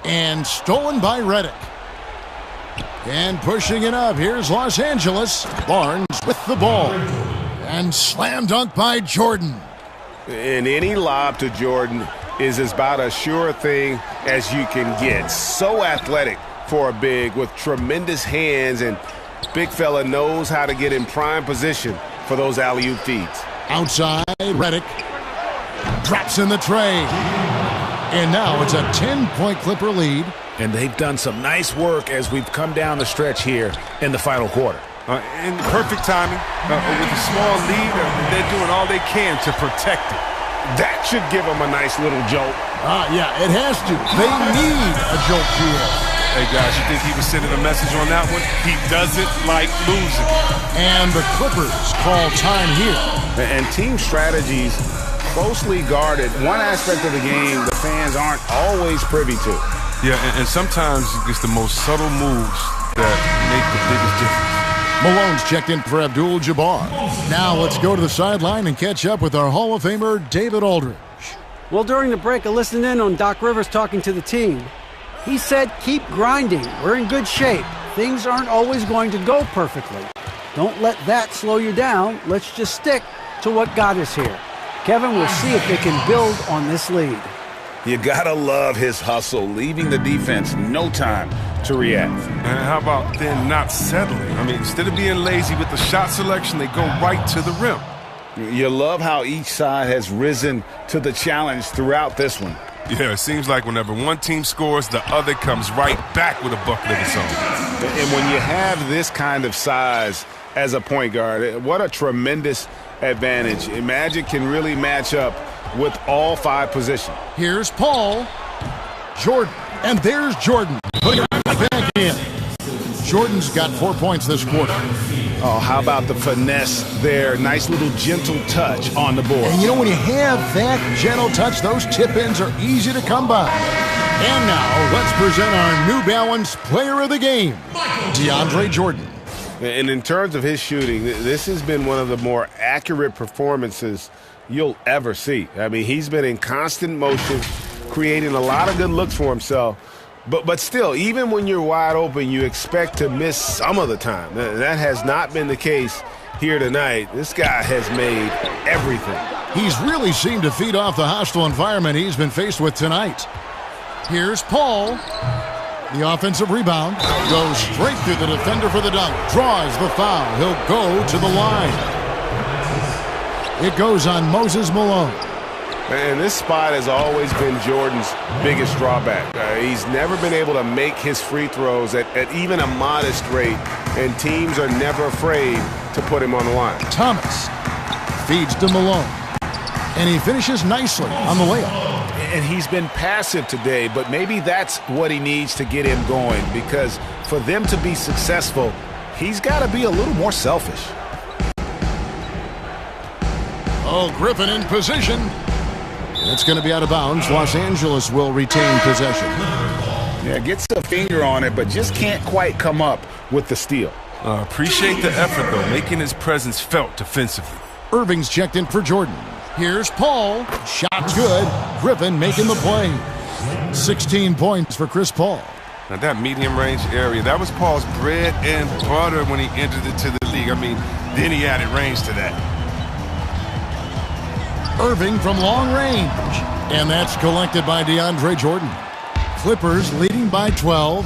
And stolen by Redick. And pushing it up, here's Los Angeles. Barnes with the ball. And slam dunk by Jordan. And any lob to Jordan is about as sure a thing as you can get. So athletic for a big with tremendous hands, and big fella knows how to get in prime position for those alley-oop feeds. Outside, Redick drops in the tray. And now it's a 10-point Clipper lead. And they've done some nice work as we've come down the stretch here in the final quarter. In perfect timing. With a small lead, they're doing all they can to protect it. That should give them a nice little jolt. Yeah, it has to. They need a jolt here. Hey, guys, you think he was sending a message on that one? He doesn't like losing. And the Clippers call time here. And team strategies closely guarded. One aspect of the game the fans aren't always privy to. Yeah, and sometimes it's the most subtle moves that make the biggest difference. Malone's checked in for Abdul-Jabbar. Now let's go to the sideline and catch up with our Hall of Famer, David Aldridge. Well, during the break, I listened in on Doc Rivers talking to the team. He said, keep grinding. We're in good shape. Things aren't always going to go perfectly. Don't let that slow you down. Let's just stick to what got us here. Kevin, we'll see if they can build on this lead. You gotta love his hustle, leaving the defense no time to react. And how about then not settling? I mean, instead of being lazy with the shot selection, they go right to the rim. You love how each side has risen to the challenge throughout this one. Yeah, it seems like whenever one team scores, the other comes right back with a bucket of its own. And when you have this kind of size as a point guard, what a tremendous advantage. Magic can really match up with all five positions. Here's Paul. Jordan. And there's Jordan. Putting it right back in. Jordan's got 4 points this quarter. Oh, how about the finesse there? Nice little gentle touch on the board. And you know, when you have that gentle touch, those tip-ins are easy to come by. And now, let's present our New Balance Player of the Game, DeAndre Jordan. And in terms of his shooting, this has been one of the more accurate performances you'll ever see. I mean, he's been in constant motion, creating a lot of good looks for himself. But still, even when you're wide open, you expect to miss some of the time. That has not been the case here tonight. This guy has made everything. He's really seemed to feed off the hostile environment he's been faced with tonight. Here's Paul. The offensive rebound goes straight through the defender for the dunk. Draws the foul. He'll go to the line. It goes on Moses Malone. And this spot has always been Jordan's biggest drawback. He's never been able to make his free throws at even a modest rate, and teams are never afraid to put him on the line. Thomas feeds to Malone, and he finishes nicely on the layup. And he's been passive today, but maybe that's what he needs to get him going, because for them to be successful, he's got to be a little more selfish. Oh, Griffin in position. It's going to be out of bounds. Los Angeles will retain possession. Yeah, gets a finger on it, but just can't quite come up with the steal. Appreciate the effort, though, making his presence felt defensively. Irving's checked in for Jordan. Here's Paul. Shot good. Griffin making the play. 16 points for Chris Paul. Now, that medium-range area, that was Paul's bread and butter when he entered into the league. I mean, then he added range to that. Irving from long range. And that's collected by DeAndre Jordan. Clippers leading by 12.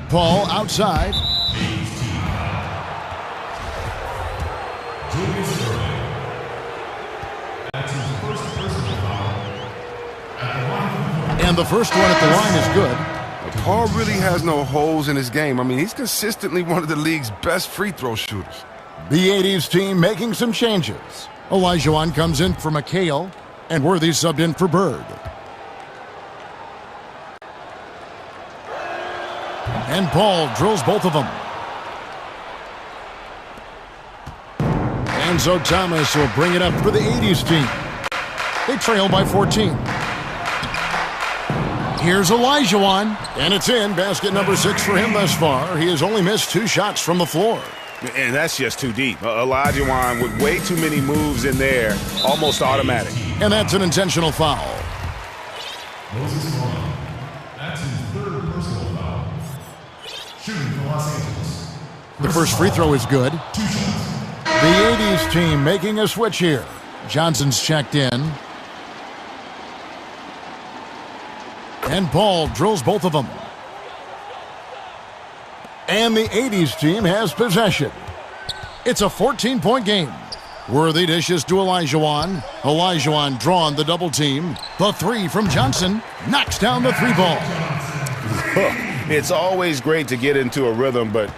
Paul outside. And the first one at the line is good. Paul really has no holes in his game. I mean, he's consistently one of the league's best free throw shooters. The 80s team making some changes. Olajuwon comes in for McHale, and Worthy subbed in for Bird. And Paul drills both of them. And so Thomas will bring it up for the 80s team. They trail by 14. Here's Olajuwon, and it's in. Basket number 6 for him thus far. He has only missed 2 shots from the floor. And that's just too deep. Olajuwon with way too many moves in there, almost automatic. And that's an intentional foul. Moses Malone. That's his third personal foul. Shooting for Los Angeles. The first free throw is good. The 80s team making a switch here. Johnson's checked in. And Paul drills both of them. And the 80s team has possession. It's a 14-point game. Worthy dishes to Olajuwon. Olajuwon drawn the double team. The three from Johnson knocks down the three ball. It's always great to get into a rhythm, but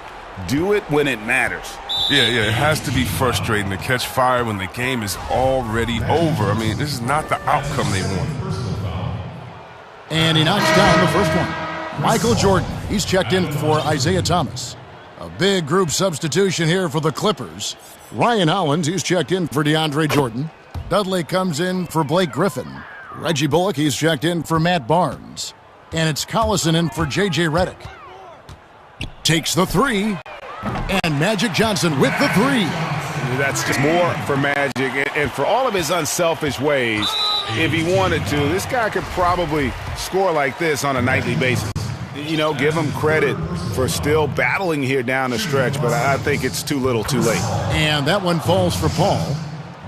do it when it matters. Yeah, it has to be frustrating to catch fire when the game is already over. I mean, this is not the outcome they wanted. And he knocks down the first one. Michael Jordan, he's checked in for Isaiah Thomas. A big group substitution here for the Clippers. Ryan Hollins, he's checked in for DeAndre Jordan. Dudley comes in for Blake Griffin. Reggie Bullock, he's checked in for Matt Barnes. And it's Collison in for J.J. Redick. Takes the three. And Magic Johnson with the three. That's just more for Magic. And for all of his unselfish ways, if he wanted to, this guy could probably score like this on a nightly basis. You know, give him credit for still battling here down the stretch, but I think it's too little too late. And that one falls for Paul.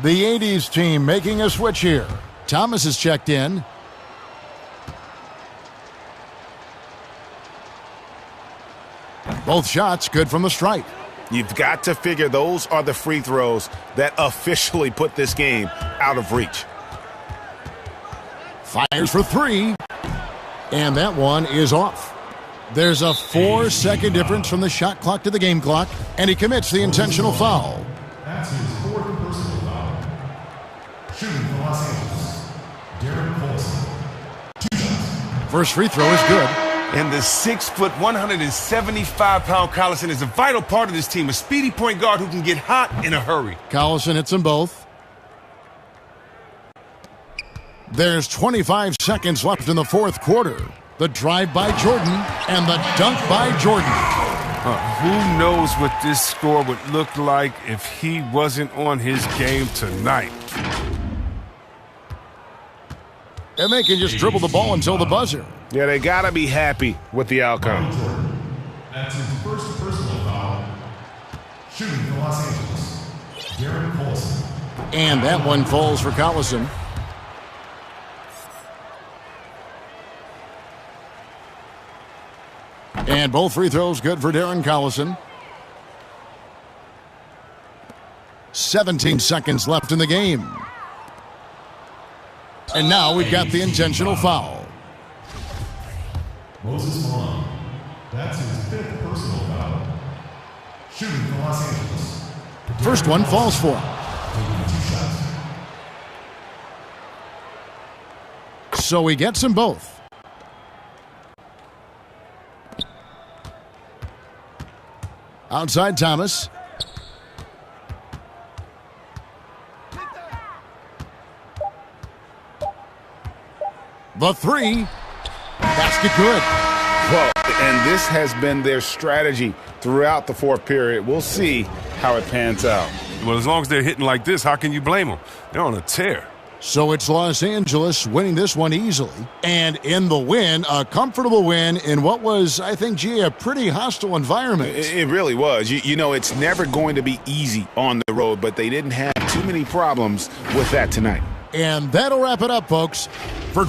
The 80s team making a switch here. Thomas is checked in. Both shots good from the stripe. You've got to figure those are the free throws that officially put this game out of reach. Fires for three. And that one is off. There's a 4-second difference from the shot clock to the game clock, and he commits the intentional foul. That's his fourth personal foul. Shooting for Los Angeles. Darren Collison. First free throw is good. And the 6', 175-pound Collison is a vital part of this team, a speedy point guard who can get hot in a hurry. Collison hits them both. There's 25 seconds left in the fourth quarter. The drive by Jordan and the dunk by Jordan. Who knows what this score would look like if he wasn't on his game tonight. And they can just dribble the ball until the buzzer. Yeah, they got to be happy with the outcome. That's his first personal foul. Shooting for Los Angeles. Darren Collison. And that one falls for Collison. And both free throws good for Darren Collison. 17 seconds left in the game. And now we've got the intentional foul. Moses Malone. That's his fifth personal foul. Shooting for Los Angeles. First one falls for him. Taking 2 shots. So he gets them both. Outside Thomas. The three. Basket good. Well, and this has been their strategy throughout the fourth period. We'll see how it pans out. Well, as long as they're hitting like this, how can you blame them? They're on a tear. So it's Los Angeles winning this one easily. And in the win, a comfortable win in what was, I think, a pretty hostile environment. It really was. You know, it's never going to be easy on the road, but they didn't have too many problems with that tonight. And that'll wrap it up, folks. For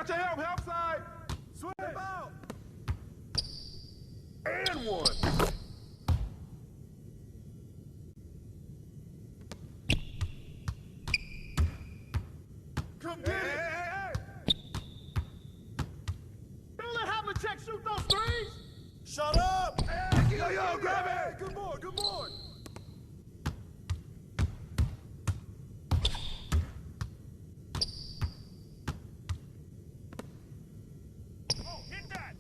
out your help side. Swing out. And one. Come get it. Hey. Don't let Havlicek shoot those threes. Shut up. Hey, yo, grab it. Good board. Hit that!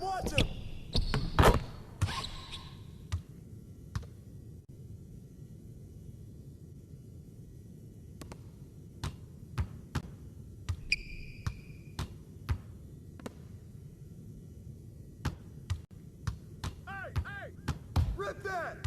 Watch him! Hey! Rip that!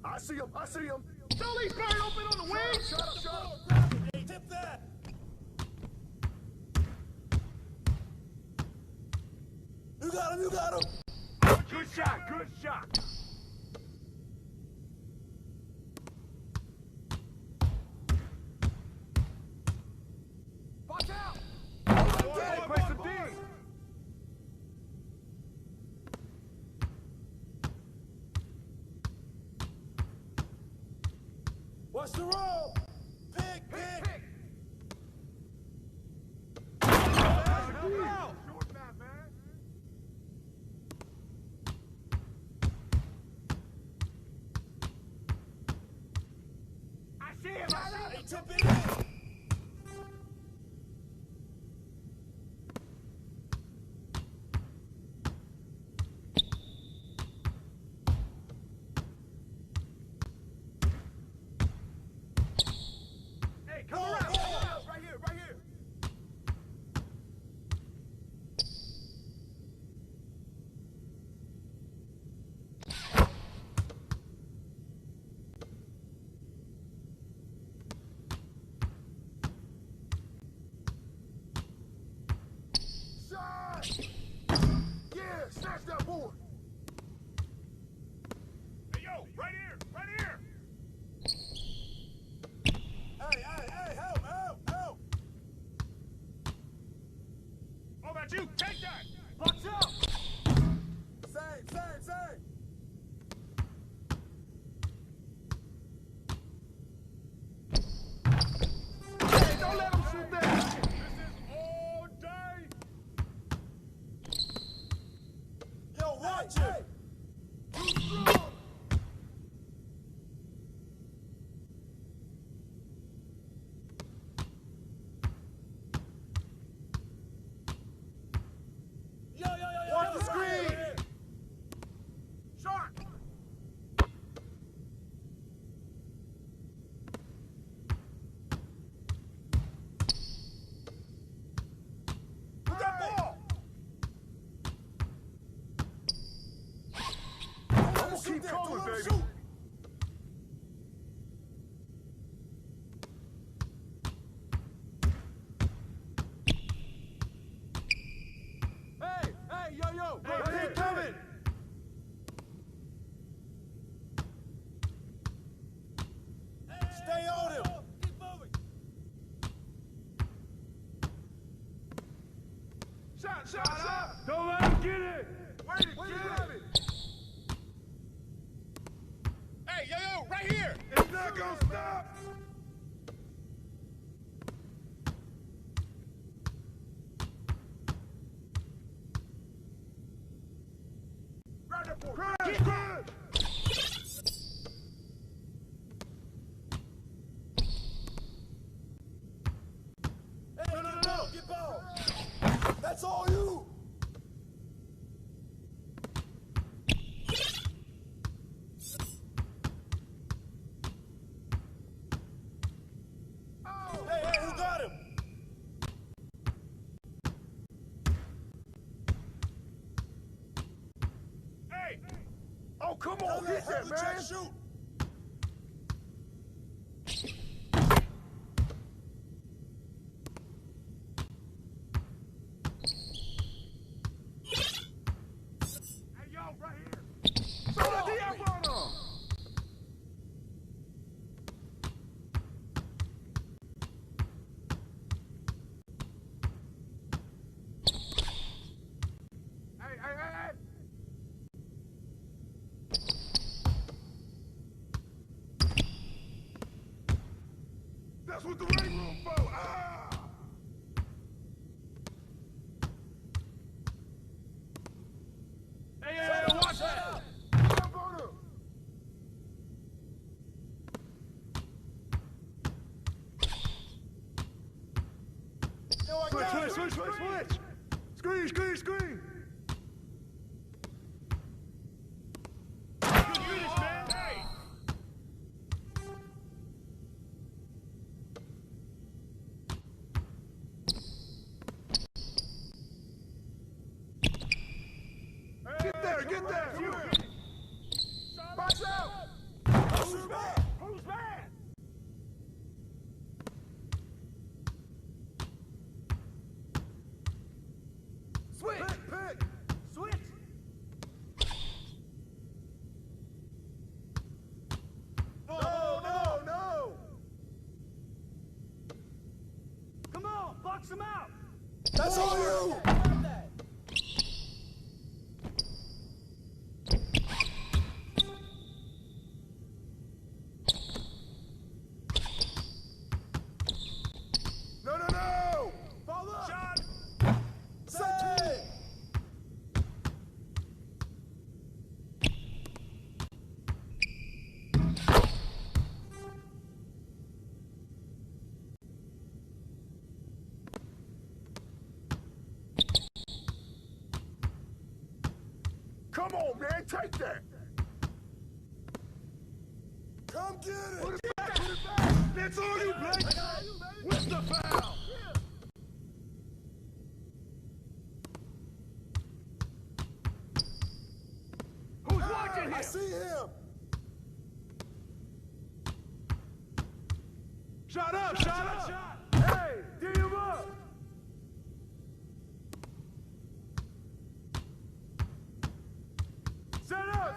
I see him. Sully's burn open on the wing. Shut up. Hey, tip that. You got him. Good shot. Watch out. Play some D. Watch the roll! Pick! Short map, man! I see him! Hey, tip it in! Come around! Right here! Shot! Yeah, snatch that board! Hey, yo! Right here! Hey, help! How about you? Take that! Box up! Same! Hey, don't let him shoot that! This is all day! Yo, watch it! Too strong! Watch the screen! Sharp! Put that ball! Keep going, baby! Hey, yo! Hey, coming! Stay on him! Keep moving! Shot! Don't let him get it! Wait to grab it! Hey, yo! Right here! It's not gonna stop! Get ball! That's all you! Hey, who got him? Hey! Oh, come on, get that, man! Shoot! Hey, yo, right here! Throw the DM on him! Hey! That's what the ring room for! Ah! Hey, watch that! Jump on him! Switch! Screen! Good finish, man! Hey! Get there! Box out! Who's bad? Switch! No! Come on, box him out! That's all you! No! Fall up! Shot! Say! Come on, man, take that! Come get it! Put it back! That's all you, Blake! What's the foul? Who's watching him? I see him! Shot up! Hey, D him up! Set up!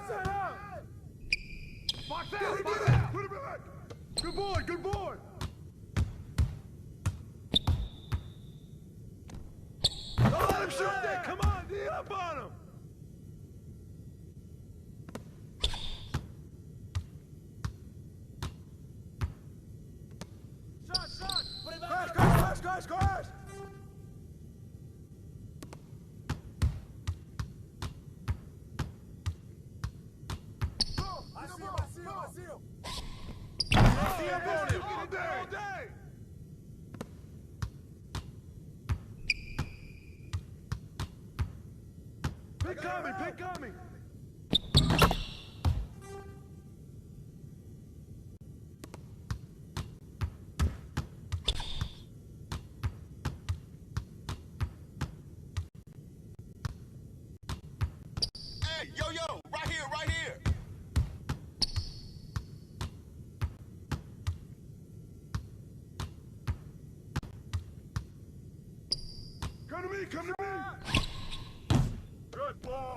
Box out! Put him back! Good boy! Don't let him shoot that! Come on, D up on him! Shot! Put it back! Crash! I see him! See him on him all day! Pick coming! Hey, yo! Right here! Come to me! Good boy!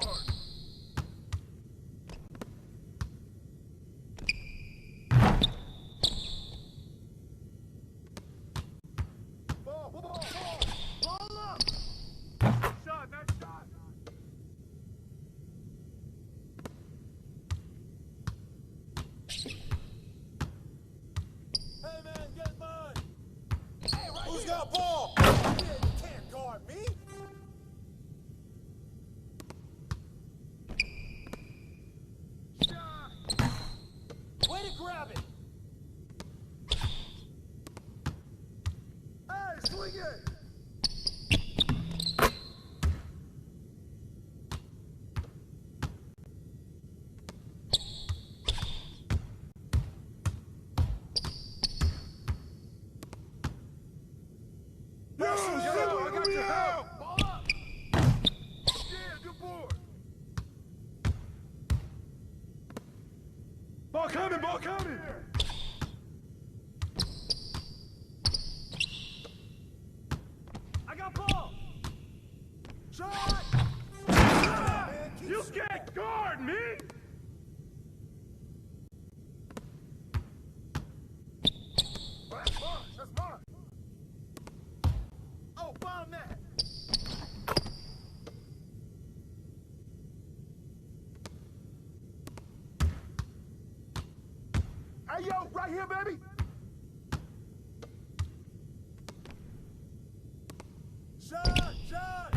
Ball up! Nice shot! Hey, man, get mine! Hey, Who's got ball? You can't guard me! coming! I got ball! Shot! Shot! You can't guard me! That's mine! That's mine! Oh, bomb that! Hey, yo, right here, baby! Shot! Shot!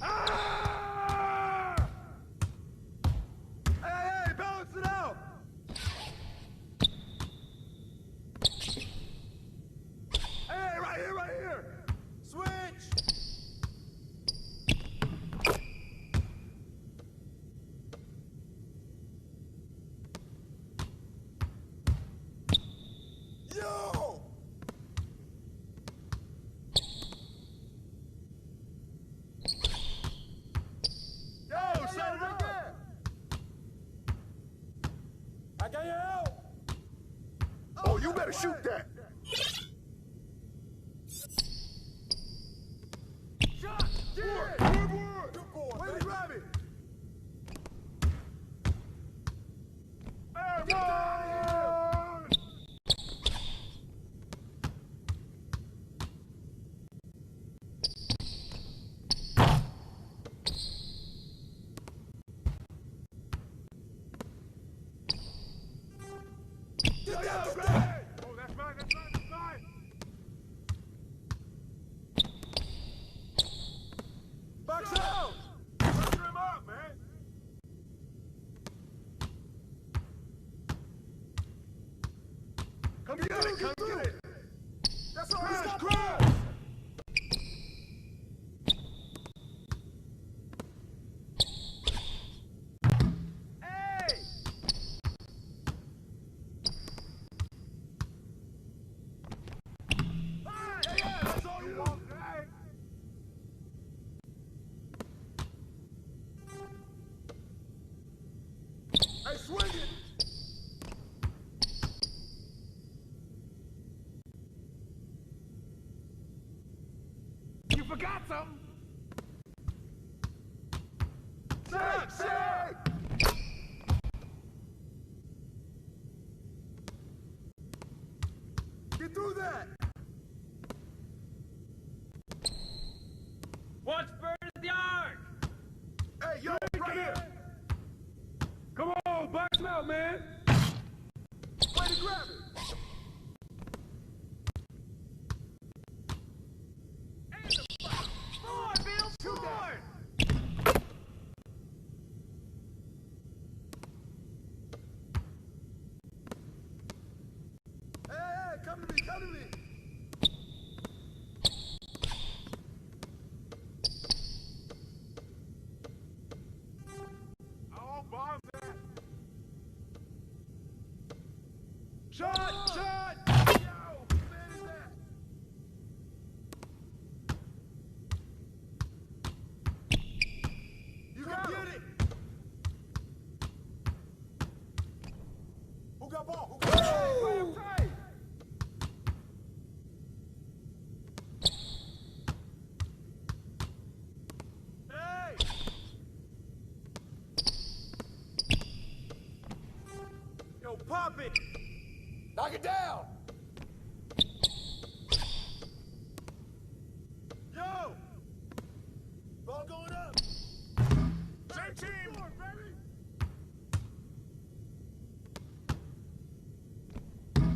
Ah! Hey, balance it out! Hey, right here, right here! Switch! Yo! Yo, shut it up! I got you out! Oh, you better shoot that! Shot! Get it! Good boy! Good boy! Way to grab it! Hey, run! Get down, Brad! Oh, that's mine, that's mine, that's mine! Box out! Pressure him up, man! Come get it, come get it! That's all right, cross! Hey! Yeah, that's all you want, hey! Hey, swing it! You forgot something! Shake, shake! Get through that! Watch first yard! Hey, yo, right here! Come on, box him out, man! Way to grab it! Forward, Bill! Forward! Hey, come to me, come to me! Oh, bomb that! Shot! Shot! Yo, who man is that? You go get it! Who got ball? Who got ball? Tight! Hey! Yo, pop it! Knock it down! Yo! Ball going up! Same team! Baby!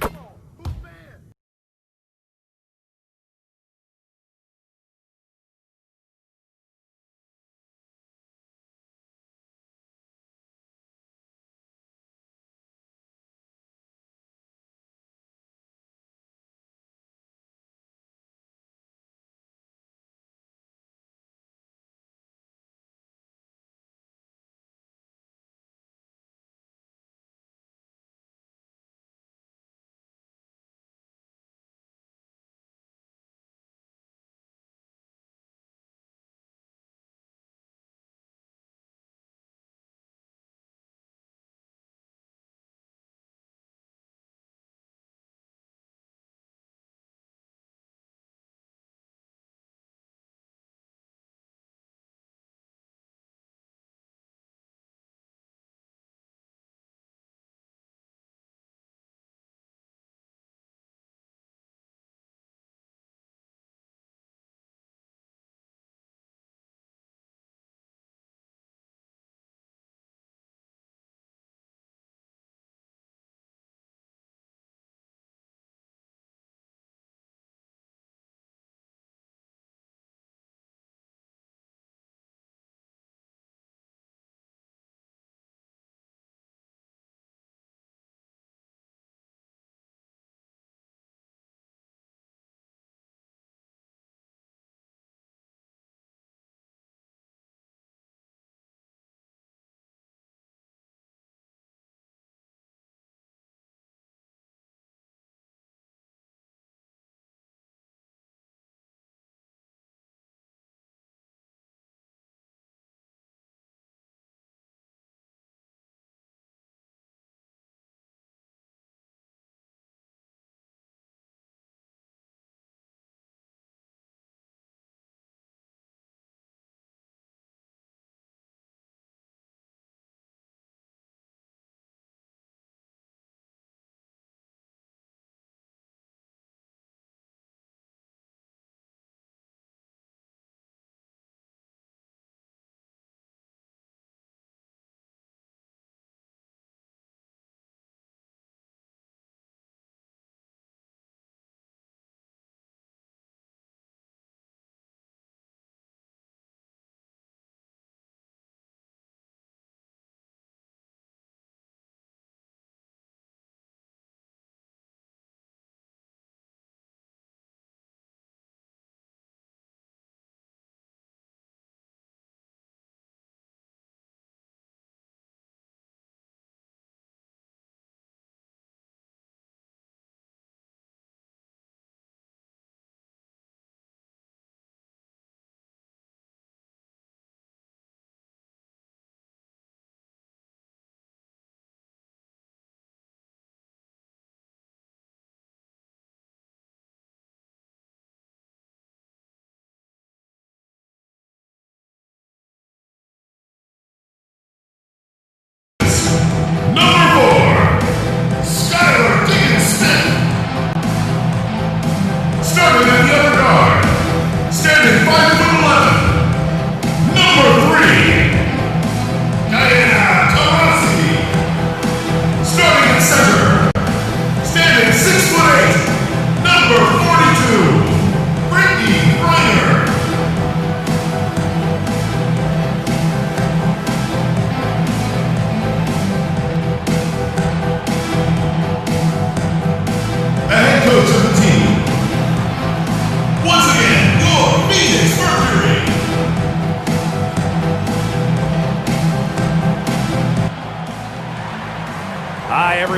Come on, who's man?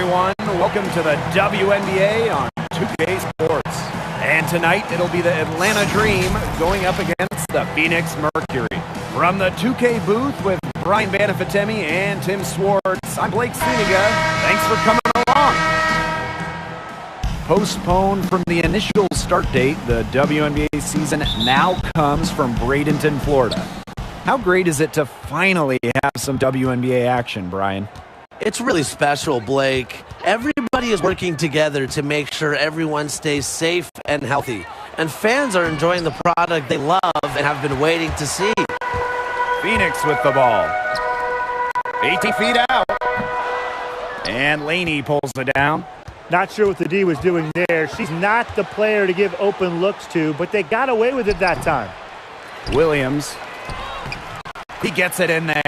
everyone. Welcome to the WNBA on 2K Sports. And tonight, it'll be the Atlanta Dream going up against the Phoenix Mercury. From the 2K booth with Brian Banafitemi and Tim Swartz, I'm Blake Suniga. Thanks for coming along. Postponed from the initial start date, the WNBA season now comes from Bradenton, Florida. How great is it to finally have some WNBA action, Brian? It's really special, Blake. Everybody is working together to make sure everyone stays safe and healthy. And fans are enjoying the product they love and have been waiting to see. Phoenix with the ball. 18 feet out. And Laney pulls it down. Not sure what the D was doing there. She's not the player to give open looks to, but they got away with it that time. Williams. He gets it in there.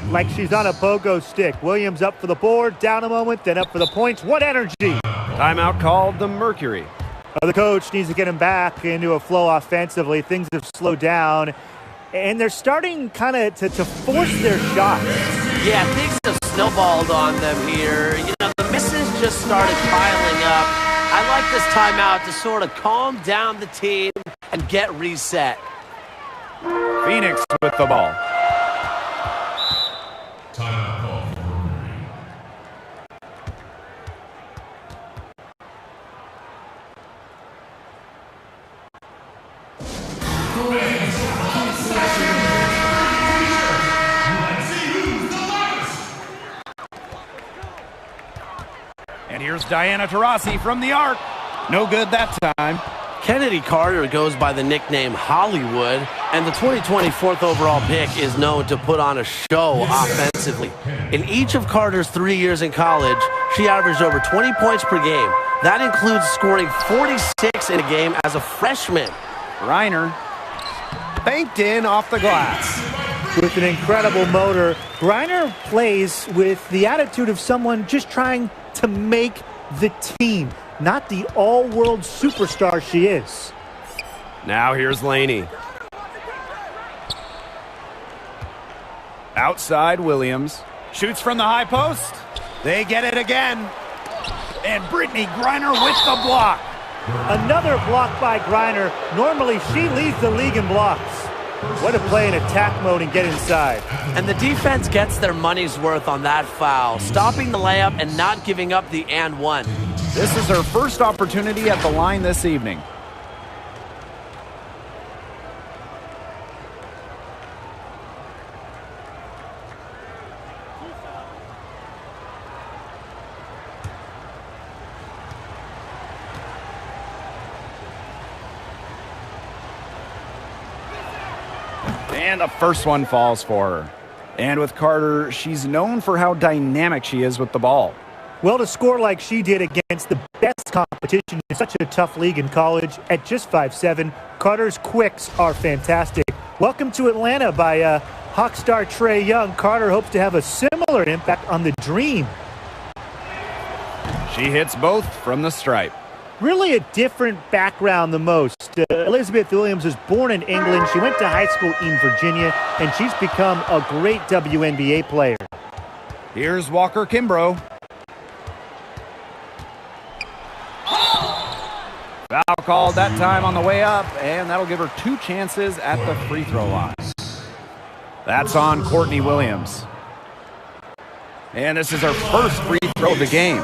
Like she's on a pogo stick. Williams up for the board, down a moment, then up for the points. What energy! Timeout called the Mercury. The coach needs to get him back into a flow offensively. Things have slowed down, and they're starting kind of to force their shots. Yeah, things have snowballed on them here. You know, the misses just started piling up. I like this timeout to sort of calm down the team and get reset. Phoenix with the ball. Timeout call for Mercury. And here's Diana Taurasi from the arc. No good that time. Kennedy Carter goes by the nickname Hollywood, and the 2024th overall pick is known to put on a show offensively. In each of Carter's 3 years in college, she averaged over 20 points per game. That includes scoring 46 in a game as a freshman. Reiner banked in off the glass. With an incredible motor, Griner plays with the attitude of someone just trying to make the team, not the all-world superstar she is. Now here's Laney. Outside Williams. Shoots from the high post. They get it again. And Brittany Griner with the block. Another block by Griner. Normally she leads the league in blocks. What a play in attack mode and get inside. And the defense gets their money's worth on that foul, stopping the layup and not giving up the and one. This is her first opportunity at the line this evening. And the first one falls for her. And with Carter, she's known for how dynamic she is with the ball. Well, to score like she did against the best competition in such a tough league in college at just 5'7", Carter's quicks are fantastic. Welcome to Atlanta by Hawk star Trae Young. Carter hopes to have a similar impact on the Dream. She hits both from the stripe. Really a different background than most. Elizabeth Williams was born in England. She went to high school in Virginia, and she's become a great WNBA player. Here's Walker Kimbrough. Foul called that time on the way up, and that'll give her 2 chances at the free throw line. That's on Courtney Williams. And this is her first free throw of the game.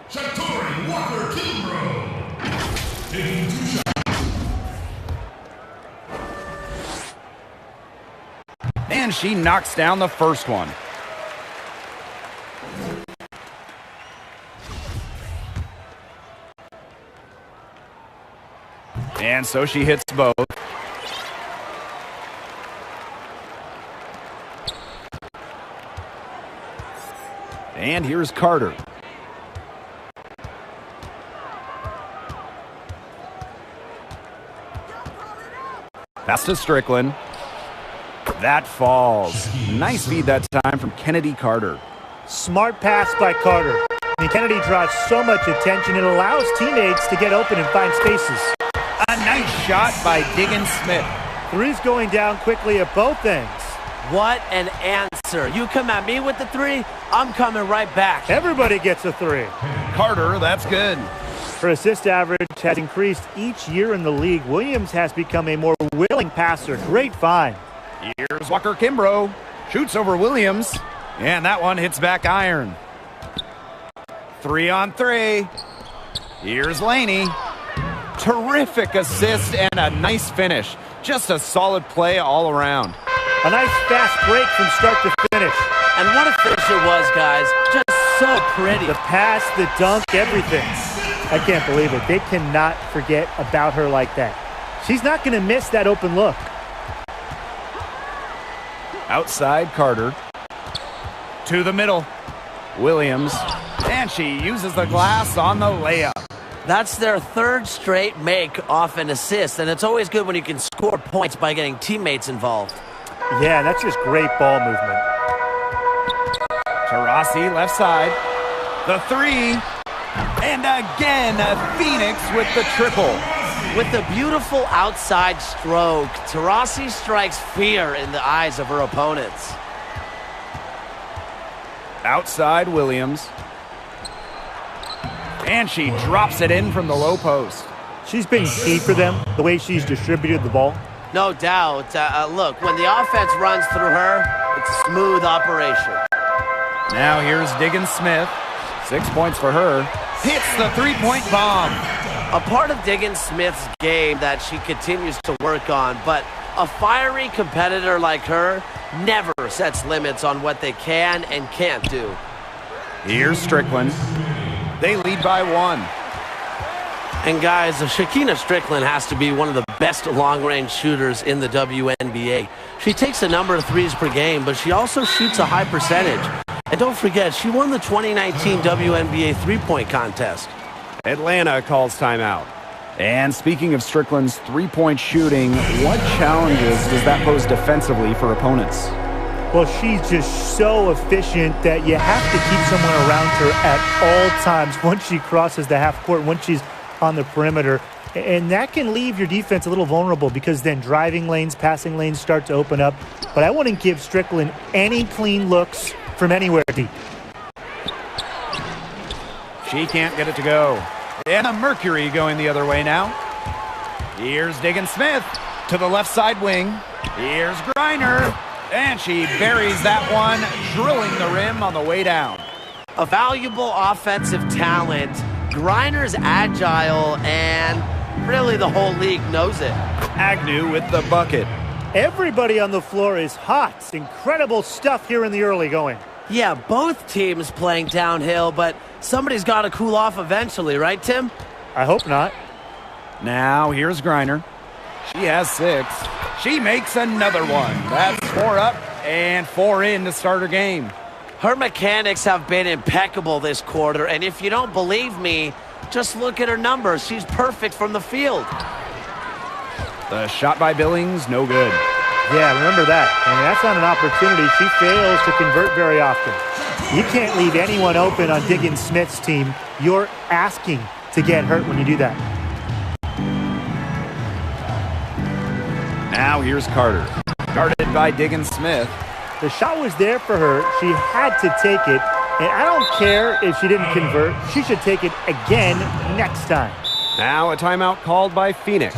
Shatori Walker Kimbrough. Taking 2 shots. And she knocks down the first one. And so she hits both. And here's Carter. Pass to Strickland. That falls. Nice feed that time from Kennedy Carter. Smart pass by Carter. And Kennedy draws so much attention, it allows teammates to get open and find spaces. A nice shot by Diggins Smith. Three's going down quickly at both ends. What an answer. You come at me with the three, I'm coming right back. Everybody gets a 3. Carter, that's good. Her assist average has increased each year in the league. Williams has become a more willing passer. Great find. Here's Walker Kimbrough. Shoots over Williams. And that one hits back iron. 3-on-3. Here's Laney. Terrific assist and a nice finish. Just a solid play all around. A nice fast break from start to finish. And what a finish it was, guys. Just so pretty. The pass, the dunk, everything. I can't believe it. They cannot forget about her like that. She's not going to miss that open look. Outside Carter. To the middle. Williams. And she uses the glass on the layup. That's their 3rd straight make off an assist, and it's always good when you can score points by getting teammates involved. Yeah, that's just great ball movement. Taurasi left side. The 3. And again, Phoenix with the triple. With the beautiful outside stroke, Taurasi strikes fear in the eyes of her opponents. Outside Williams. And she drops it in from the low post. She's been key for them, the way she's distributed the ball. No doubt. Look, when the offense runs through her, it's a smooth operation. Now here's Diggins Smith. 6 points for her. Hits the three-point bomb. A part of Diggins Smith's game that she continues to work on, but a fiery competitor like her never sets limits on what they can and can't do. Here's Strickland. They lead by 1. And guys, Shakina Strickland has to be one of the best long-range shooters in the WNBA. She takes a number of threes per game, but she also shoots a high percentage. And don't forget, she won the 2019 WNBA three-point contest. Atlanta calls timeout. And speaking of Strickland's three-point shooting, what challenges does that pose defensively for opponents? Well, she's just so efficient that you have to keep someone around her at all times once she crosses the half court, once she's on the perimeter. And that can leave your defense a little vulnerable because then driving lanes, passing lanes start to open up. But I wouldn't give Strickland any clean looks from anywhere deep. She can't get it to go. And a Mercury going the other way now. Here's Diggins Smith to the left side wing. Here's Griner. And she buries that one, drilling the rim on the way down. A valuable offensive talent. Griner's agile, and really the whole league knows it. Agnew with the bucket. Everybody on the floor is hot. Incredible stuff here in the early going. Yeah, both teams playing downhill, but somebody's got to cool off eventually, right, Tim? I hope not. Now here's Griner. She has 6. She makes another one. That's 4 up and 4 in to start her game. Her mechanics have been impeccable this quarter, and if you don't believe me, just look at her numbers. She's perfect from the field. The shot by Billings, no good. Yeah, remember that. I mean, that's not an opportunity. She fails to convert very often. You can't leave anyone open on Diggins Smith's team. You're asking to get hurt when you do that. Now here's Carter. Guarded by Diggins Smith. The shot was there for her. She had to take it. And I don't care if she didn't convert. She should take it again next time. Now a timeout called by Phoenix.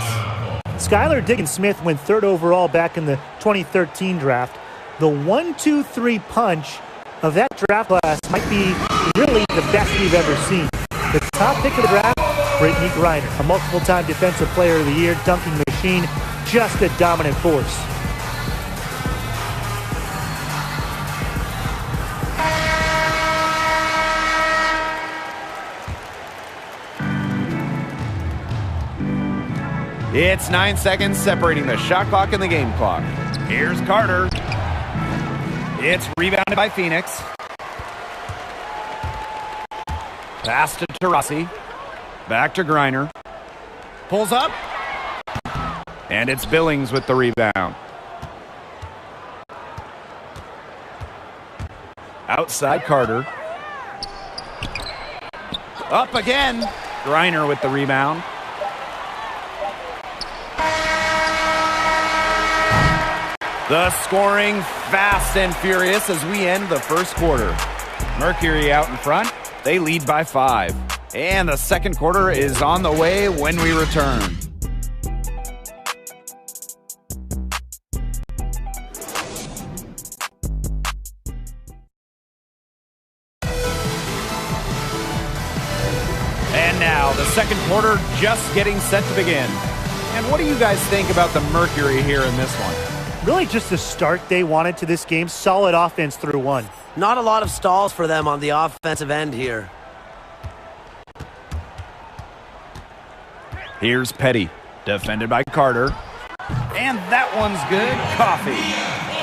Skylar Diggins Smith went 3rd overall back in the 2013 draft. The 1-2-3 punch of that draft class might be really the best we've ever seen. The top pick of the draft, Brittany Griner, a multiple-time Defensive Player of the Year, dunking machine, just a dominant force. It's 9 seconds separating the shot clock and the game clock. Here's Carter. It's rebounded by Phoenix. Pass to Taurasi. Back to Griner. Pulls up. And it's Billings with the rebound. Outside Carter. Up again. Griner with the rebound. The scoring fast and furious as we end the first quarter. Mercury out in front. They lead by 5. And the second quarter is on the way when we return. And now the second quarter just getting set to begin. And what do you guys think about the Mercury here in this one? Really just the start they wanted to this game. Solid offense through one. Not a lot of stalls for them on the offensive end here. Here's Petty, defended by Carter. And that one's good. Coffee.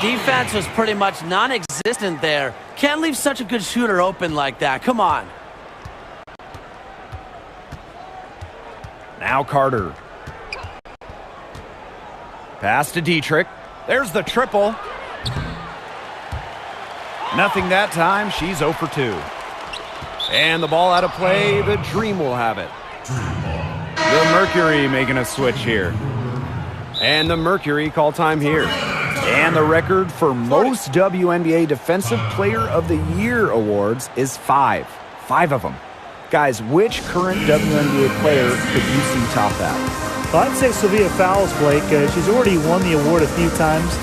Defense was pretty much non-existent there. Can't leave such a good shooter open like that. Come on. Now Carter. Pass to Dietrich. There's the triple. Nothing that time. She's 0 for 2. And the ball out of play. The Dream will have it. The Mercury making a switch here. And the Mercury call time here. And the record for most WNBA Defensive Player of the Year awards is 5. 5 of them. Guys, which current WNBA player could you see top that? Well, I'd say Sylvia Fowles, Blake. She's already won the award a few times.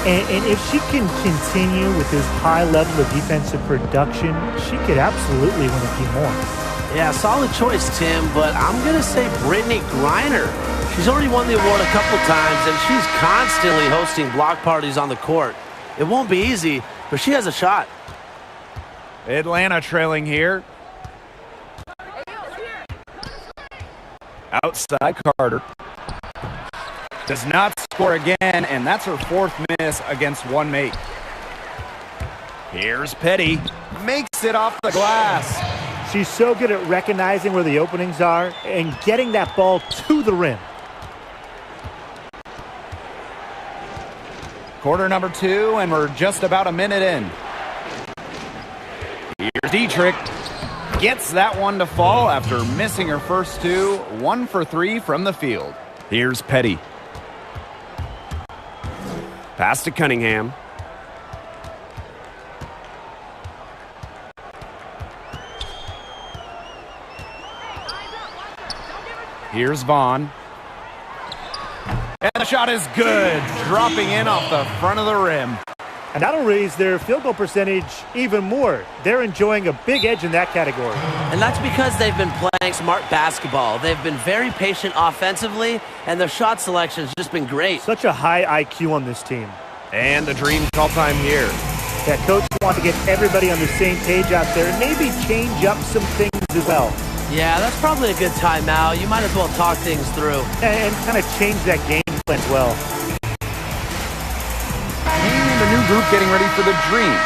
And if she can continue with this high level of defensive production, she could absolutely win a few more. Yeah, solid choice, Tim, but I'm going to say Brittany Griner. She's already won the award a couple times, and she's constantly hosting block parties on the court. It won't be easy, but she has a shot. Atlanta trailing here. Outside Carter. Does not score again, and that's her 4th miss against one mate. Here's Petty. Makes it off the glass. She's so good at recognizing where the openings are and getting that ball to the rim. Quarter number 2, and we're just about a minute in. Here's Dietrich. Gets that one to fall after missing her first 2. 1 for 3 from the field. Here's Petty. Pass to Cunningham. Here's Vaughn. And the shot is good. Dropping in off the front of the rim. And that'll raise their field goal percentage even more. They're enjoying a big edge in that category. And that's because they've been playing smart basketball. They've been very patient offensively, and their shot selection's just been great. Such a high IQ on this team. And the Dream call time here. That coach wants to get everybody on the same page out there and maybe change up some things as well. Yeah, that's probably a good timeout. You might as well talk things through. And kind of change that game plan as well. And the new group getting ready for the Dream.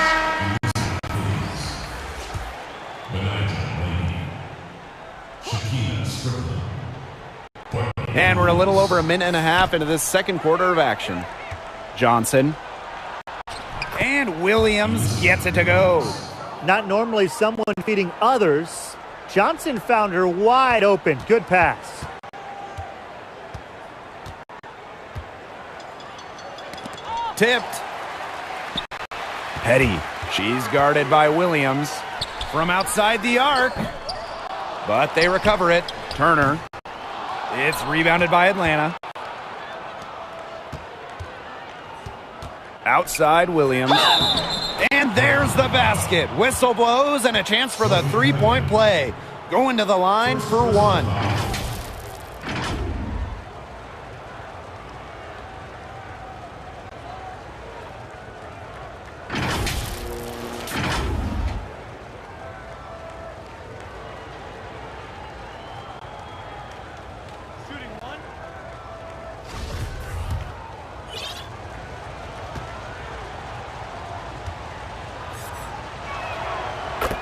And we're a little over a minute and a half into this second quarter of action. Johnson. And Williams gets it to go. Not normally someone feeding others. Johnson found her wide open. Good pass. Tipped. Petty. She's guarded by Williams from outside the arc. But they recover it. Turner. It's rebounded by Atlanta. Outside Williams. And there's the basket. Whistle blows and a chance for the three-point play. Going to the line for one.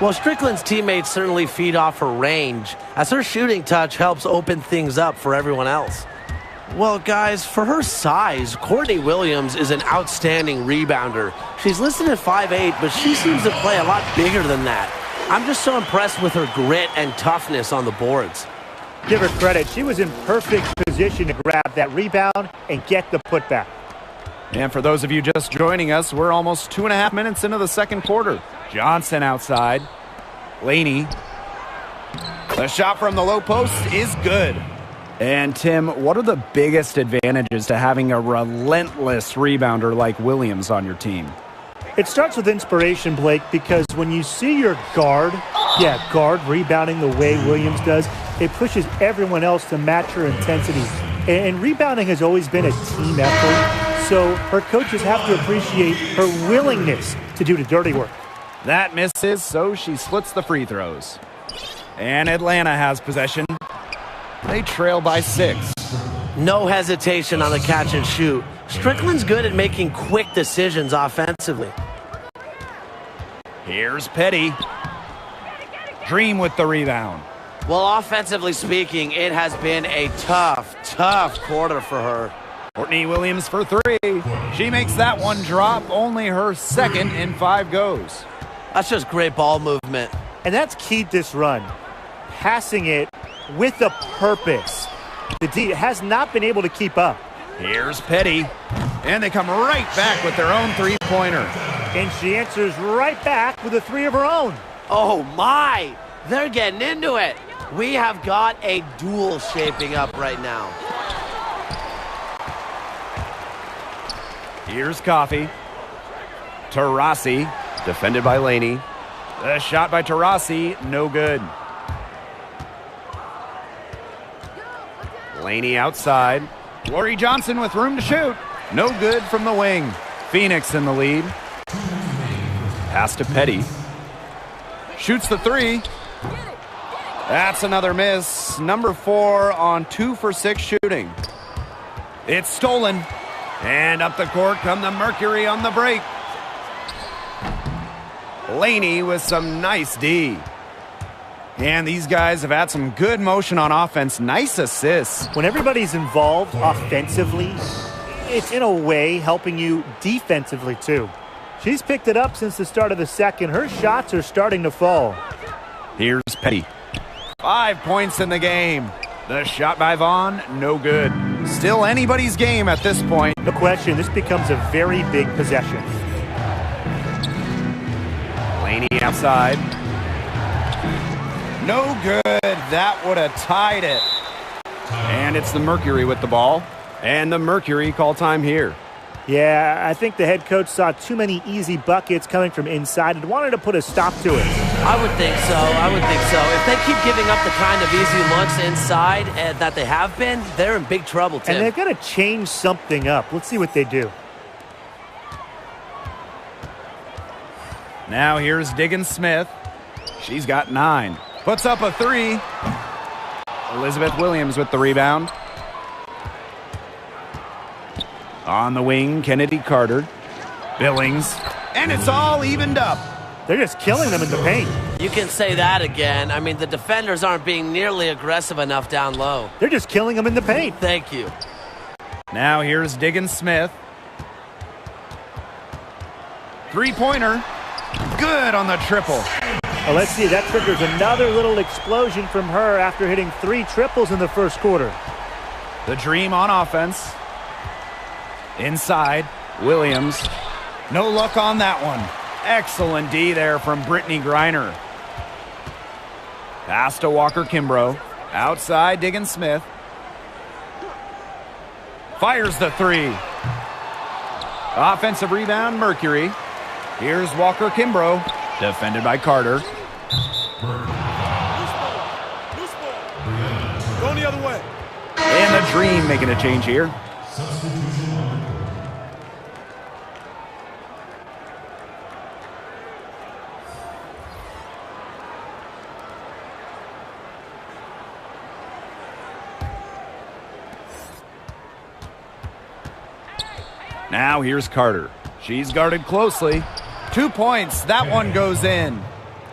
Well, Strickland's teammates certainly feed off her range, as her shooting touch helps open things up for everyone else. Well, guys, for her size, Courtney Williams is an outstanding rebounder. She's listed at 5'8", but she seems to play a lot bigger than that. I'm just so impressed with her grit and toughness on the boards. Give her credit. She was in perfect position to grab that rebound and get the putback. And for those of you just joining us, we're almost 2.5 minutes into the second quarter. Johnson outside. Laney. The shot from the low post is good. And Tim, what are the biggest advantages to having a relentless rebounder like Williams on your team? It starts with inspiration, Blake, because when you see your guard rebounding the way Williams does, it pushes everyone else to match her intensity. And rebounding has always been a team effort, so her coaches have to appreciate her willingness to do the dirty work. That misses, so she splits the free throws. And Atlanta has possession. They trail by 6. No hesitation on the catch and shoot. Strickland's good at making quick decisions offensively. Here's Petty. Dream with the rebound. Well, offensively speaking, it has been a tough quarter for her. Courtney Williams for 3. She makes that one drop. Only her second in 5 goes. That's just great ball movement. And that's keyed this run. Passing it with a purpose. The D has not been able to keep up. Here's Petty. And they come right back with their own three-pointer. And she answers right back with a 3 of her own. Oh my! They're getting into it. We have got a duel shaping up right now. Here's Coffey. Taurasi, defended by Laney. The shot by Taurasi, no good. Laney outside. Lori Johnson with room to shoot. No good from the wing. Phoenix in the lead. Pass to Petty. Shoots the 3. That's another miss. Number 4 on 2 for 6 shooting. It's stolen. And up the court come the Mercury on the break. Laney with some nice D. And these guys have had some good motion on offense. Nice assists. When everybody's involved offensively, it's in a way helping you defensively too. She's picked it up since the start of the second. Her shots are starting to fall. Here's Petty. 5 points in the game. The shot by Vaughn, no good. Still anybody's game at this point. No question, this becomes a very big possession. Laney outside. No good. That would have tied it. And it's the Mercury with the ball. And the Mercury call time here. Yeah, I think the head coach saw too many easy buckets coming from inside and wanted to put a stop to it. I would think so. If they keep giving up the kind of easy looks inside that they have been, they're in big trouble, Tim. And they've got to change something up. Let's see what they do. Now here's Diggins Smith. She's got 9. Puts up a 3. Elizabeth Williams with the rebound. On the wing, Kennedy Carter. Billings. And it's all evened up. They're just killing them in the paint. You can say that again. I mean, the defenders aren't being nearly aggressive enough down low. They're just killing them in the paint. Thank you. Now here's Diggins Smith. 3-pointer. Good on the triple. Well, let's see. That triggers another little explosion from her after hitting 3 triples in the first quarter. The Dream on offense. Inside, Williams. No luck on that one. Excellent D there from Brittany Griner. Pass to Walker Kimbrough. Outside, Diggins Smith. Fires the 3. Offensive rebound, Mercury. Here's Walker Kimbrough. Defended by Carter. Going the other way. And the Dream making a change here. Now here's Carter. She's guarded closely. 2 points. That one goes in.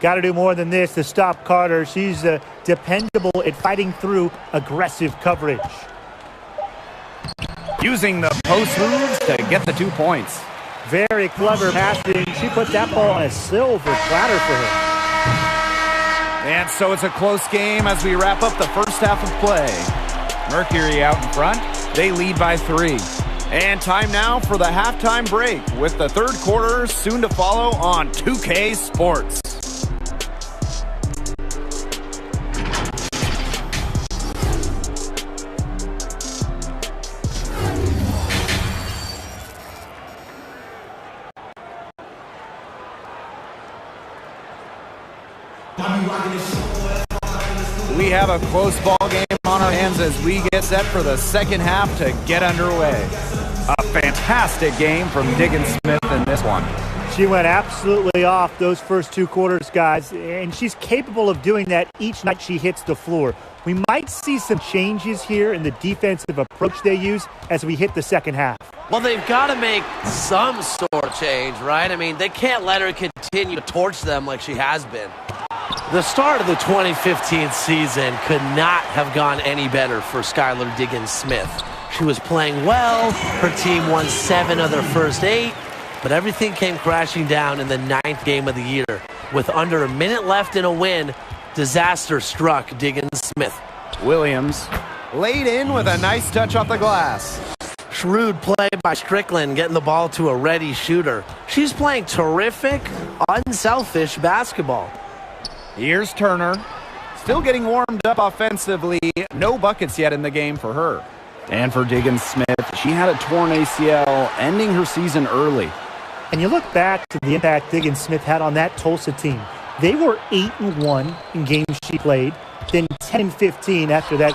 Got to do more than this to stop Carter. She's dependable at fighting through aggressive coverage. Using the post moves to get the 2 points. Very clever passing. She put that ball on a silver platter for her. And so it's a close game as we wrap up the first half of play. Mercury out in front. They lead by 3. And time now for the halftime break with the third quarter soon to follow on 2K Sports. We have a close ball game on our hands as we get set for the second half to get underway. A fantastic game from Diggins Smith in this one. She went absolutely off those first two quarters, guys, and she's capable of doing that each night she hits the floor. We might see some changes here in the defensive approach they use as we hit the second half. Well, they've got to make some sort of change, right? I mean, they can't let her continue to torch them like she has been. The start of the 2015 season could not have gone any better for Skylar Diggins-Smith. She was playing well. Her team won 7 of their first 8, but everything came crashing down in the 9th game of the year. With under a minute left in a win, disaster struck Diggins-Smith. Williams laid in with a nice touch off the glass. Shrewd play by Strickland, getting the ball to a ready shooter. She's playing terrific, unselfish basketball. Here's Turner, still getting warmed up offensively. No buckets yet in the game for her. And for Diggins-Smith, she had a torn ACL, ending her season early. And you look back to the impact Diggins-Smith had on that Tulsa team. They were 8-1 in games she played, then 10-15 after that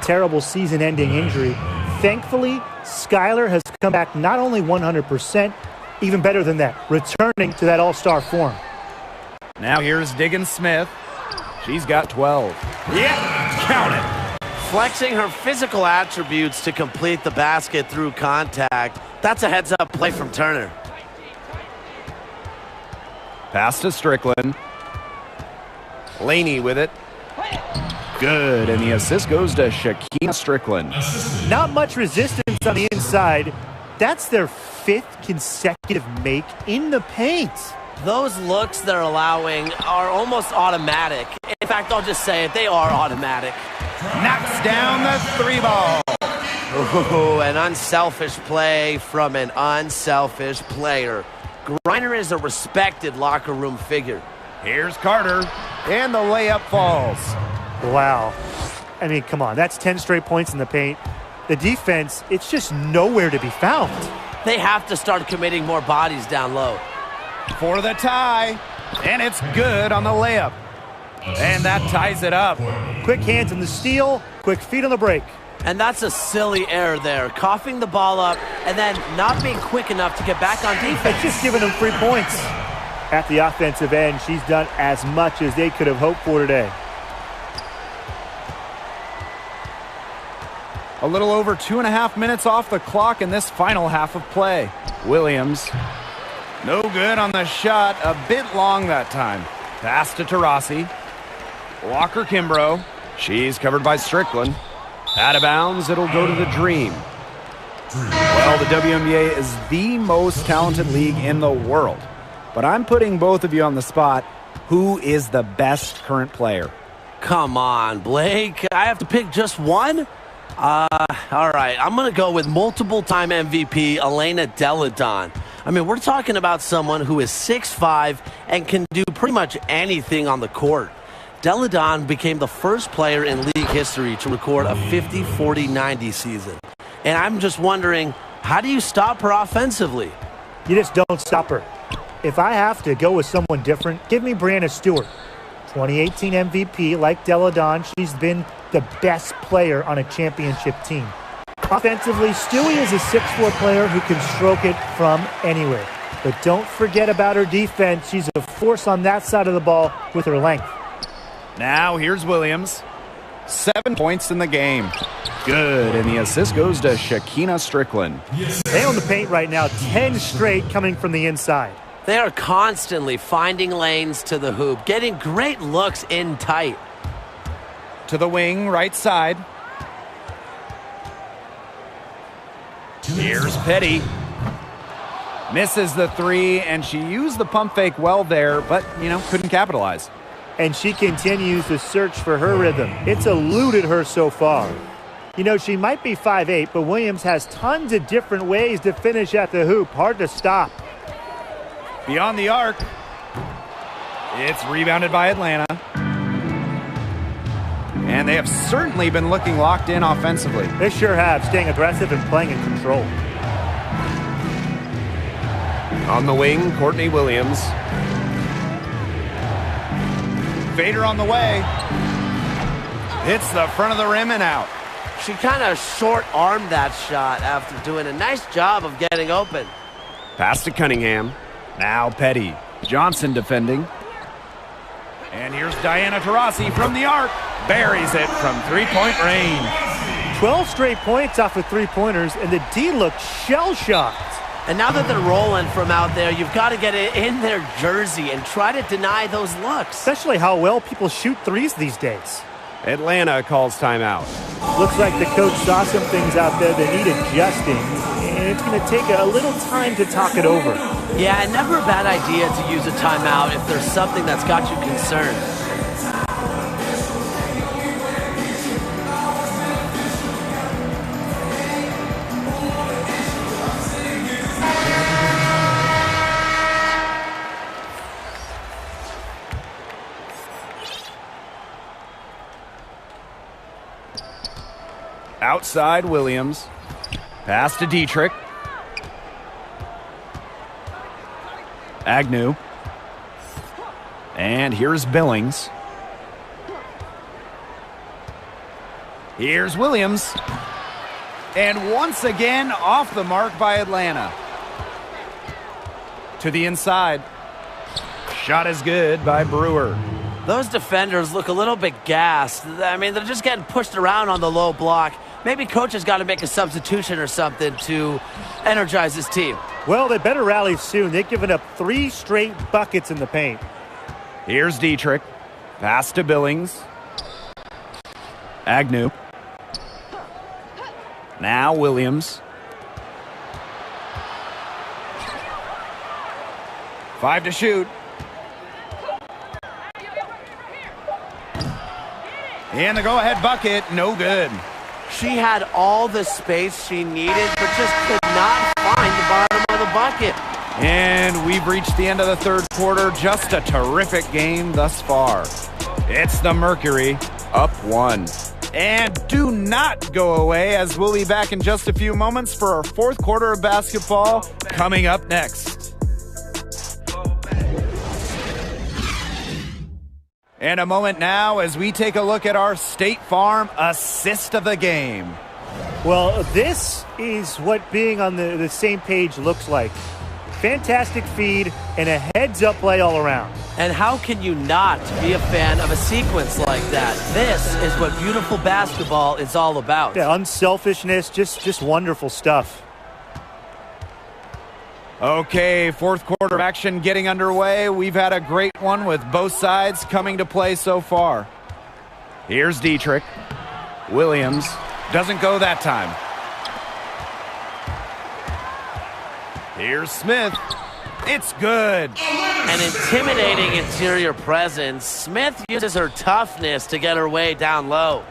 terrible season-ending injury. Thankfully, Skylar has come back not only 100%, even better than that, returning to that all-star form. Now here's Diggins-Smith. She's got 12. Yeah, count it. Flexing her physical attributes to complete the basket through contact. That's a heads-up play from Turner. Pass to Strickland. Laney with it. Good, and the assist goes to Shakina Strickland. Not much resistance on the inside. That's their 5th consecutive make in the paint. Those looks they're allowing are almost automatic. In fact, I'll just say it, they are automatic. Knocks down the 3 ball. Ooh, an unselfish play from an unselfish player. Griner is a respected locker room figure. Here's Carter, and the layup falls. Wow. I mean, come on, that's 10 straight points in the paint. The defense, it's just nowhere to be found. They have to start committing more bodies down low. For the tie, and it's good on the layup. And that ties it up. Quick hands on the steal, quick feet on the break. And that's a silly error there. Coughing the ball up and then not being quick enough to get back on defense. It's just giving them 3 points. At the offensive end, she's done as much as they could have hoped for today. A little over 2.5 minutes off the clock in this final half of play. Williams, no good on the shot, a bit long that time. Pass to Taurasi. Walker Kimbrough. She's covered by Strickland. Out of bounds, it'll go to the Dream. Well, the WNBA is the most talented league in the world. But I'm putting both of you on the spot. Who is the best current player? Come on, Blake. I have to pick just one? All right. I'm going to go with multiple-time MVP Elena Delle Donne. I mean, we're talking about someone who is 6'5" and can do pretty much anything on the court. Delle Donne became the first player in league history to record a 50-40-90 season. And I'm just wondering, how do you stop her offensively? You just don't stop her. If I have to go with someone different, give me Brianna Stewart. 2018 MVP, like Delle Donne, she's been the best player on a championship team. Offensively, Stewie is a 6'4" player who can stroke it from anywhere. But don't forget about her defense. She's a force on that side of the ball with her length. Now here's Williams. 7 points in the game. Good, and the assist goes to Shakina Strickland. They own the paint right now, 10 straight coming from the inside. They are constantly finding lanes to the hoop, getting great looks in tight. To the wing, right side. Here's Petty. Misses the 3, and she used the pump fake well there, but, couldn't capitalize. And she continues to search for her rhythm. It's eluded her so far. You know, she might be 5'8", but Williams has tons of different ways to finish at the hoop. Hard to stop. Beyond the arc. It's rebounded by Atlanta. And they have certainly been looking locked in offensively. They sure have, staying aggressive and playing in control. On the wing, Courtney Williams. Fader on the way. Hits the front of the rim and out. She kind of short-armed that shot after doing a nice job of getting open. Pass to Cunningham. Now Petty. Johnson defending. And here's Diana Taurasi from the arc. Buries it from three-point range. 12 straight points off of three-pointers, and the D looked shell-shocked. And now that they're rolling from out there, you've got to get it in their jersey and try to deny those looks. Especially how well people shoot threes these days. Atlanta calls timeout. Looks like the coach saw some things out there that need adjusting, and it's going to take a little time to talk it over. Yeah, never a bad idea to use a timeout if there's something that's got you concerned. Outside Williams. Pass to Dietrich. Agnew. And here's Billings. Here's Williams. And once again, off the mark by Atlanta. To the inside. Shot is good by Brewer. Those defenders look a little bit gassed. I mean, they're just getting pushed around on the low block. Maybe coach has got to make a substitution or something to energize his team. Well, they better rally soon. They've given up 3 straight buckets in the paint. Here's Dietrich. Pass to Billings. Agnew. Now Williams. 5 to shoot. And the go-ahead bucket, no good. She had all the space she needed, but just could not find the bottom of the bucket. And we've reached the end of the third quarter. Just a terrific game thus far. It's the Mercury, up 1. And do not go away, as we'll be back in just a few moments for our fourth quarter of basketball coming up next. And a moment now as we take a look at our State Farm assist of the game. Well, this is what being on the same page looks like. Fantastic feed and a heads-up play all around. And how can you not be a fan of a sequence like that? This is what beautiful basketball is all about. Yeah, unselfishness, just wonderful stuff. Okay, fourth quarter action getting underway. We've had a great one with both sides coming to play so far. Here's Dietrich. Williams doesn't go that time. Here's Smith. It's good. An intimidating interior presence. Smith uses her toughness to get her way down low.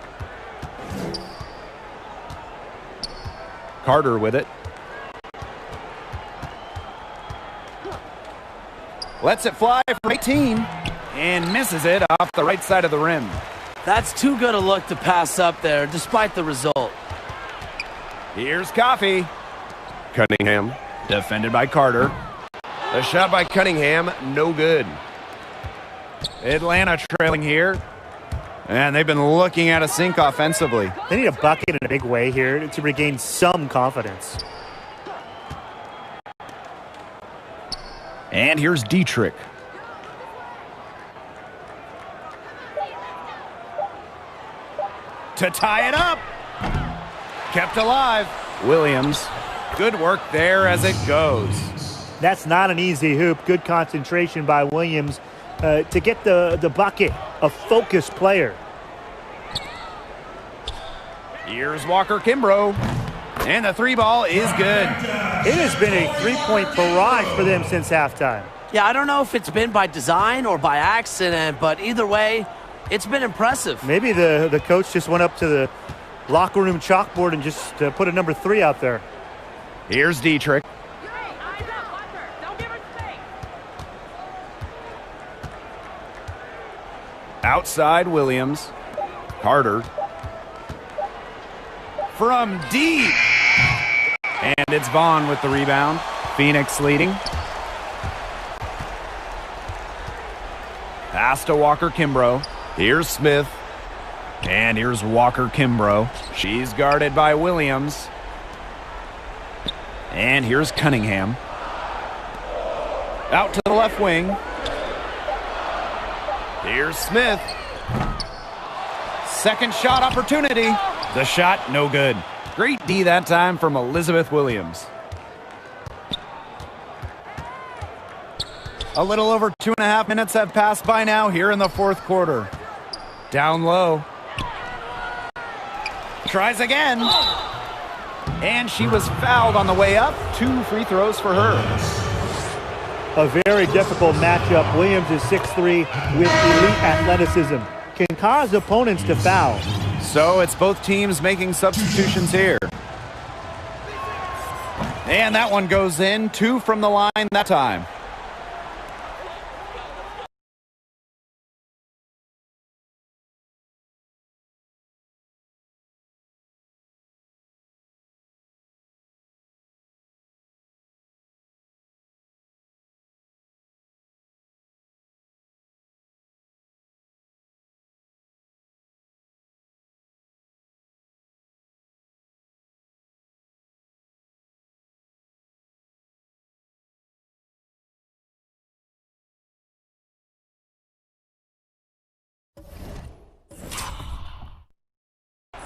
Carter with it. Lets it fly from 18 and misses it off the right side of the rim. That's too good a look to pass up there, despite the result. Here's Coffey. Cunningham. Defended by Carter. A shot by Cunningham, no good. Atlanta trailing here. And they've been looking at a sink offensively. They need a bucket in a big way here to regain some confidence. And here's Dietrich. To tie it up. Kept alive. Williams. Good work there as it goes. That's not an easy hoop. Good concentration by Williams to get the bucket. A focused player. Here's Walker Kimbrough. And the three ball is good. It has been a three-point barrage for them since halftime. Yeah, I don't know if it's been by design or by accident, but either way, it's been impressive. Maybe the coach just went up to the locker room chalkboard and just put a number 3 out there. Here's Dietrich. Outside Williams. Carter. From deep. And it's Vaughn with the rebound. Phoenix leading. Pass to Walker Kimbrough. Here's Smith. And here's Walker Kimbrough. She's guarded by Williams. And here's Cunningham. Out to the left wing. Here's Smith. Second shot opportunity. The shot, no good. Great D that time from Elizabeth Williams. A little over 2.5 minutes have passed by now here in the fourth quarter. Down low. Tries again. And she was fouled on the way up. 2 free throws for her. A very difficult matchup. Williams is 6'3" with elite athleticism. Can cause opponents to foul. So it's both teams making substitutions here. And that one goes in. 2 from the line that time.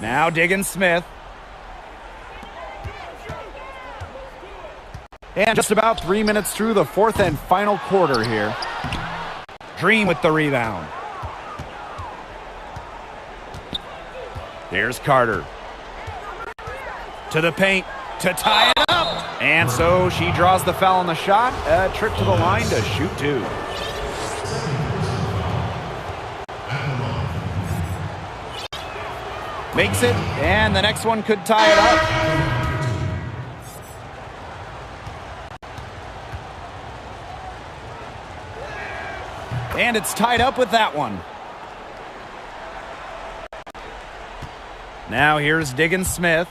Now Diggins Smith. And just about 3 minutes through the fourth and final quarter here. Dream with the rebound. Here's Carter. To the paint to tie it up. And so she draws the foul on the shot. A trip to the line to shoot 2. Makes it, and the next one could tie it up. And it's tied up with that one. Now here's Diggins Smith.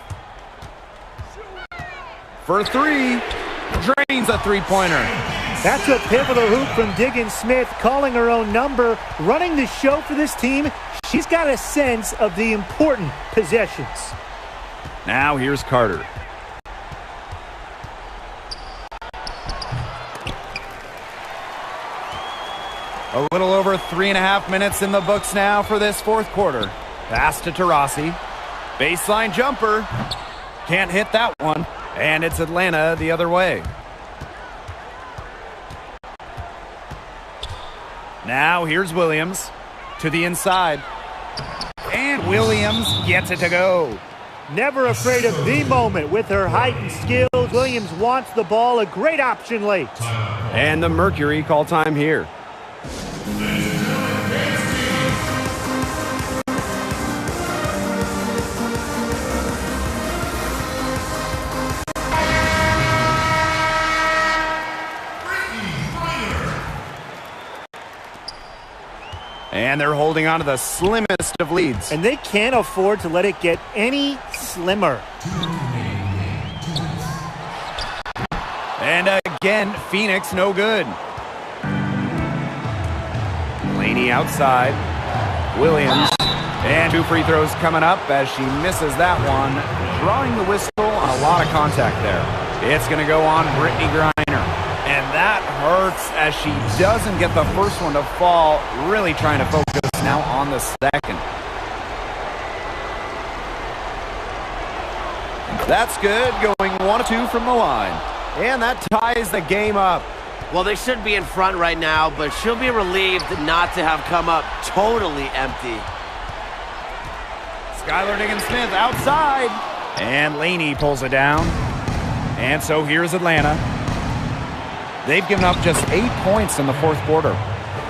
For 3, drains a three-pointer. That's a pivotal hoop from Diggins Smith, calling her own number, running the show for this team. She's got a sense of the important possessions. Now here's Carter. A little over 3.5 minutes in the books now for this fourth quarter. Pass to Taurasi. Baseline jumper. Can't hit that one. And it's Atlanta the other way. Now here's Williams to the inside. And Williams gets it to go. Never afraid of the moment with her height and skills. Williams wants the ball, a great option late. And the Mercury call time here. And they're holding on to the slimmest of leads. And they can't afford to let it get any slimmer. And again, Phoenix no good. Laney outside. Williams. And 2 free throws coming up as she misses that one. Drawing the whistle on a lot of contact there. It's going to go on Brittany Griner. And that hurts as she doesn't get the first one to fall. Really trying to focus now on the second. That's good. Going 1 of 2 from the line. And that ties the game up. Well, they should be in front right now, but she'll be relieved not to have come up totally empty. Skylar Diggins-Smith outside. And Laney pulls it down. And so here's Atlanta. They've given up just 8 points in the fourth quarter.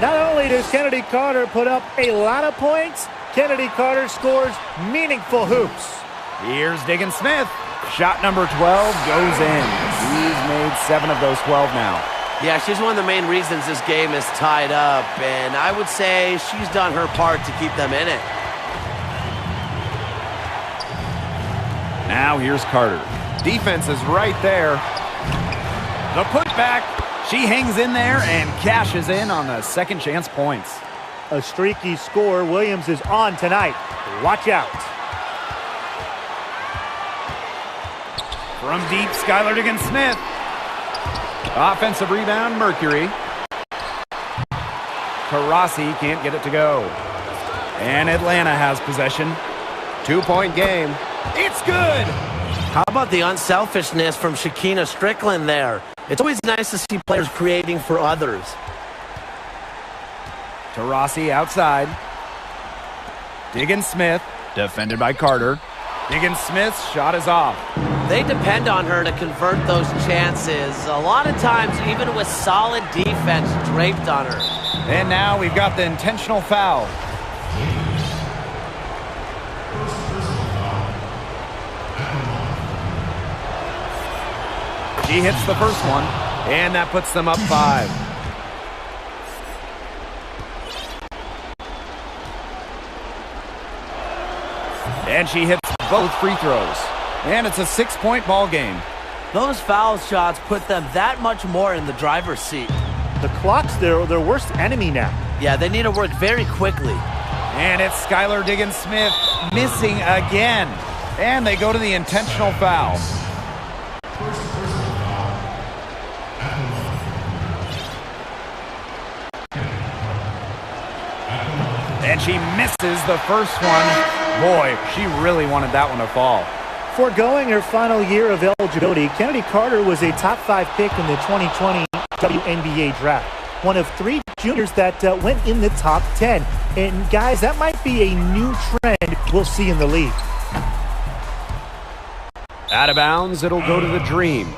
Not only does Kennedy Carter put up a lot of points, Kennedy Carter scores meaningful hoops. Here's Diggin Smith. Shot number 12 goes in. He's made 7 of those 12 now. Yeah, she's one of the main reasons this game is tied up, and I would say she's done her part to keep them in it. Now here's Carter. Defense is right there. The putback. She hangs in there and cashes in on the second chance points. A streaky score. Williams is on tonight. Watch out. From deep, Skylar Diggins-Smith. Offensive rebound, Mercury. Taurasi can't get it to go. And Atlanta has possession. 2-point game. It's good! How about the unselfishness from Shekinna Strickland there? It's always nice to see players creating for others. Taurasi outside. Diggins-Smith, defended by Carter. Diggins-Smith's shot is off. They depend on her to convert those chances. A lot of times, even with solid defense draped on her. And now we've got the intentional foul. She hits the first one, and that puts them up 5. And she hits both free throws. And it's a 6-point ball game. Those foul shots put them that much more in the driver's seat. The clock's their worst enemy now. Yeah, they need to work very quickly. And it's Skylar Diggins-Smith missing again. And they go to the intentional foul. And she misses the first one. Boy, she really wanted that one to fall. Foregoing her final year of eligibility, Kennedy Carter was a top 5 pick in the 2020 WNBA draft. One of 3 juniors that went in the top 10. And guys, that might be a new trend we'll see in the league. Out of bounds, it'll go to the Dream.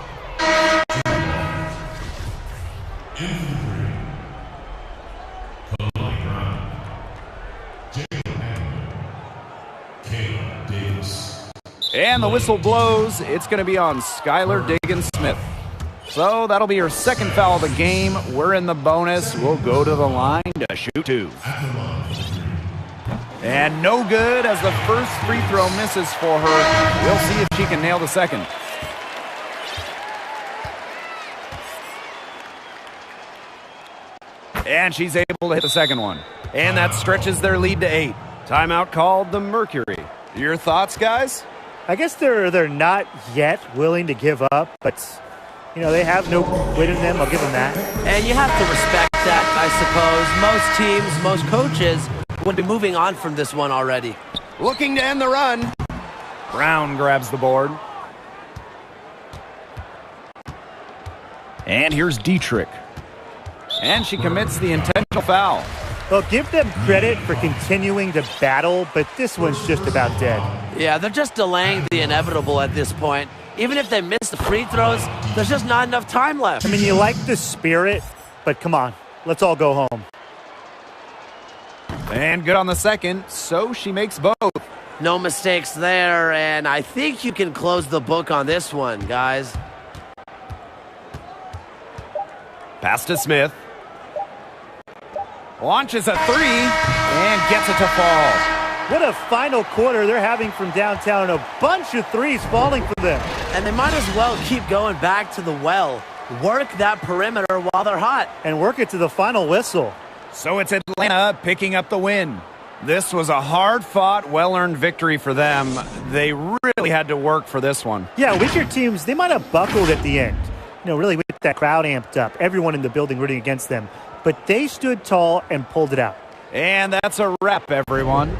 And the whistle blows. It's going to be on Skylar Diggins-Smith. So that'll be her second foul of the game. We're in the bonus. We'll go to the line to shoot 2. And no good as the first free throw misses for her. We'll see if she can nail the second. And she's able to hit the second one. And that stretches their lead to 8. Timeout called the Mercury. Your thoughts, guys? I guess they're not yet willing to give up, but you know, they have no quit in them. I'll give them that. And you have to respect that, I suppose. Most teams, most coaches would be moving on from this one already. Looking to end the run. Brown grabs the board. And here's Dietrich. And she commits the intentional foul. Well, give them credit for continuing to battle, but this one's just about dead. Yeah, they're just delaying the inevitable at this point. Even if they miss the free throws, there's just not enough time left. I mean, you like the spirit, but come on, let's all go home. And good on the second, so she makes both. No mistakes there, and I think you can close the book on this one, guys. Pass to Smith. Launches a 3 and gets it to fall. What a final quarter they're having from downtown. A bunch of threes falling for them. And they might as well keep going back to the well. Work that perimeter while they're hot. And work it to the final whistle. So it's Atlanta picking up the win. This was a hard-fought, well-earned victory for them. They really had to work for this one. Yeah, weaker teams, they might have buckled at the end. You know, really with that crowd amped up. Everyone in the building rooting against them. But they stood tall and pulled it out. And that's a wrap, everyone.